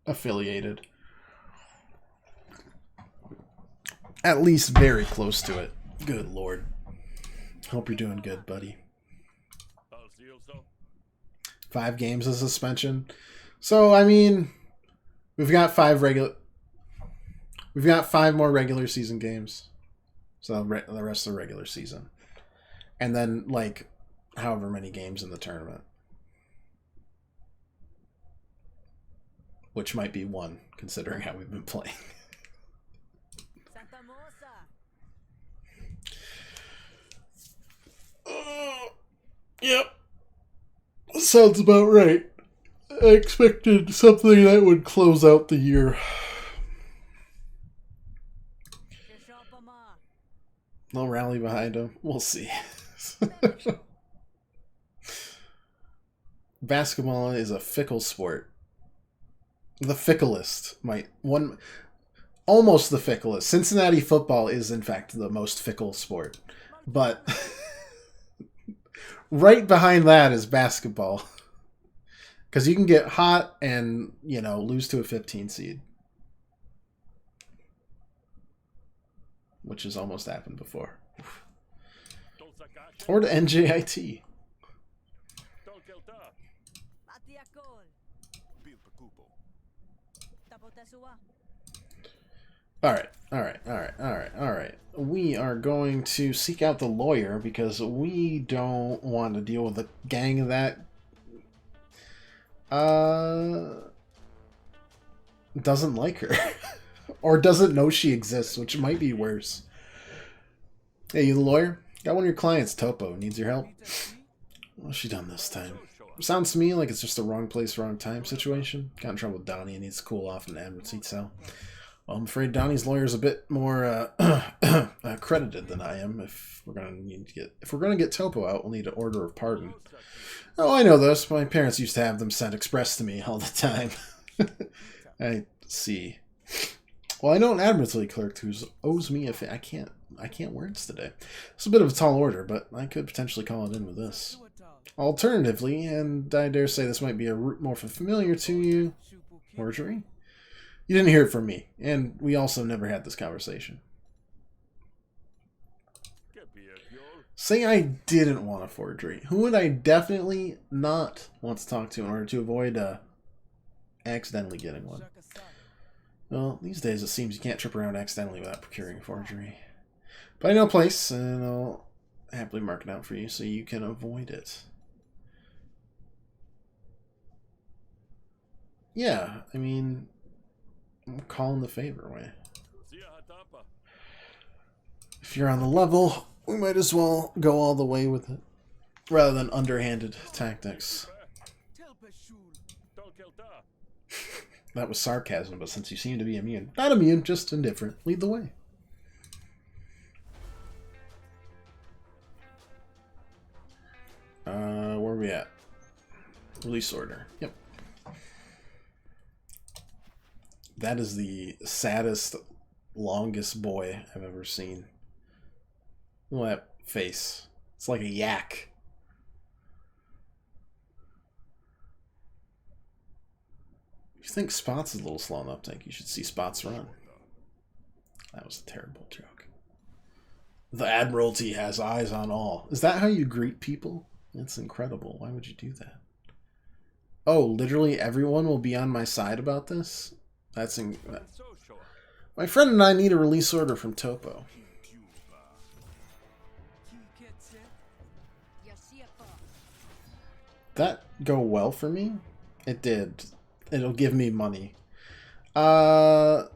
affiliated. At least very close to it. Good Lord. Hope you're doing good, buddy. 5 games of suspension. So, I mean, we've got 5 more regular season games. So the rest of the regular season. And then, like, however many games in the tournament. Which might be 1, considering how we've been playing. Yep. Sounds about right. I expected something that would close out the year. They'll rally behind him. We'll see. Basketball is a fickle sport. The ficklest. Almost the ficklest. Cincinnati football is, in fact, the most fickle sport. But right behind that is basketball. Because you can get hot and, lose to a 15 seed. Which has almost happened before. Or to NJIT. Alright. We are going to seek out the lawyer because we don't want to deal with a gang that doesn't like her. Or doesn't know she exists, which might be worse. Hey, you the lawyer? Got one of your clients, Topo. Needs your help? What's she done this time? Sounds to me like it's just a wrong place, wrong time situation. Got in trouble with Donnie and needs to cool off in the admin seat cell. Well, I'm afraid Donnie's lawyer is a bit more credited than I am. If we're gonna get Topo out, we'll need an order of pardon. Oh, I know this. My parents used to have them sent express to me all the time. I see. Well, I know an admiralty clerk who owes me I can't words today. It's a bit of a tall order, but I could potentially call it in with this. Alternatively, and I dare say this might be a route more familiar to you, forgery? You didn't hear it from me, and we also never had this conversation. Say I didn't want a forgery. Who would I definitely not want to talk to in order to avoid accidentally getting one? Well, these days it seems you can't trip around accidentally without procuring a forgery. But I know a place, and I'll happily mark it out for you so you can avoid it. Yeah, I mean, I'm calling the favor way. If you're on the level, we might as well go all the way with it, rather than underhanded tactics. That was sarcasm, but since you seem to be immune. Not immune, just indifferent. Lead the way. Where are we at? Release order. Yep. That is the saddest, longest boy I've ever seen. Look at that face. It's like a yak. If you think Spots is a little slow on uptake, you should see Spots run. That was a terrible joke. The Admiralty has eyes on all. Is that how you greet people? That's incredible. Why would you do that? Oh, literally everyone will be on my side about this? That's my friend and I need a release order from Topo. That go well for me? It did. It'll give me money. Then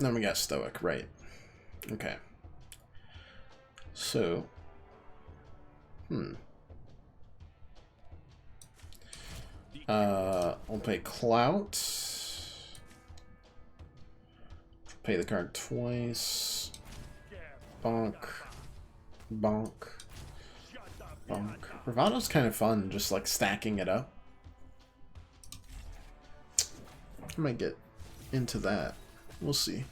we got Stoic, right. Okay. So. I'll pay Clout. Pay the card twice. Bonk. Bonk. Bonk. Bravado's kind of fun, just like stacking it up. I might get into that. We'll see.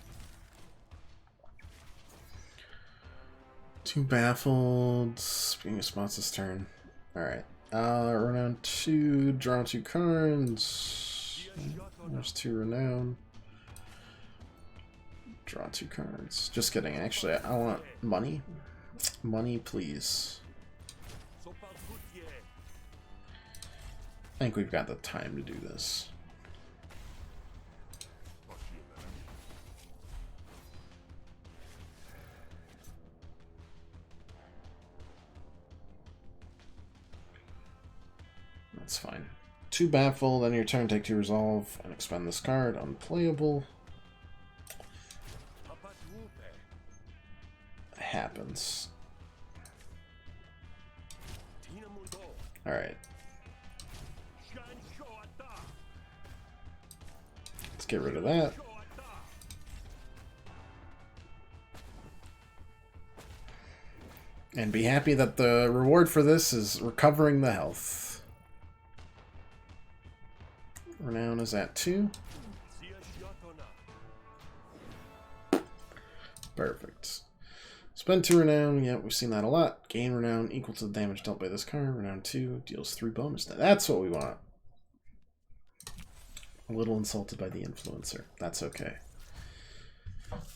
Two baffled. Speaking of spots this turn. Alright. Renown 2, draw 2 cards. There's 2 renown. Draw 2 cards. Just kidding, actually, I want money. Money, please. I think we've got the time to do this. That's fine. 2 baffle, then your turn, take 2 resolve, and expend this card. Unplayable. It happens. Alright. Let's get rid of that. And be happy that the reward for this is recovering the health. Renown is at 2. Perfect. Spend 2 renown. Yeah, we've seen that a lot. Gain renown equal to the damage dealt by this card. Renown 2 deals 3 bonus. That's what we want. A little insulted by the influencer. That's okay.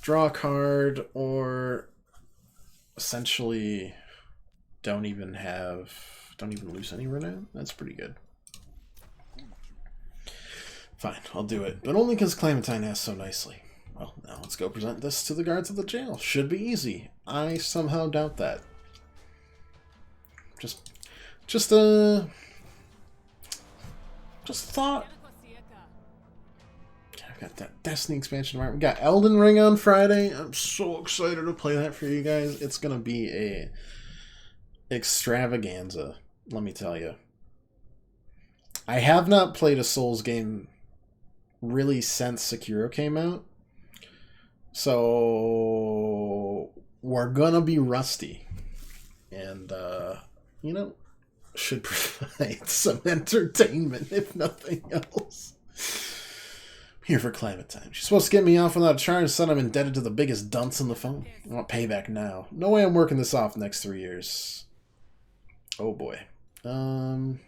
Draw a card, or essentially don't even lose any renown. That's pretty good. Fine, I'll do it. But only because Clementine asked so nicely. Well, now let's go present this to the guards of the jail. Should be easy. I somehow doubt that. Just a thought. I've got that Destiny expansion tomorrow. We got Elden Ring on Friday. I'm so excited to play that for you guys. It's gonna be a extravaganza, let me tell you. I have not played a Souls game really since Sekiro came out, so we're gonna be rusty, and you know, should provide some entertainment if nothing else. I'm here for Clementine. She's supposed to get me off without a charge. Said I'm indebted to the biggest dunce on the phone. I want payback now. No way I'm working this off the next 3 years. Oh boy. I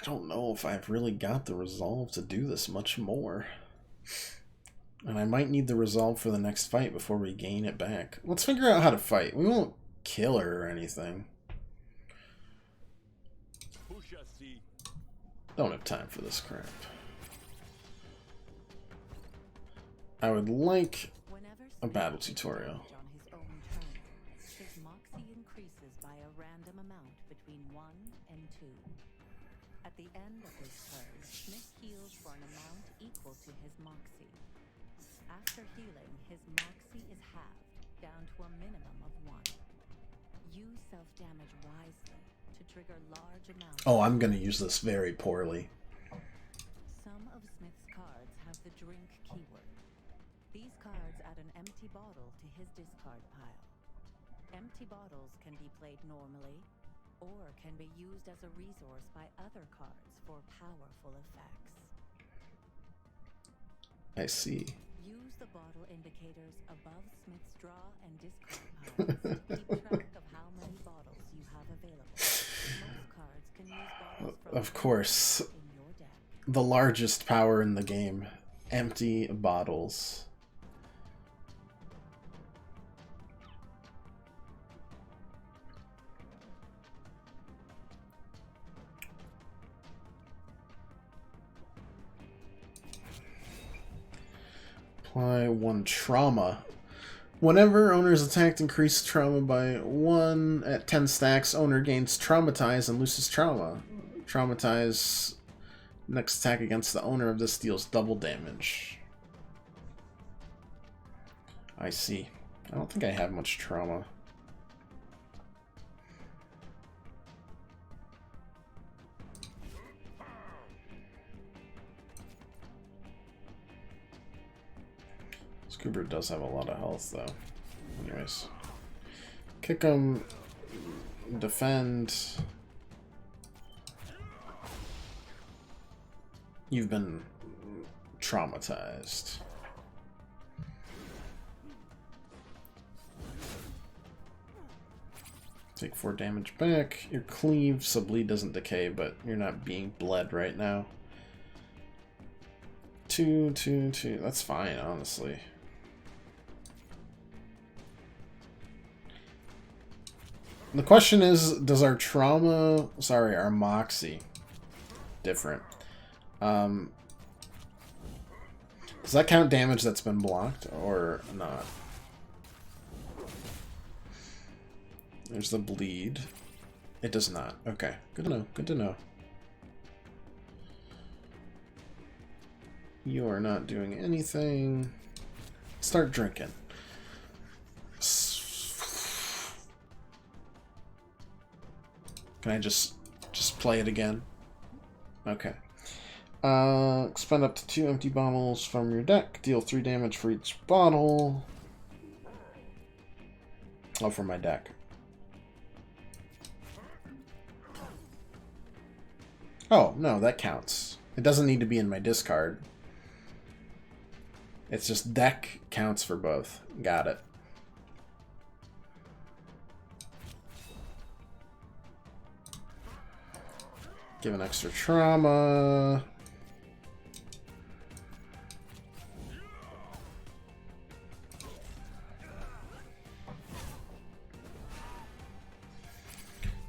don't know if I've really got the resolve to do this much more. And I might need the resolve for the next fight before we gain it back. Let's figure out how to fight. We won't kill her or anything. Don't have time for this crap. I would like a battle tutorial. His moxie increases by a random amount between 1 and 2. At the end of his turn, Smith heals for an amount equal to his moxie. After healing, his moxie is halved, down to Use self-damage wisely to trigger large amounts. Oh, I'm gonna use this very poorly. Some of Smith's cards have the drink keyword. These cards add an empty bottle to his discard pile. Empty bottles can be played normally, or can be used as a resource by other cards for powerful effects. I see. Use the bottle indicators above Smith's draw and discard piles to keep track of how many bottles you have available. Most cards can use bottles from Of course, in your deck. the largest power in the game. Empty bottles. Apply 1 trauma. Whenever owner's attacked, increase trauma by 1 at 10 stacks. Owner gains traumatize and loses trauma. Traumatize. Next attack against the owner of this deals double damage. I see. I don't think I have much trauma. Scuba does have a lot of health, though. Anyways. Kick him. Defend. You've been traumatized. Take 4 damage back. Your cleave, so bleed doesn't decay, but you're not being bled right now. 2, 2, 2. That's fine, honestly. The question is, does our trauma... Sorry, our moxie... Different. Does that count damage that's been blocked, or not? There's the bleed. It does not. Okay, good to know, good to know. You are not doing anything. Start drinking. Can I just play it again? Okay. Expend up to 2 empty bottles from your deck. Deal 3 damage for each bottle. Oh, from my deck. Oh, no, that counts. It doesn't need to be in my discard. It's just deck counts for both. Got it. Give an extra trauma.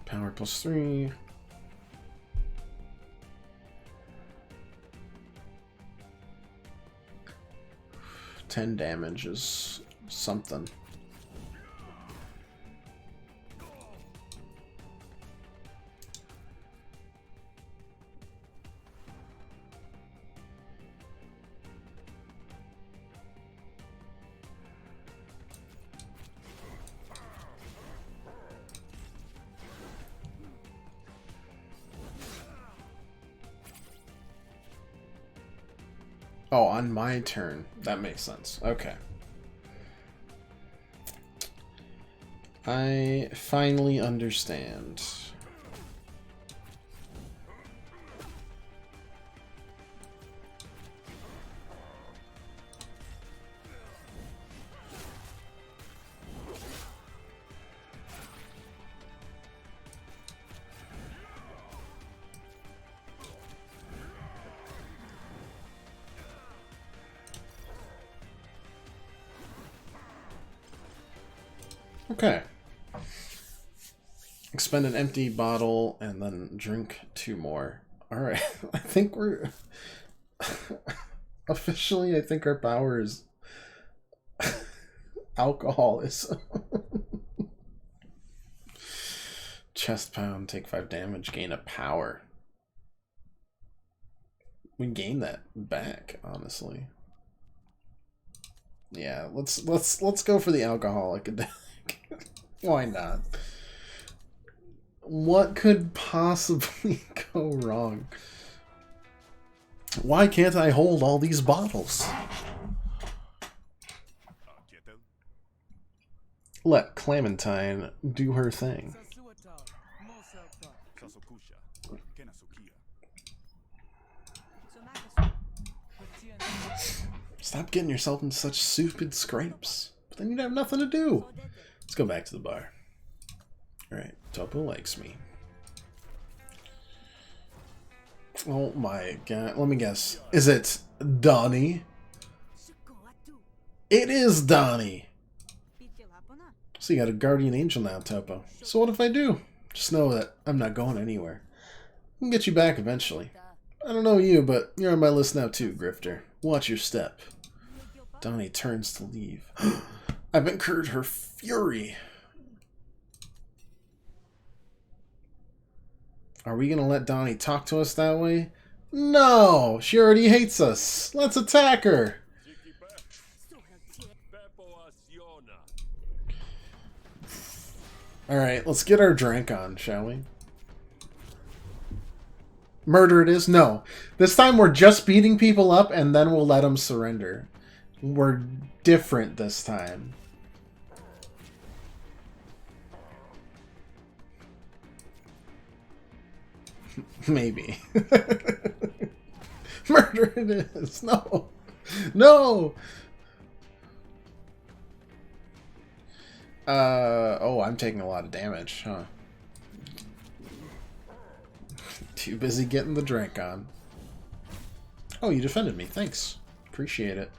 Power +3. $10 damage is something. Oh, on my turn. That makes sense. Okay. I finally understand. Okay. Expend an empty bottle and then drink 2 more. Alright. I think we're... Officially, I think our power is... alcoholism. Chest pound, take 5 damage, gain a power. We gain that back, honestly. Yeah, let's go for the alcoholic. Why not? What could possibly go wrong? Why can't I hold all these bottles? Let Clementine do her thing. Stop getting yourself into such stupid scrapes. But then you'd have nothing to do. Let's go back to the bar. Alright, Topo likes me. Oh my god, let me guess. Is it Donnie? It is Donnie! So you got a guardian angel now, Topo. So what if I do? Just know that I'm not going anywhere. I can get you back eventually. I don't know you, but you're on my list now too, Grifter. Watch your step. Donnie turns to leave. I've incurred her fury. Are we gonna let Donnie talk to us that way? No! She already hates us. Let's attack her. Alright, let's get our drink on, shall we? Murder it is? No. This time we're just beating people up and then we'll let them surrender. We're different this time. Maybe. Murder it is. No. No! Oh, I'm taking a lot of damage, huh? Too busy getting the drink on. Oh, you defended me. Thanks. Appreciate it.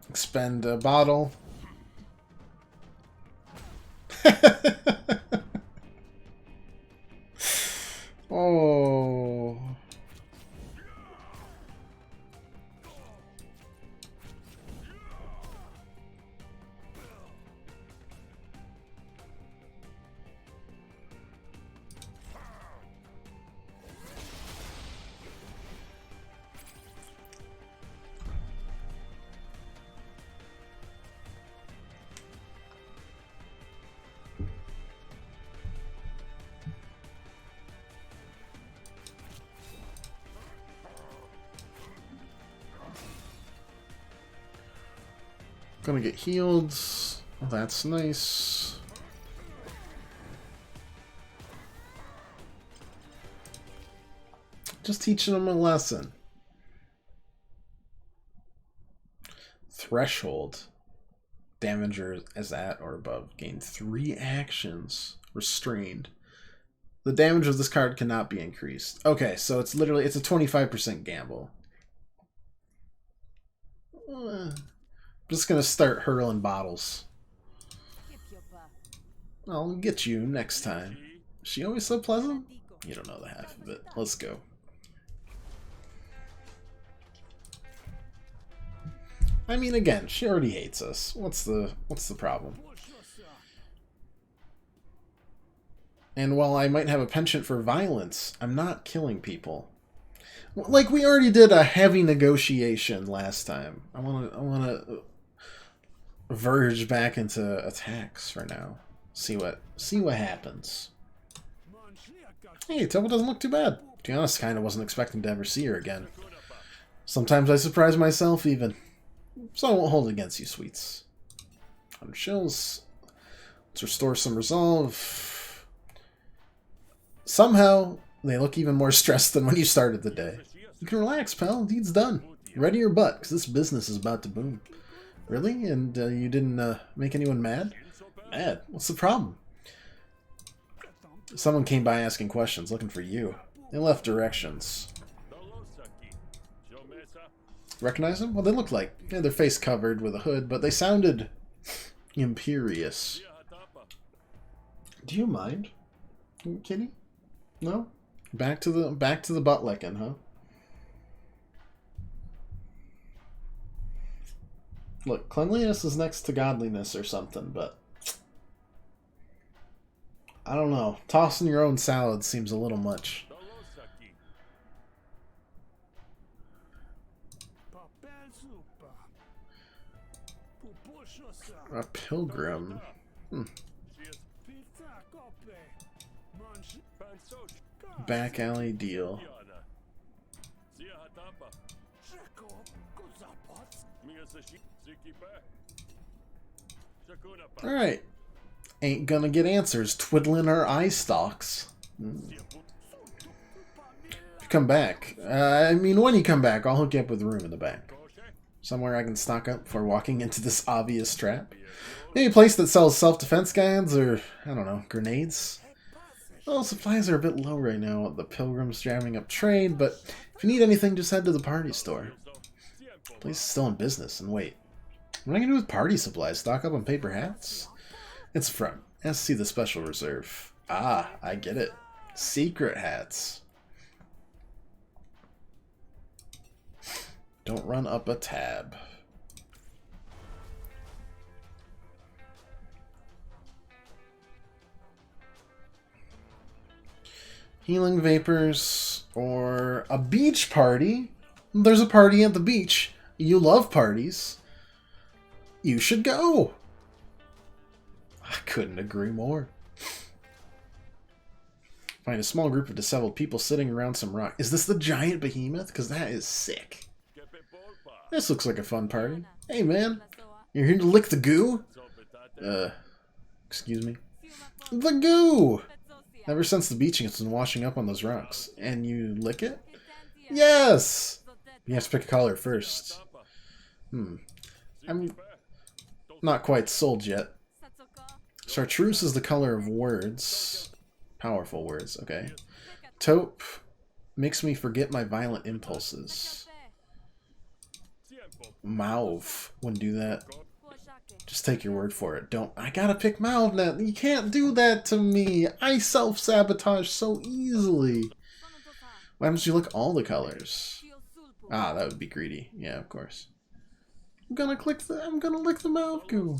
Expend a bottle. Oh. Gonna get healed. Oh, that's nice. Just teaching them a lesson. Threshold. Damager is at or above. Gain 3 actions. Restrained. The damage of this card cannot be increased. Okay, so it's literally, it's a 25% gamble. I'm just gonna start hurling bottles. I'll get you next time. Is she always so pleasant? You don't know the half of it. Let's go. I mean, again, she already hates us. What's the problem? And while I might have a penchant for violence, I'm not killing people. Like, we already did a heavy negotiation last time. I wanna verge back into attacks for now. See what happens. Hey, Topo doesn't look too bad. To be honest, kinda wasn't expecting to ever see her again. Sometimes I surprise myself even. So I won't hold it against you, sweets. 100 chills. Let's restore some resolve. Somehow, they look even more stressed than when you started the day. You can relax, pal. Deed's done. Ready your butt, because this business is about to boom. Really? And you didn't make anyone mad? Mad? What's the problem? Someone came by asking questions, looking for you. They left directions. Recognize them? Well, they look like... Yeah, their face covered with a hood, but they sounded imperious. Do you mind, kitty? No? Back to the butt licking, huh? Look, cleanliness is next to godliness or something, but... I don't know. Tossing your own salad seems a little much. A pilgrim. Back alley deal. Alright. Ain't gonna get answers twiddling our eye stalks. Come back. I mean, when you come back, I'll hook you up with a room in the back. Somewhere I can stock up for walking into this obvious trap. Maybe a place that sells self-defense guides or, I don't know, grenades. Well, supplies are a bit low right now. The pilgrims jamming up trade, but if you need anything, just head to the party store. The place is still in business, and wait. What am I going to do with party supplies? Stock up on paper hats? It's front. Let's see the special reserve. Ah, I get it. Secret hats. Don't run up a tab. Healing vapors or a beach party. There's a party at the beach. You love parties. You should go. I couldn't agree more. Find a small group of disheveled people sitting around some rock. Is this the giant behemoth? Because that is sick. This looks like a fun party. Hey, man. You're here to lick the goo? Excuse me? The goo! Ever since the beaching, it's been washing up on those rocks. And you lick it? Yes! You have to pick a color first. I'm not quite sold yet. Chartreuse is the color of words. Powerful words, okay. Taupe makes me forget my violent impulses. Mauve wouldn't do that. Just take your word for it. Don't. I gotta pick Mauve now. You can't do that to me. I self-sabotage so easily. Why don't you look all the colors? Ah, that would be greedy. Yeah, of course. I'm gonna lick the Mauve goo.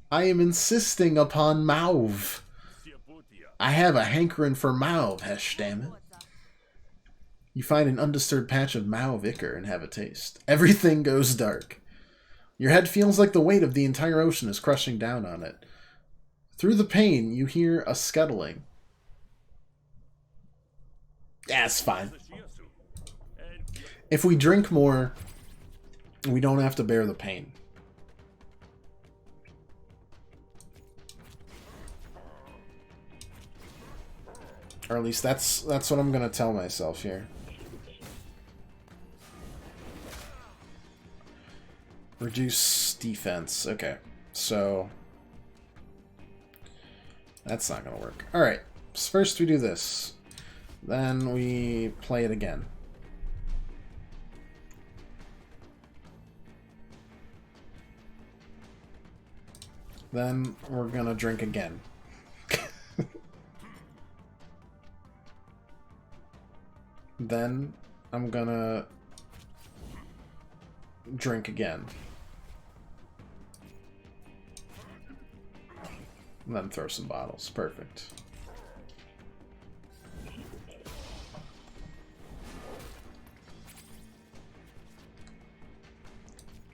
I am insisting upon Mauve. I have a hankering for Mauve, hesh damn it. You find an undisturbed patch of Mauve ichor and have a taste. Everything goes dark. Your head feels like the weight of the entire ocean is crushing down on it. Through the pain, you hear a scuttling. Yeah, it's fine. If we drink more, we don't have to bear the pain. Or at least that's what I'm gonna tell myself here. Reduce defense. Okay, so that's not gonna work. Alright, so first we do this. Then we play it again. Then we're gonna drink again. Then I'm gonna drink again. And then throw some bottles. Perfect.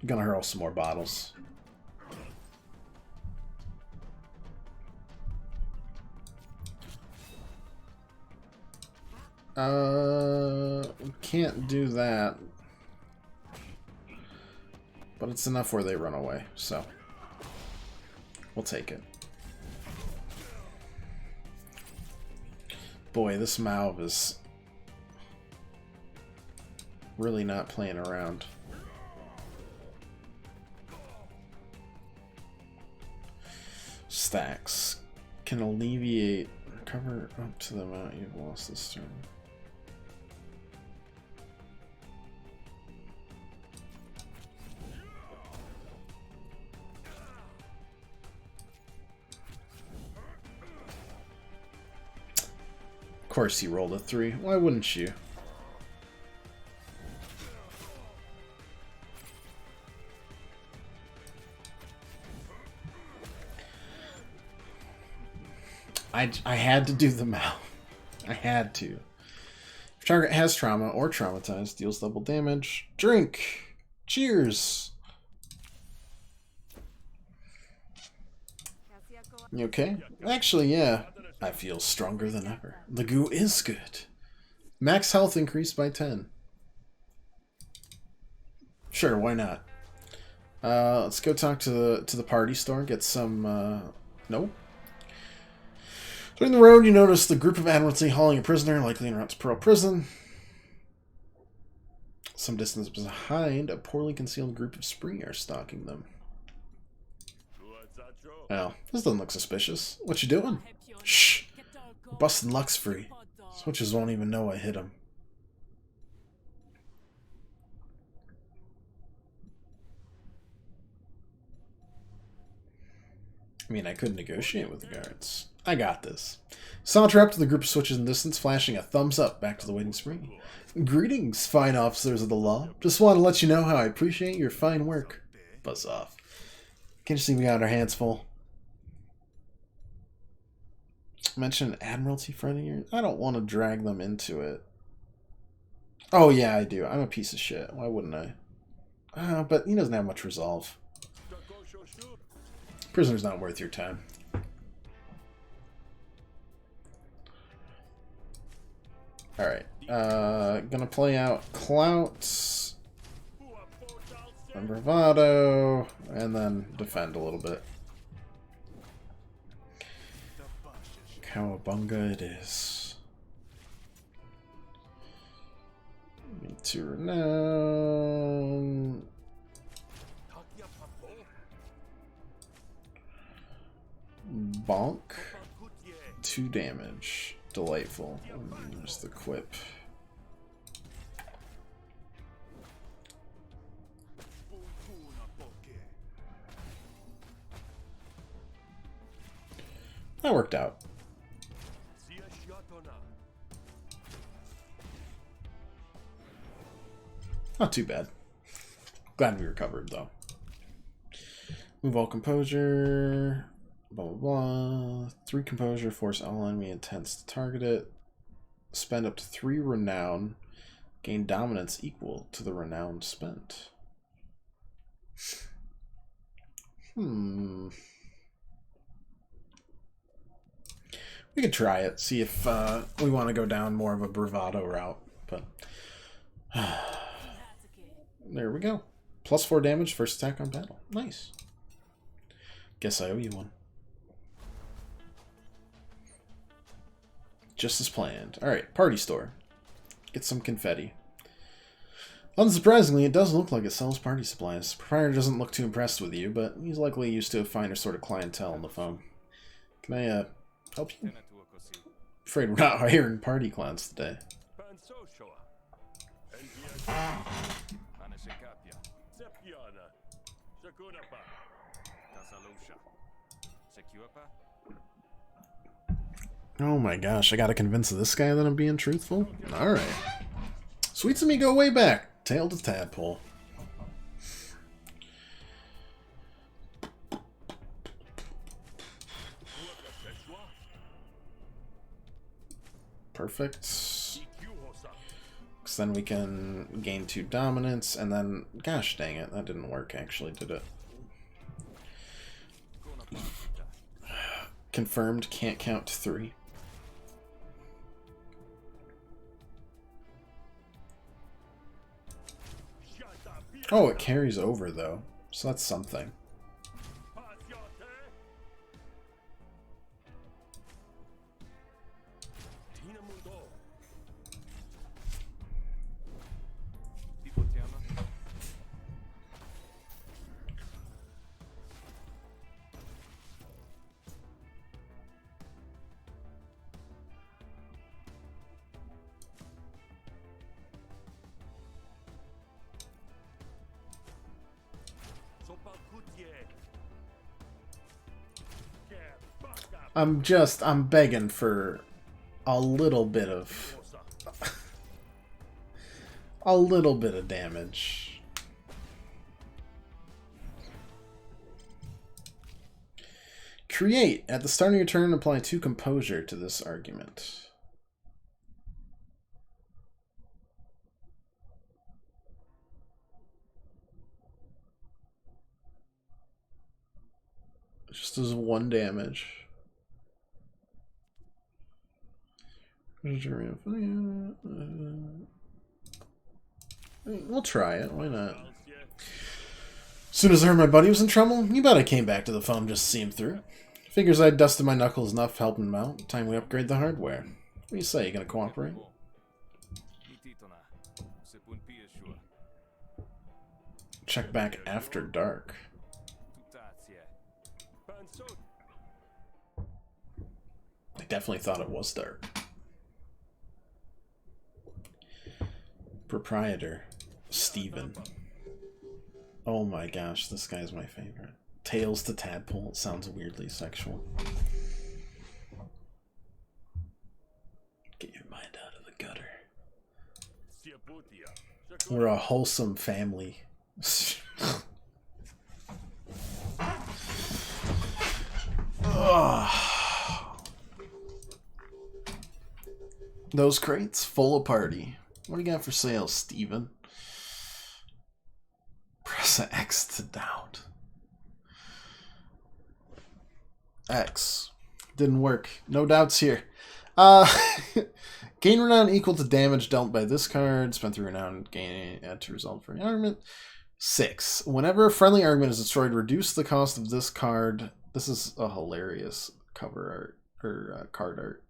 I'm gonna hurl some more bottles. Can't do that. But it's enough where they run away, so we'll take it. Boy, this Mauve is really not playing around. Stacks can alleviate, recover up to the amount you've lost this turn. Of course you rolled a 3. Why wouldn't you? I had to do the Mauve. I had to. If target has trauma or traumatized, deals double damage. Drink! Cheers! You okay? Actually, yeah. I feel stronger than ever. The goo is good. Max health increased by 10. Sure, why not? Let's go talk to the party store. Get some. Nope. During the road, you notice the group of Admiralty hauling a prisoner, likely en route to Pearl Prison. Some distance behind, a poorly concealed group of Spree are stalking them. Well, this doesn't look suspicious. What you doing? Shh! We're busting Lux free. Switches won't even know I hit him. I mean, I could negotiate with the guards. I got this. Saunter up to the group of switches in distance, flashing a thumbs up back to the waiting Spree. Greetings, fine officers of the law. Just want to let you know how I appreciate your fine work. Buzz off. Can't you see we got our hands full? Mention an Admiralty friend of yours? I don't want to drag them into it. Oh, yeah, I do. I'm a piece of shit. Why wouldn't I? But he doesn't have much resolve. Prisoner's not worth your time. Alright. Gonna play out Clout and Bravado, and then defend a little bit. Cowabunga it is. Me to renown. Bonk. 2 damage. Delightful. There's the quip. That worked out. Not too bad. Glad we recovered, though. Move all composure. Blah, blah, blah. 3 composure. Force all enemy intents to target it. Spend up to 3 renown. Gain dominance equal to the renown spent. We could try it. See if we want to go down more of a bravado route. But there we go. Plus 4 damage, first attack on battle. Nice. Guess I owe you one. Just as planned. Alright, party store. Get some confetti. Unsurprisingly, it does look like it sells party supplies. The proprietor doesn't look too impressed with you, but he's likely used to a finer sort of clientele on the phone. Can I, help you? Afraid we're not hiring party clowns today. Oh my gosh, I gotta convince this guy that I'm being truthful? Alright. Sweets and me go way back. Tail to tadpole. Perfect. Because then we can gain 2 dominance, and then... Gosh dang it, that didn't work actually, did it? Confirmed, can't count to 3. Oh, it carries over, though. So that's something. I'm begging for a little bit of damage. Create. At the start of your turn, apply 2 composure to this argument. Just as 1 damage. We'll try it. Why not? As soon as I heard my buddy was in trouble, you bet I came back to the phone just to see him through. Figures I'd dusted my knuckles enough helping him out. Time we upgrade the hardware. What do you say? You gonna cooperate? Check back after dark. I definitely thought it was dark. Proprietor Steven. Oh my gosh, this guy's my favorite. Tails to Tadpole. It sounds weirdly sexual. Get your mind out of the gutter. We're a wholesome family. Those crates full of party. What do you got for sale, Steven? Press X to doubt. X. Didn't work. No doubts here. Gain renown equal to damage dealt by this card. Spend 3 renown, gain add to result for an argument. 6. Whenever a friendly argument is destroyed, reduce the cost of this card. This is a hilarious cover art, or card art,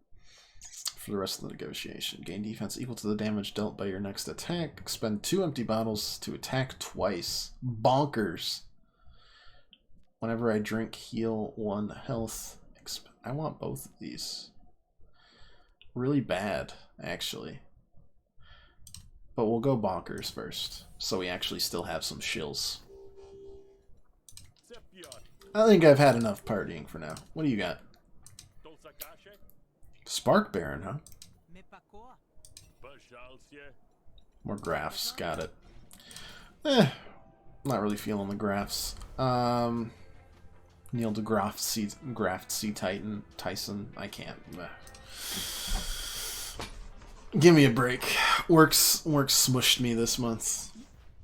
for the rest of the negotiation. Gain defense equal to the damage dealt by your next attack. Expend 2 empty bottles to attack twice. Bonkers. Whenever I drink, heal 1 health. I want both of these. Really bad, actually. But we'll go bonkers first, so we actually still have some shills. I think I've had enough partying for now. What do you got? Spark Baron, huh? More graphs, got it. Not really feeling the graphs. Neil deGrasse Graft Sea Tyson. I can't. Give me a break. Work's smushed me this month.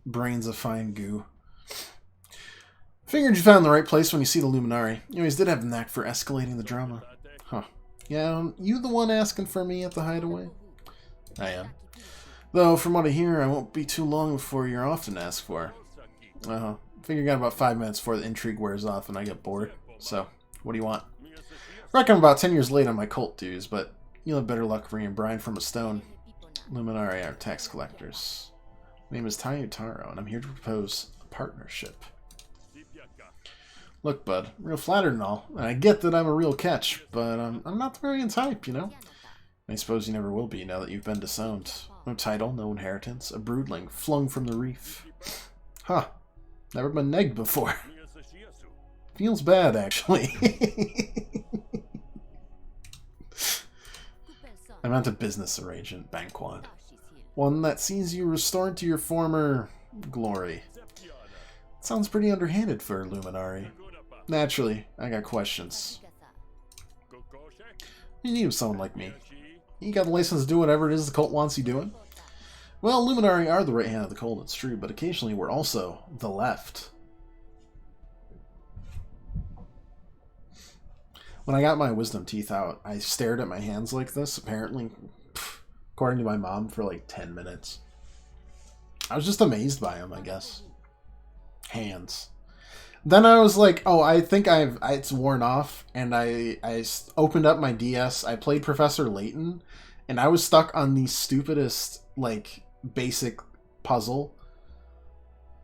Brain's a fine goo. Figured you found the right place when you see the Luminari. You always did have a knack for escalating the drama. Huh. Yeah, you the one asking for me at the hideaway? I am. Though, from what I hear, I won't be too long before you're often asked for. Figure you got about 5 minutes before the intrigue wears off and I get bored. So, what do you want? Reckon I'm about 10 years late on my cult dues, but you'll have better luck bringing Brian from a stone. Luminari are tax collectors. My name is Taro, and I'm here to propose a partnership. Look, bud, real flattered and all, and I get that I'm a real catch, but I'm not the Varian type, you know? I suppose you never will be now that you've been disowned. No title, no inheritance, a broodling flung from the reef. Huh. Never been negged before. Feels bad, actually. I meant a business arrangement, Banquad. One that sees you restored to your former glory. Sounds pretty underhanded for Luminari. Naturally, I got questions. You need someone like me. You got the license to do whatever it is the cult wants you doing? Well, Luminari are the right hand of the cult, it's true, but occasionally we're also the left. When I got my wisdom teeth out, I stared at my hands like this, apparently, according to my mom, for like 10 minutes. I was just amazed by them, I guess. Hands. Then I was like, oh, I think it's worn off, and I opened up my DS, I played Professor Layton, and I was stuck on the stupidest, like, basic puzzle.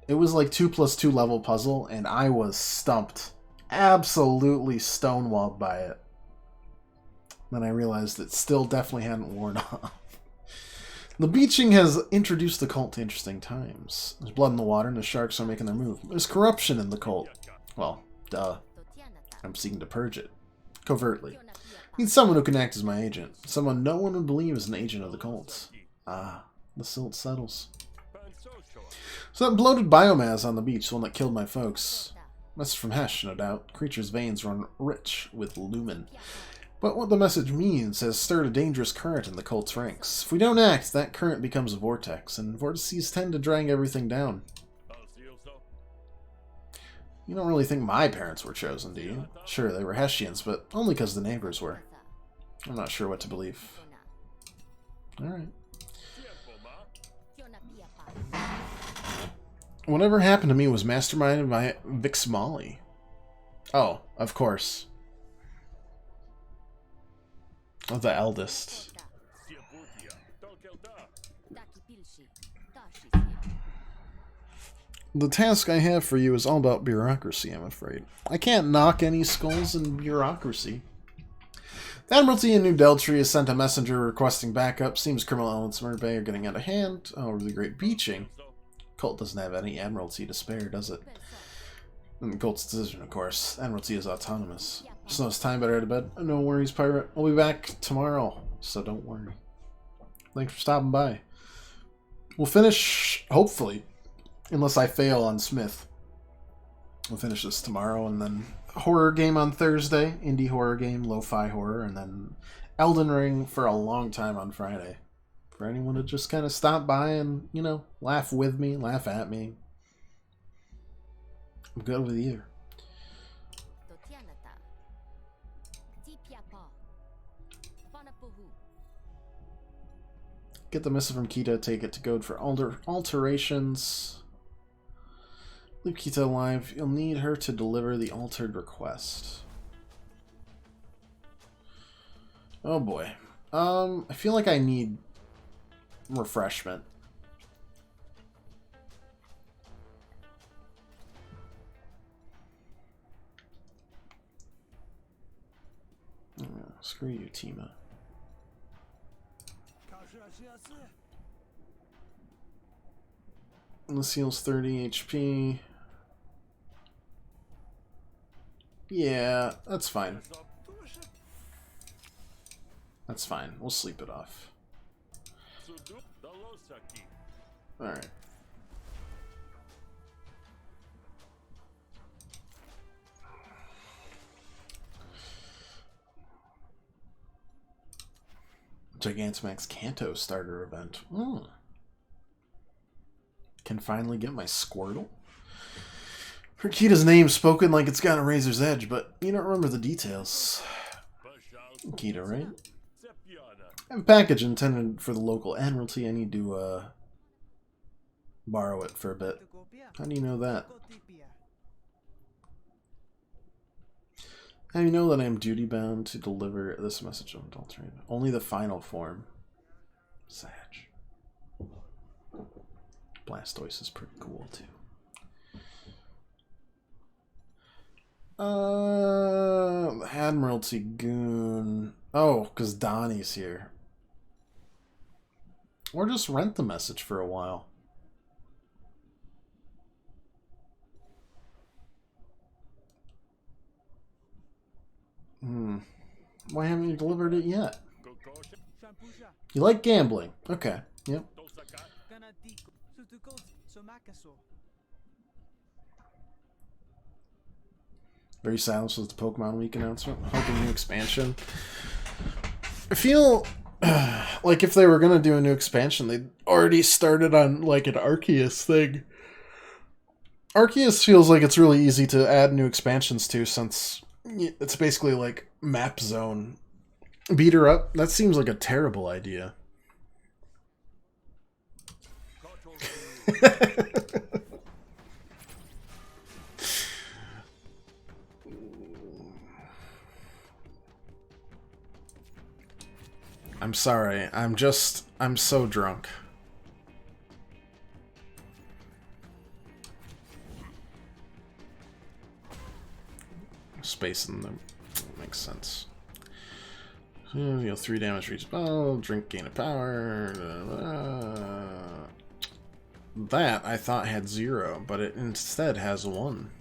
It was like 2+2 level puzzle, and I was stumped. Absolutely stonewalled by it. Then I realized it still definitely hadn't worn off. The beaching has introduced the cult to interesting times. There's blood in the water and the sharks are making their move. There's corruption in the cult. Well, duh. I'm seeking to purge it. Covertly. Need someone who can act as my agent. Someone no one would believe is an agent of the cult. Ah, the silt settles. So that bloated biomass on the beach, the one that killed my folks. Message from Hesh, no doubt. Creature's veins run rich with lumen. But what the message means has stirred a dangerous current in the cult's ranks. If we don't act, that current becomes a vortex, and vortices tend to drag everything down. You don't really think my parents were chosen, do you? Sure, they were Hessians, but only because the neighbors were. I'm not sure what to believe. Alright. Whatever happened to me was masterminded by Vix Molly. Oh, of course. Oh, the eldest. The task I have for you is all about bureaucracy, I'm afraid. I can't knock any skulls in bureaucracy. The Admiralty in New Deltry has sent a messenger requesting backup. Seems criminal elements in Murder Bay are getting out of hand. Oh, really great beaching. Cult doesn't have any Admiralty to spare, does it? And the Cult's decision, of course. Admiralty is autonomous. Just know it's time, better to bed. No worries, pirate. I'll be back tomorrow, so don't worry. Thanks for stopping by. We'll finish, hopefully, unless I fail on Smith. We'll finish this tomorrow, and then horror game on Thursday, indie horror game, lo-fi horror, and then Elden Ring for a long time on Friday. For anyone to just kind of stop by and, you know, laugh with me, laugh at me. I'm good with either. Get the missive from Kita, take it to Goad for alterations. Leave Kita alive. You'll need her to deliver the altered request. Oh boy. I feel like I need refreshment. Oh, screw you, Tima. Lucille's 30 HP. Yeah, that's fine. That's fine. We'll sleep it off. Alright. Gigantamax Kanto starter event. Can finally get my Squirtle. Herkita's name spoken like it's got a razor's edge, but you don't remember the details. Kita, right? I have a package intended for the local Admiralty. I need to borrow it for a bit. How do you know that? How do you know that I am duty-bound to deliver this message of adultery? Only the final form. Sag. Blastoise is pretty cool, too. Admiralty Goon. Oh, because Donnie's here. Or just rent the message for a while. Why haven't you delivered it yet? You like gambling. Okay. Yep. Very silenced with the Pokemon Week announcement. Hoping new expansion. I feel like if they were going to do a new expansion, they'd already started on like an Arceus thing. Arceus feels like it's really easy to add new expansions to, since it's basically like map zone. Beat her up? That seems like a terrible idea. I'm sorry. I'm so drunk. Space in them makes sense. Deal 3 damage for each spell. Drink, gain of power. That I thought had 0, but it instead has 1.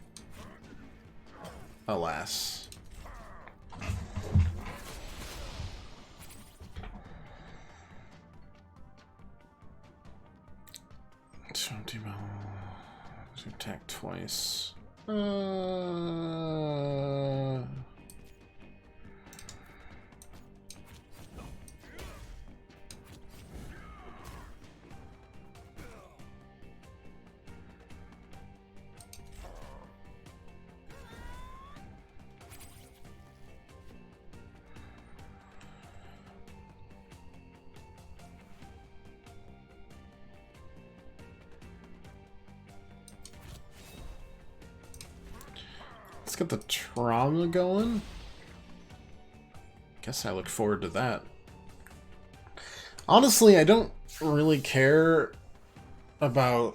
Alas. Attack twice. Let's get the trauma going. Guess I look forward to that. Honestly, I don't really care about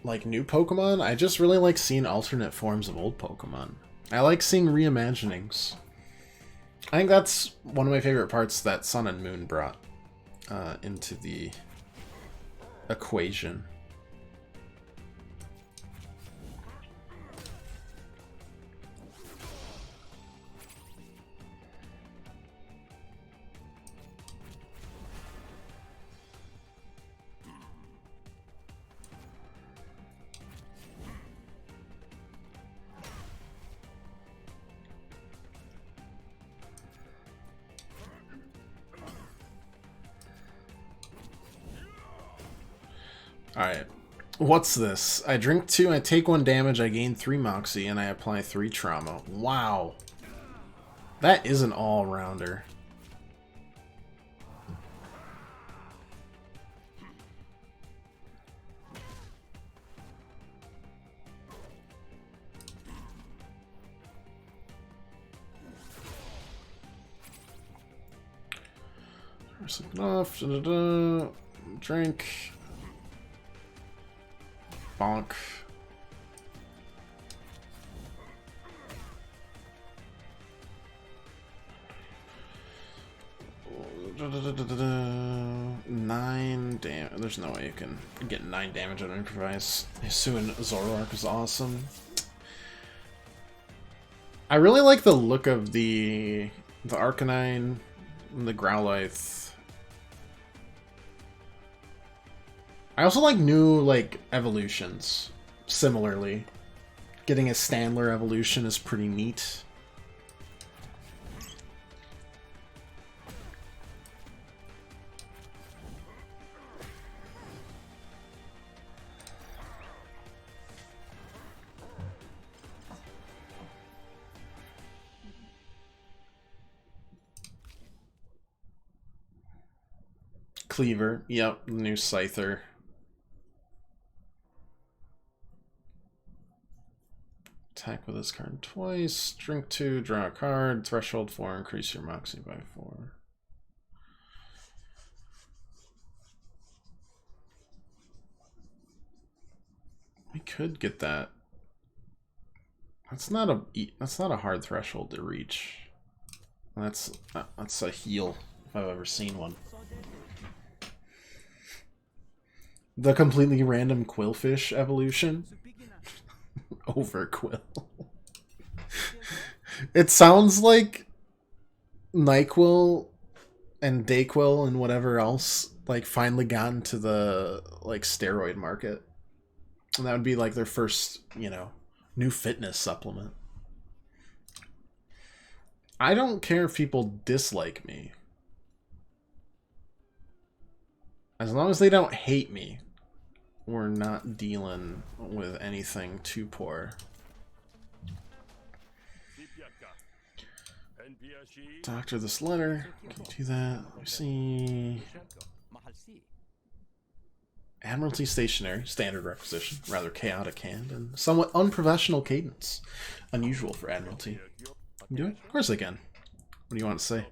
like new Pokemon. I just really like seeing alternate forms of old Pokemon. I like seeing reimaginings. I think that's one of my favorite parts that Sun and Moon brought into the equation. Alright. What's this? I drink 2, I take 1 damage, I gain 3 Moxie, and I apply 3 Trauma. Wow. That is an all-rounder. Off. Drink. Bonk. Nine damage. There's no way you can get 9 damage on improvise. Hisuian Zoroark is awesome. I really like the look of the Arcanine and the Growlithe. I also like new, like, evolutions, similarly. Getting a Standler evolution is pretty neat. Cleaver, yep, new Scyther. Attack with this card twice. Drink 2, draw a card. Threshold 4, increase your Moxie by 4. We could get that. That's not a hard threshold to reach. That's a heal if I've ever seen one. The completely random Quillfish evolution. Overquill. It sounds like NyQuil and Dayquil and whatever else like finally gotten to the like steroid market. And that would be like their first, you know, new fitness supplement. I don't care if people dislike me. As long as they don't hate me. We're not dealing with anything too poor. Doctor this letter. Can you do that? Let me see. Admiralty stationary, standard requisition, rather chaotic hand, and somewhat unprofessional cadence. Unusual for Admiralty. Can you do it? Of course I can. What do you want to say?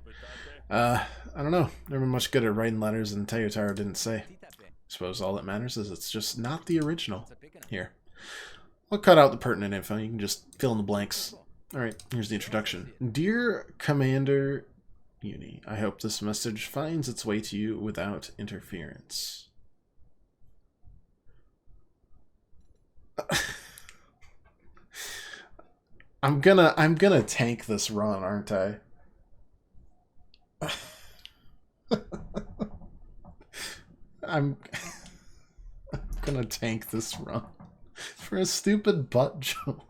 I don't know. Never much good at writing letters, and Teyotaro didn't say. Suppose all that matters is it's just not the original. Here. I'll cut out the pertinent info. You can just fill in the blanks. Alright, here's the introduction. Dear Commander Uni, I hope this message finds its way to you without interference. I'm gonna tank this run, aren't I? I'm gonna tank this run for a stupid butt joke.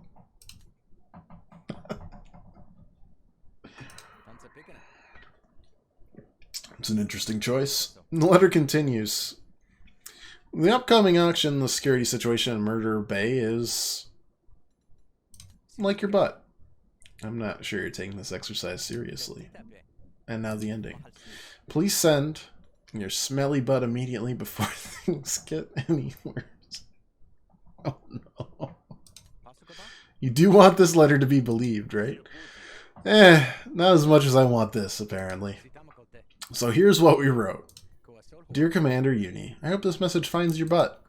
It's an interesting choice. The letter continues. The upcoming auction, the security situation in Murder Bay is like your butt. I'm not sure you're taking this exercise seriously. And now the ending. Please send your smelly butt immediately before things get any worse. Oh no. You do want this letter to be believed, right? Not as much as I want this, apparently. So here's what we wrote. Dear Commander Uni, I hope this message finds your butt.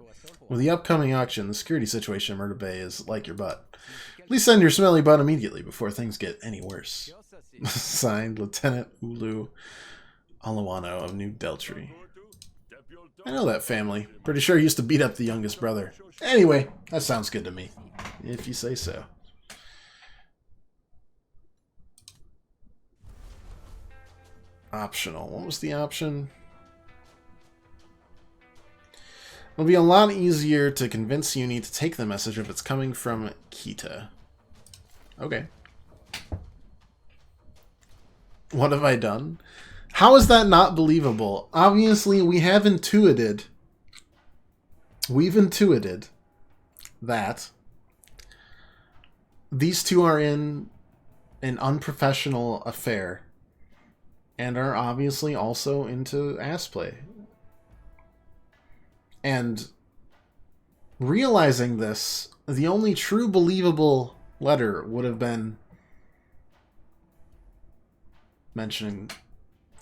With the upcoming auction, the security situation in Murder Bay is like your butt. Please send your smelly butt immediately before things get any worse. Signed, Lieutenant Ulu Alawano of New Deltry. I know that family. Pretty sure he used to beat up the youngest brother. Anyway, that sounds good to me. If you say so. Optional. What was the option? It'll be a lot easier to convince Uni to take the message if it's coming from Kita. Okay. What have I done? How is that not believable? Obviously, we've intuited that these two are in an unprofessional affair and are obviously also into ass play. And realizing this, the only true believable letter would have been mentioning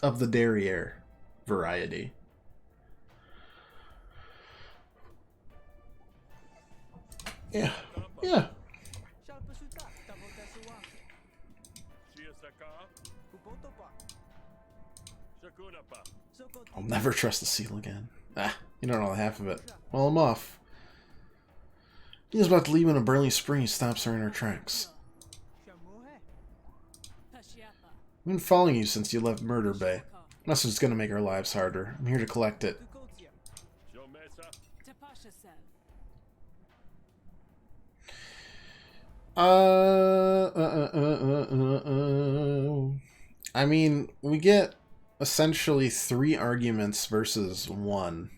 of the derriere variety. Yeah. I'll never trust the seal again. You don't know half of it. Well, I'm off. He's about to leave in a burly spring. He stops her in her tracks. I've been following you since you left Murder Bay. Message is going to make our lives harder. I'm here to collect it. I mean, we get essentially 3 arguments versus 1.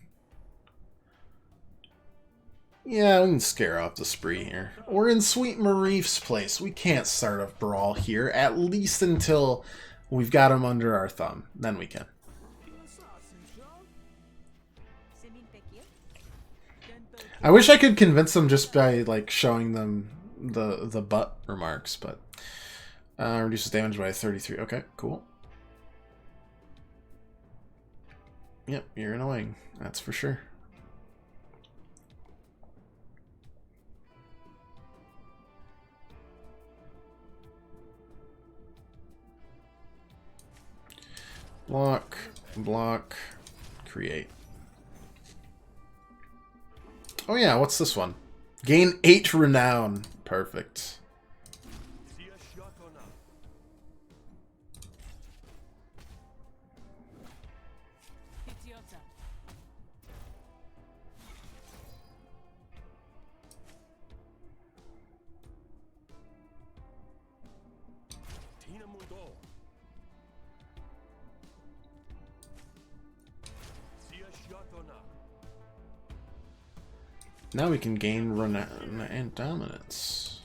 Yeah, we can scare off the spree here. We're in Sweet Marif's place. We can't start a brawl here, at least until we've got him under our thumb. Then we can. I wish I could convince them just by, like, showing them the butt remarks, but... reduces damage by 33. Okay, cool. Yep, you're annoying. That's for sure. Block, block, create. Oh yeah, what's this one? Gain 8 renown. Perfect. Now we can gain renown and dominance.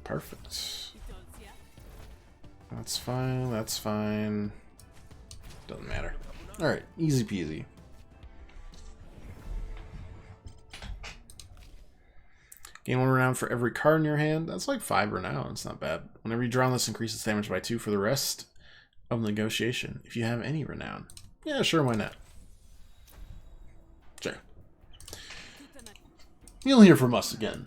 Perfect. That's fine, that's fine. Doesn't matter. Alright, easy peasy. Gain 1 renown for every card in your hand. That's like 5 renown. It's not bad. Whenever you draw on this, increases damage by 2 for the rest of the negotiation. If you have any renown. Yeah, sure, why not? Sure. You'll hear from us again.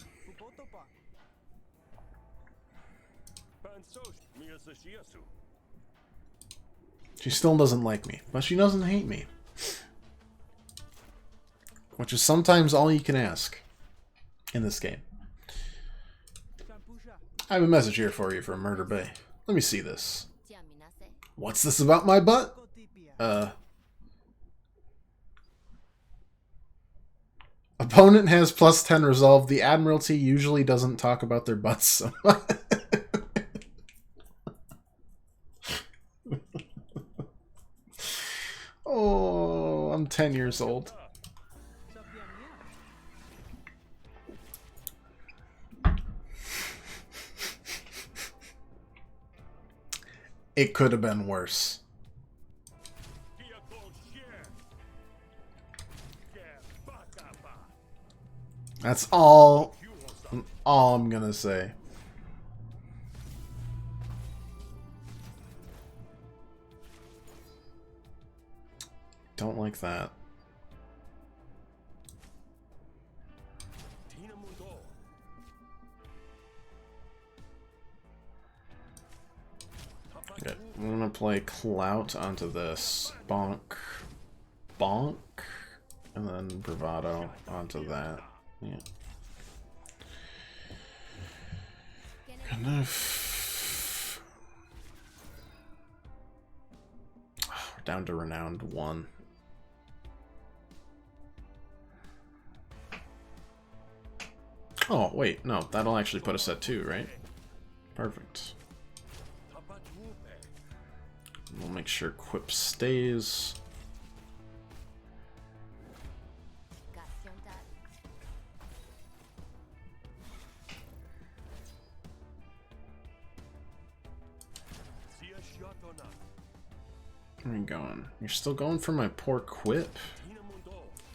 She still doesn't like me, but she doesn't hate me. Which is sometimes all you can ask in this game. I have a message here for you from Murder Bay. Let me see this. What's this about my butt? Opponent has plus 10 resolve. The Admiralty usually doesn't talk about their butts so much. Oh, I'm 10 years old. It could have been worse. That's all I'm gonna say. Don't like that. Okay, I'm gonna play Clout onto this. Bonk. Bonk. And then Bravado onto that. Yeah. Enough. We're down to Renowned 1. Oh, wait, no, that'll actually put us at 2, right? Perfect. We'll make sure Quip stays. Where are you going? You're still going for my poor Quip?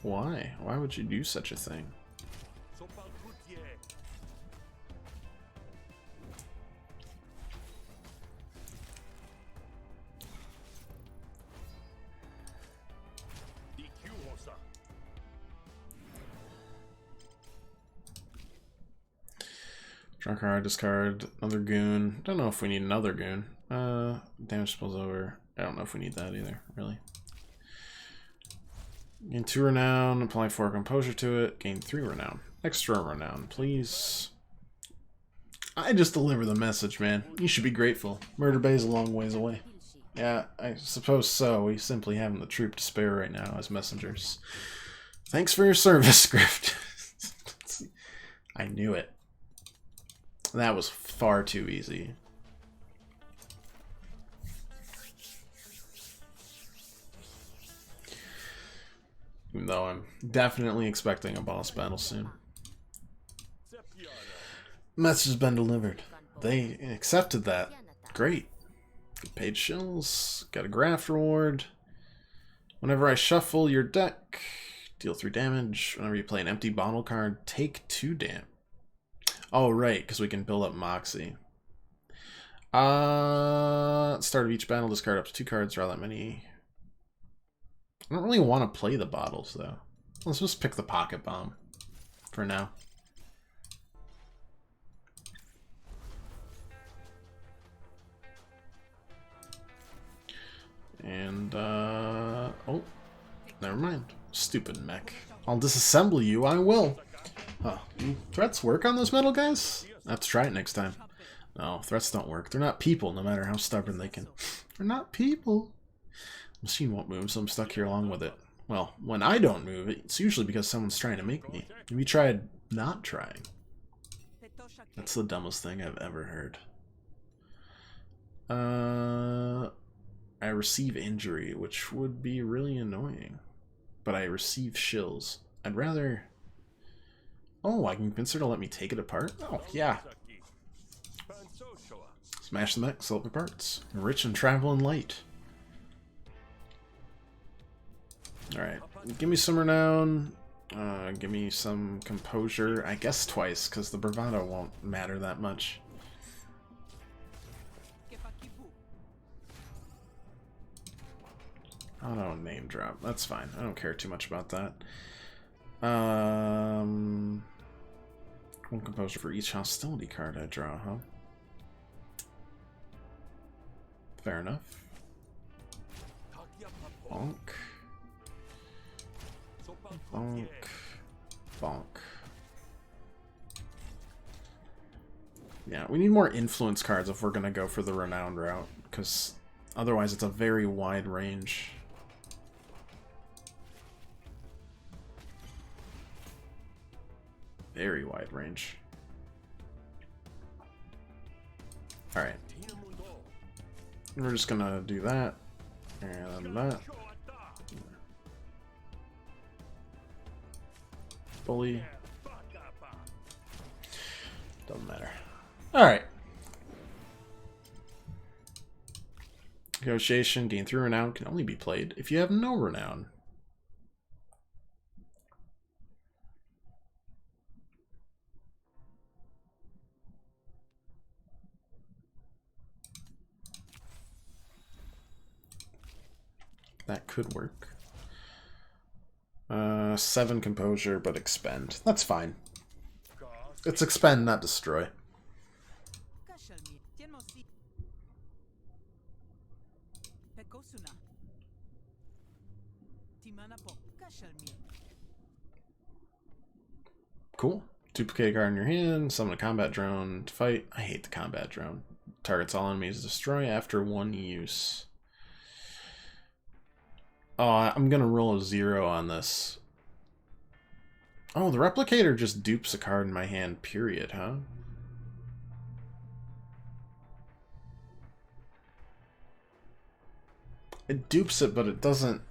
Why? Why would you do such a thing? Draw card, discard, another goon. Don't know if we need another goon. Damage spills over. I don't know if we need that either, really. Gain 2 renown, apply 4 composure to it, gain 3 renown. Extra renown, please. I just deliver the message, man. You should be grateful. Murder Bay's a long ways away. Yeah, I suppose so. We simply haven't the troop to spare right now as messengers. Thanks for your service, Grift. I knew it. That was far too easy. Even though I'm definitely expecting a boss battle soon. Message has been delivered. They accepted that. Great. Get paid shills. Got a graft reward. Whenever I shuffle your deck, deal 3 damage. Whenever you play an empty bottle card, take 2 damage. Oh, right, because we can build up Moxie. Start of each battle, discard up to 2 cards, draw that many. I don't really want to play the bottles, though. Let's just pick the Pocket Bomb for now. And, oh, never mind. Stupid mech. I'll disassemble you, I will. Huh. Do threats work on those metal guys? I have to try it next time. No, threats don't work. They're not people, no matter how stubborn they can. They're not people. The machine won't move, so I'm stuck here along with it. Well, when I don't move, it's usually because someone's trying to make me. Have you tried not trying? That's the dumbest thing I've ever heard. I receive injury, which would be really annoying. But I receive shills. I'd rather... Oh, I can consider to let me take it apart? Oh, yeah. Smash the mech, sell up the parts. Rich and travel and light. Alright, give me some renown. Give me some composure. I guess twice, because the bravado won't matter that much. Auto name drop. That's fine. I don't care too much about that. One composure for each hostility card I draw, huh? Fair enough. Bonk. Bonk. Bonk. Yeah, we need more influence cards if we're gonna go for the renowned route, because otherwise it's a very wide range. Very wide range. Alright. We're just gonna do that. And that. Bully. Doesn't matter. Alright. Negotiation, gain 3 renown, can only be played if you have no renown. That could work. 7 composure, but expend. That's fine. It's expend, not destroy. Cool. Duplicate a card in your hand, summon a combat drone to fight. I hate the combat drone. Targets all enemies destroy after 1 use. Oh, I'm gonna roll a 0 on this. Oh, the replicator just dupes a card in my hand, period, huh? It dupes it, but it doesn't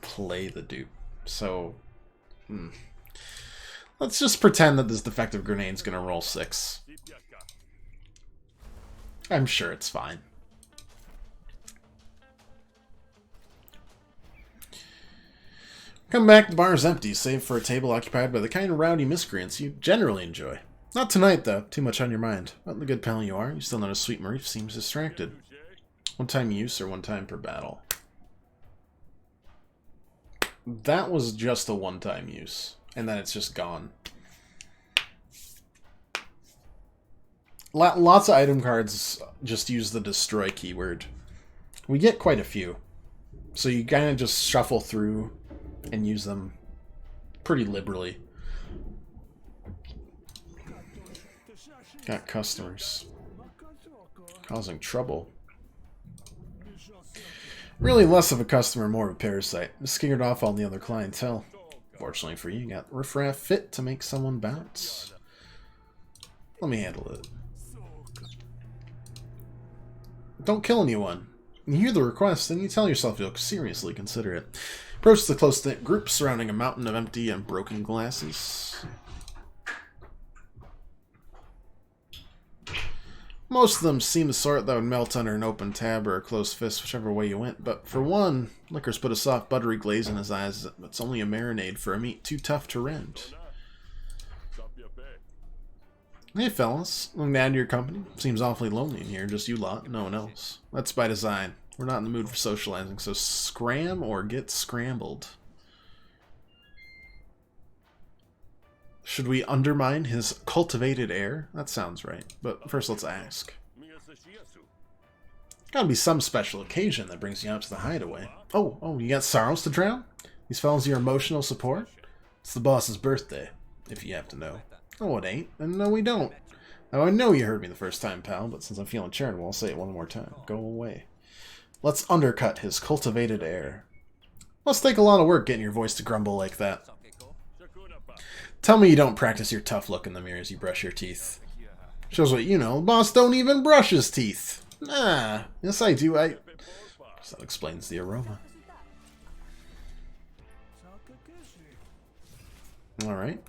play the dupe. So, let's just pretend that this defective grenade's gonna roll 6. I'm sure it's fine. Come back, the bar is empty, save for a table occupied by the kind of rowdy miscreants you generally enjoy. Not tonight, though. Too much on your mind. What the good pal you are, you still notice Sweet Marif seems distracted. One-time use or 1 time per battle? That was just a 1-time use, and then it's just gone. Lots of item cards just use the destroy keyword. We get quite a few. So you kind of just shuffle through and use them pretty liberally. Got customers. Causing trouble. Really less of a customer, more of a parasite. Scared off all the other clientele. Fortunately for you, you got riffraff fit to make someone bounce. Let me handle it. Don't kill anyone. You hear the request, and you tell yourself you'll seriously consider it. Approach the close-knit group surrounding a mountain of empty and broken glasses. Most of them seem the sort that would melt under an open tab or a closed fist, whichever way you went. But for one, Liquor's put a soft, buttery glaze in his eyes. It's only a marinade for a meat too tough to rend. Hey, fellas. I'm glad to your company. Seems awfully lonely in here. Just you lot, no one else. That's by design. We're not in the mood for socializing, so scram or get scrambled. Should we undermine his cultivated air? That sounds right. But first, let's ask. Gotta be some special occasion that brings you out to the hideaway. Oh, you got sorrows to drown? These fellas your emotional support? It's the boss's birthday, if you have to know. Oh, it ain't. And no, we don't. Now, I know you heard me the first time, pal, but since I'm feeling charitable, I'll say it one more time. Go away. Let's undercut his cultivated air. Must take a lot of work getting your voice to grumble like that. Tell me you don't practice your tough look in the mirror as you brush your teeth. Shows what you know. The boss don't even brush his teeth. Nah. Yes, I do. That explains the aroma. Alright.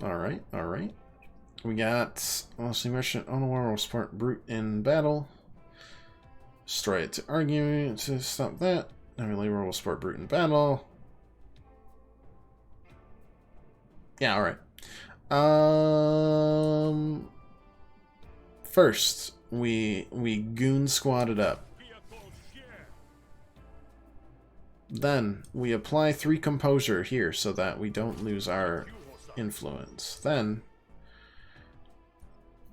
We got Lost Mission on the war will support Brute in battle. Destroy it to argue to stop that. Heavy labor will support Brute in battle. Yeah, alright. First, we goon squatted up. Then we apply 3 composure here so that we don't lose our influence. Then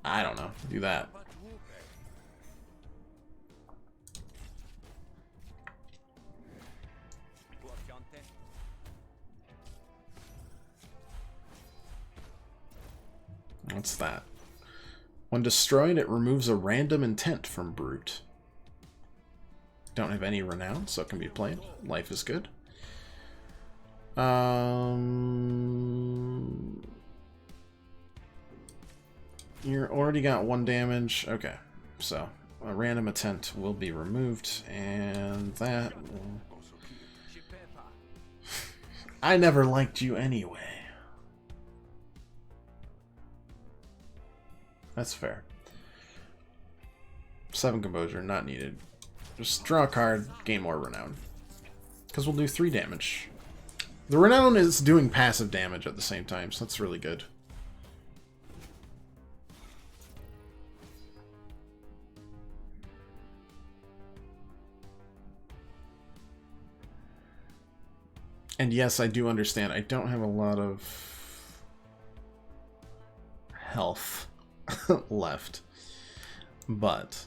I don't know, do that. What's that? When destroyed, it removes a random intent from Brute. Don't have any renown, so it can be played. Life is good. You already got 1 damage. Okay, so a random intent will be removed, and that will... I never liked you anyway. That's fair. 7 composure, not needed. Just draw a card, gain more renown. Because we'll do 3 damage. The renown is doing passive damage at the same time, so that's really good. And yes, I do understand. I don't have a lot of health left. But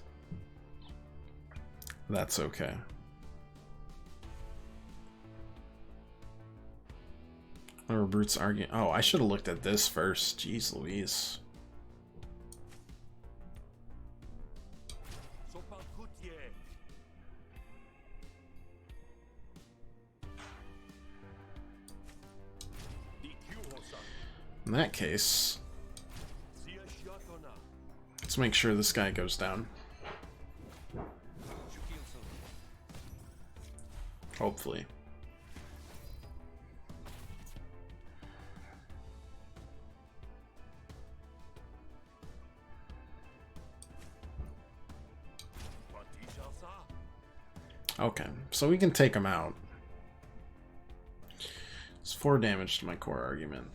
that's okay. Or Brute's arguing. Oh, I should have looked at this first. Jeez Louise. In that case, let's make sure this guy goes down. Hopefully. Okay, so we can take him out. It's 4 damage to my core argument.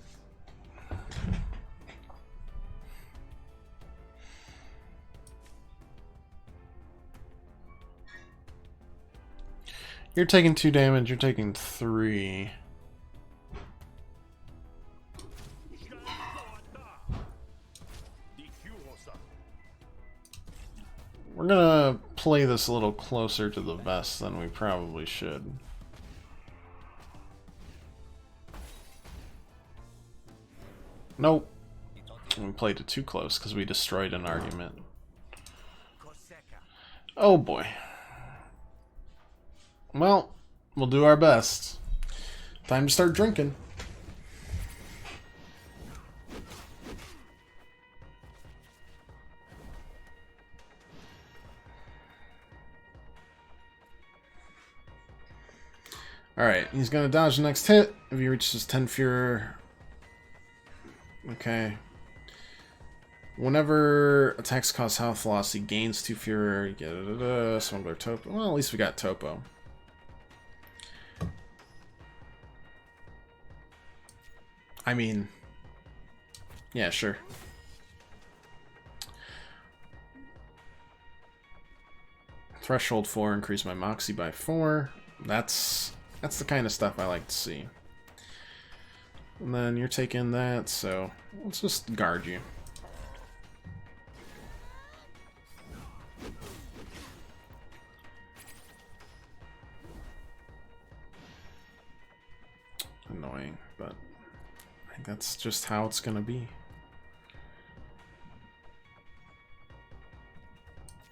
You're taking 2 damage, you're taking 3. We're gonna play this a little closer to the vest than we probably should. Nope. We played it too close because we destroyed an argument. Oh boy. Well, we'll do our best. Time to start drinking. Alright, he's gonna dodge the next hit if he reaches 10 Fuhrer. Okay. Whenever attacks cause health loss, he gains 2 Fuhrer. You get Smuggler Topo. Well, at least we got Topo. I mean, yeah, sure. Threshold 4, increase my Moxie by 4. That's the kind of stuff I like to see. And then you're taking that, so let's just guard you. Annoying, but I think that's just how it's gonna be.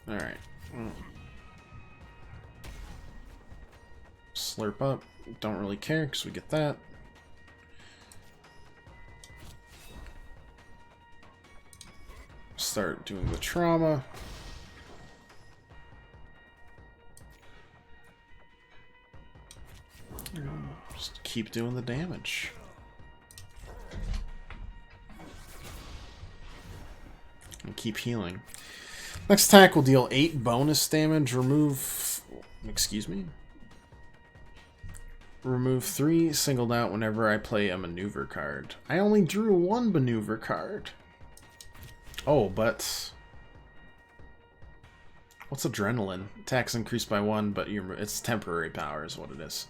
Alright. Slurp up. Don't really care because we get that. Start doing the trauma. Just keep doing the damage. And keep healing. Next attack will deal 8 bonus damage. Remove... Excuse me? Remove 3 singled out whenever I play a maneuver card. I only drew 1 maneuver card. Oh, but... What's adrenaline? Attacks increased by 1, but it's temporary power is what it is.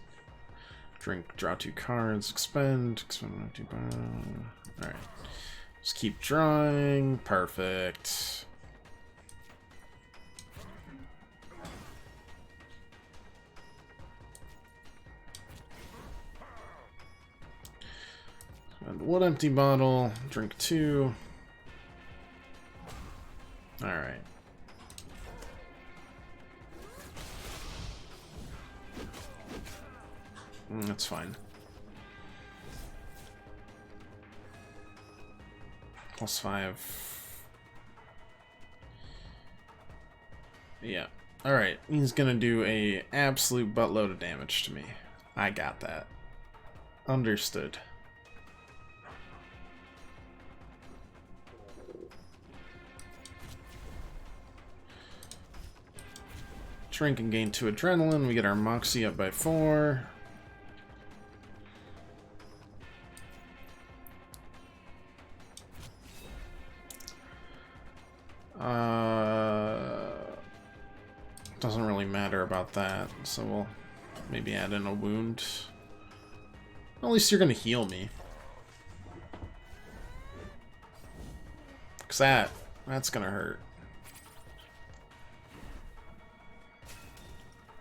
Drink, draw 2 cards, expend 2... Alright. Just keep drawing. Perfect. And 1 empty bottle, drink 2. Alright. That's fine. +5. Yeah. Alright, he's gonna do a absolute buttload of damage to me. I got that. Understood. Drink and gain 2 adrenaline. We get our Moxie up by 4. Doesn't really matter about that, so we'll maybe add in a wound. At least you're gonna heal me. Cause that's gonna hurt.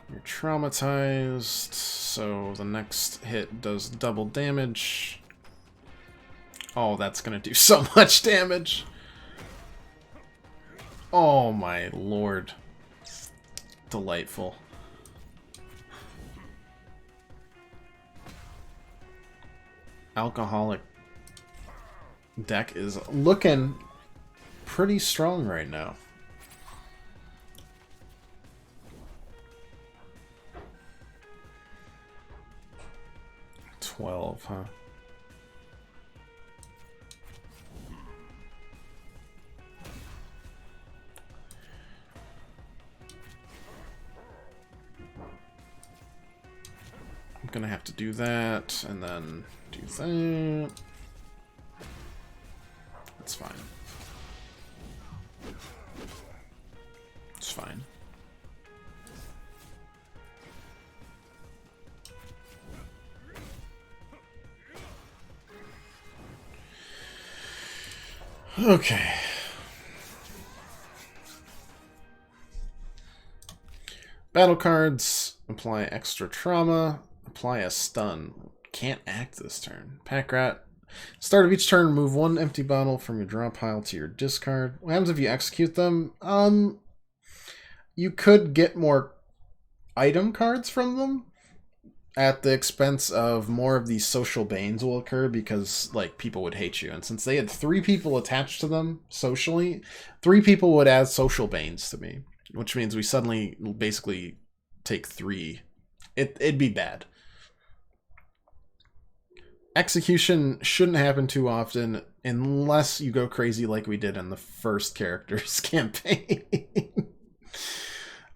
You're traumatized, so the next hit does double damage. Oh, that's gonna do so much damage. Oh my lord. Delightful. Alcoholic deck is looking pretty strong right now. $12, huh? I'm gonna have to do that, and then do that. That's fine. It's fine. Okay. Battle cards. Apply extra trauma. Apply a stun. Can't act this turn. Pack rat. Start of each turn, remove one empty bottle from your draw pile to your discard. What happens if you execute them? You could get more item cards from them at the expense of more of these social banes will occur because, like, people would hate you. And since they had 3 people attached to them socially, 3 people would add social banes to me, which means we suddenly basically take 3. It'd be bad. Execution shouldn't happen too often unless you go crazy like we did in the first character's campaign.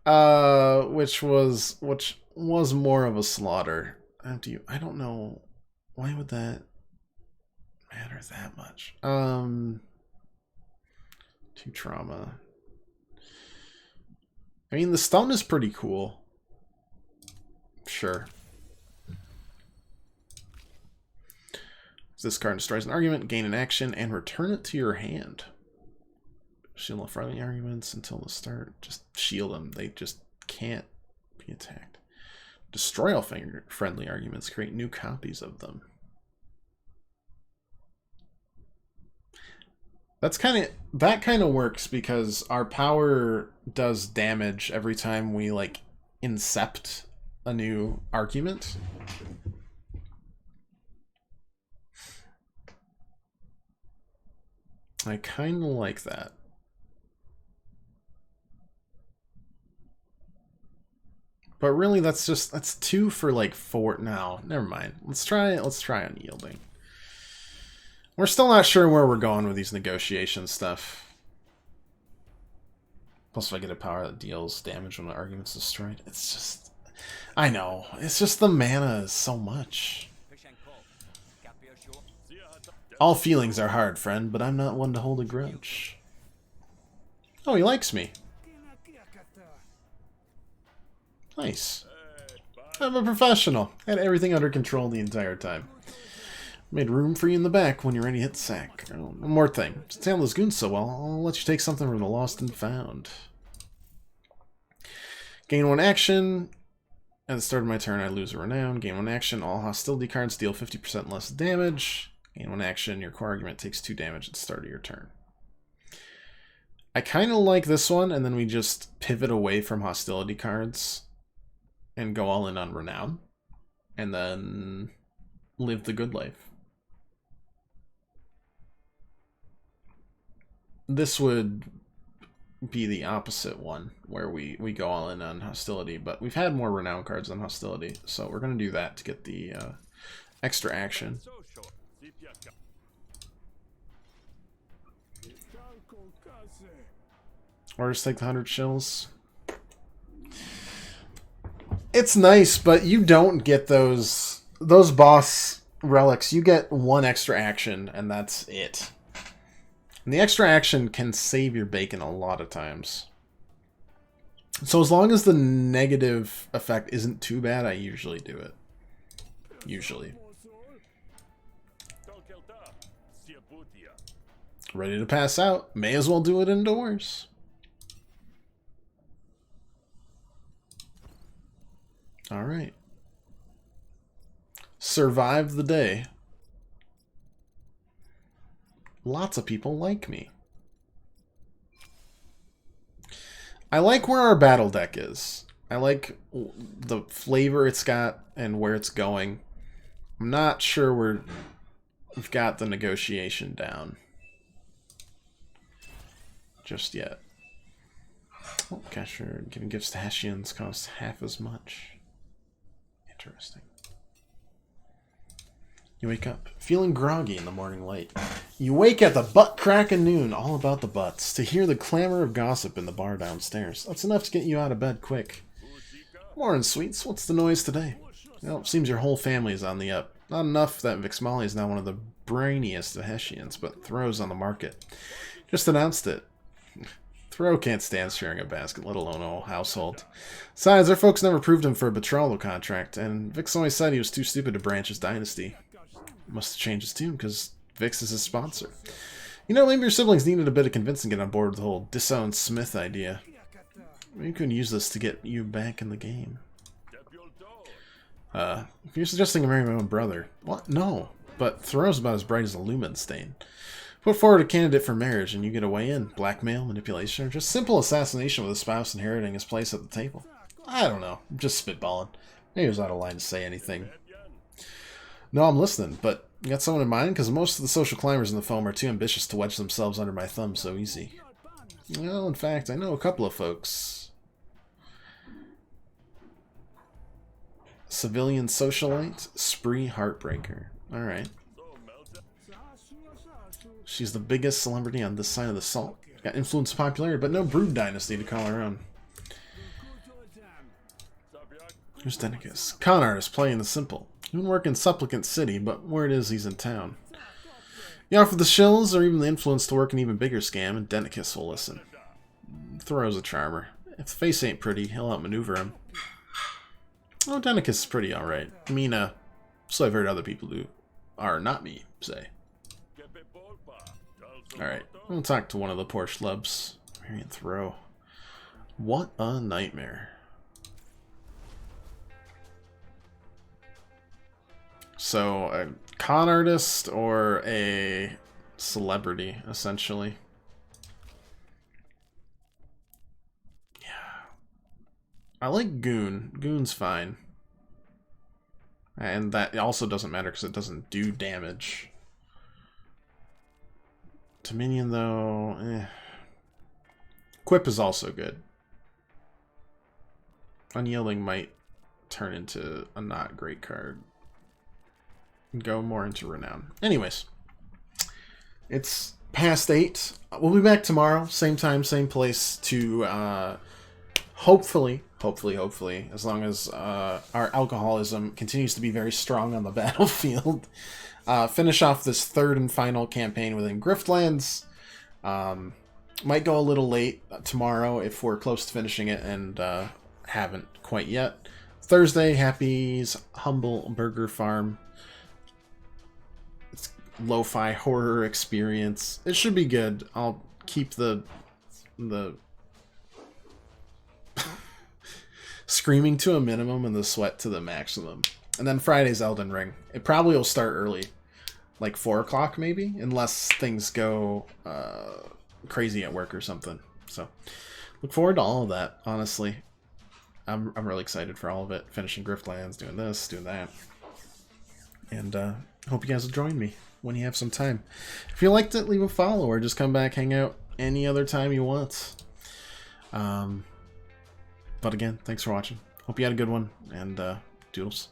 Which was more of a slaughter. I don't know why would that matter that much. 2 trauma. I mean, the stun is pretty cool. Sure. This card destroys an argument, gain an action, and return it to your hand. Shield all friendly arguments until the start. Just shield them. They just can't be attacked. Destroy all friendly arguments. Create new copies of them. That kind of works because our power does damage every time we like incept a new argument. I kind of like that. But really, that's 2 for like 4. No, never mind. Let's try unyielding. We're still not sure where we're going with these negotiation stuff. Plus, if I get a power that deals damage when the argument's destroyed, it's just... I know. It's just the mana is so much. All feelings are hard, friend, but I'm not one to hold a grudge. Oh, he likes me. Nice. I'm a professional. Had everything under control the entire time. Made room for you in the back when you're ready to hit sack. Oh, one more thing. Since handle those goons so well, I'll let you take something from the lost and found. Gain 1 action. At the start of my turn, I lose a renown. Gain 1 action. All hostility cards deal 50% less damage. Gain 1 action. Your core argument takes 2 damage at the start of your turn. I kind of like this one, and then we just pivot away from hostility cards and go all in on renown. And then live the good life. This would be the opposite one, where we go all in on hostility, but we've had more renown cards than hostility, so we're going to do that to get the extra action. Or just take the 100 shills. It's nice, but you don't get those boss relics. You get 1 extra action, and that's it. And the extra action can save your bacon a lot of times. So as long as the negative effect isn't too bad, I usually do it. Usually. Ready to pass out? May as well do it indoors. Alright. Survive the day. Lots of people like me. I like where our battle deck is. I like the flavor it's got and where it's going. I'm not sure we've got the negotiation down just yet. Oh, gosh, giving gifts to Hessians costs half as much. Interesting. You wake up, feeling groggy in the morning light. You wake at the butt crack of noon, all about the butts, to hear the clamor of gossip in the bar downstairs. That's enough to get you out of bed quick. Morning, sweets. What's the noise today? Well, it seems your whole family is on the up. Not enough that Vixmolly is now one of the brainiest of Hessians, but Thoreau's on the market. Just announced it. Thoreau can't stand sharing a basket, let alone a whole household. Besides, our folks never proved him for a betrothal contract, and Vix always said he was too stupid to branch his dynasty. Must have changed his tune, because Vix is his sponsor. You know, maybe your siblings needed a bit of convincing to get on board with the whole disown Smith idea. Maybe you can use this to get you back in the game. If you're suggesting I marry my own brother... What? No. But Thoreau's about as bright as a lumen stain. Put forward a candidate for marriage and you get a way in. Blackmail, manipulation, or just simple assassination with a spouse inheriting his place at the table. I don't know. I'm just spitballing. Maybe I was out of line to say anything. No, I'm listening, but you got someone in mind? Because most of the social climbers in the foam are too ambitious to wedge themselves under my thumb so easy. Well, in fact, I know a couple of folks. Civilian socialite, spree heartbreaker. Alright. She's the biggest celebrity on this side of the salt. Got influence and popularity, but no brood dynasty to call her own. Here's Denicus. Con artist playing the simple. He wouldn't work in Supplicant City, but word is he's in town. You offer the shills or even the influence to work an even bigger scam, and Denicus will listen. Thoreau's a charmer. If the face ain't pretty, he'll outmaneuver him. Oh, Denicus is pretty alright. I mean, so I've heard other people do. Are not me, say. Alright, we'll talk to one of the poor schlubs. Marion Thoreau. What a nightmare. So, a con artist or a celebrity, essentially. Yeah. I like Goon. Goon's fine. And that also doesn't matter because it doesn't do damage. Dominion, though, eh. Quip is also good. Unyielding might turn into a not great card. Go more into Renown. Anyways, it's past 8. We'll be back tomorrow, same time, same place, to hopefully, as long as our alcoholism continues to be very strong on the battlefield, finish off this third and final campaign within Griftlands. Might go a little late tomorrow if we're close to finishing it and haven't quite yet. Thursday, Happy's Humble Burger Farm. It's lo-fi horror experience. It should be good. I'll keep the screaming to a minimum and the sweat to the maximum. And then Friday's Elden Ring. It probably will start early. Like 4 o'clock maybe? Unless things go crazy at work or something. So, look forward to all of that, honestly. I'm really excited for all of it. Finishing Griftlands, doing this, doing that. And hope you guys will join me when you have some time. If you liked it, leave a follow or just come back, hang out any other time you want. But again, thanks for watching. Hope you had a good one, and doodles.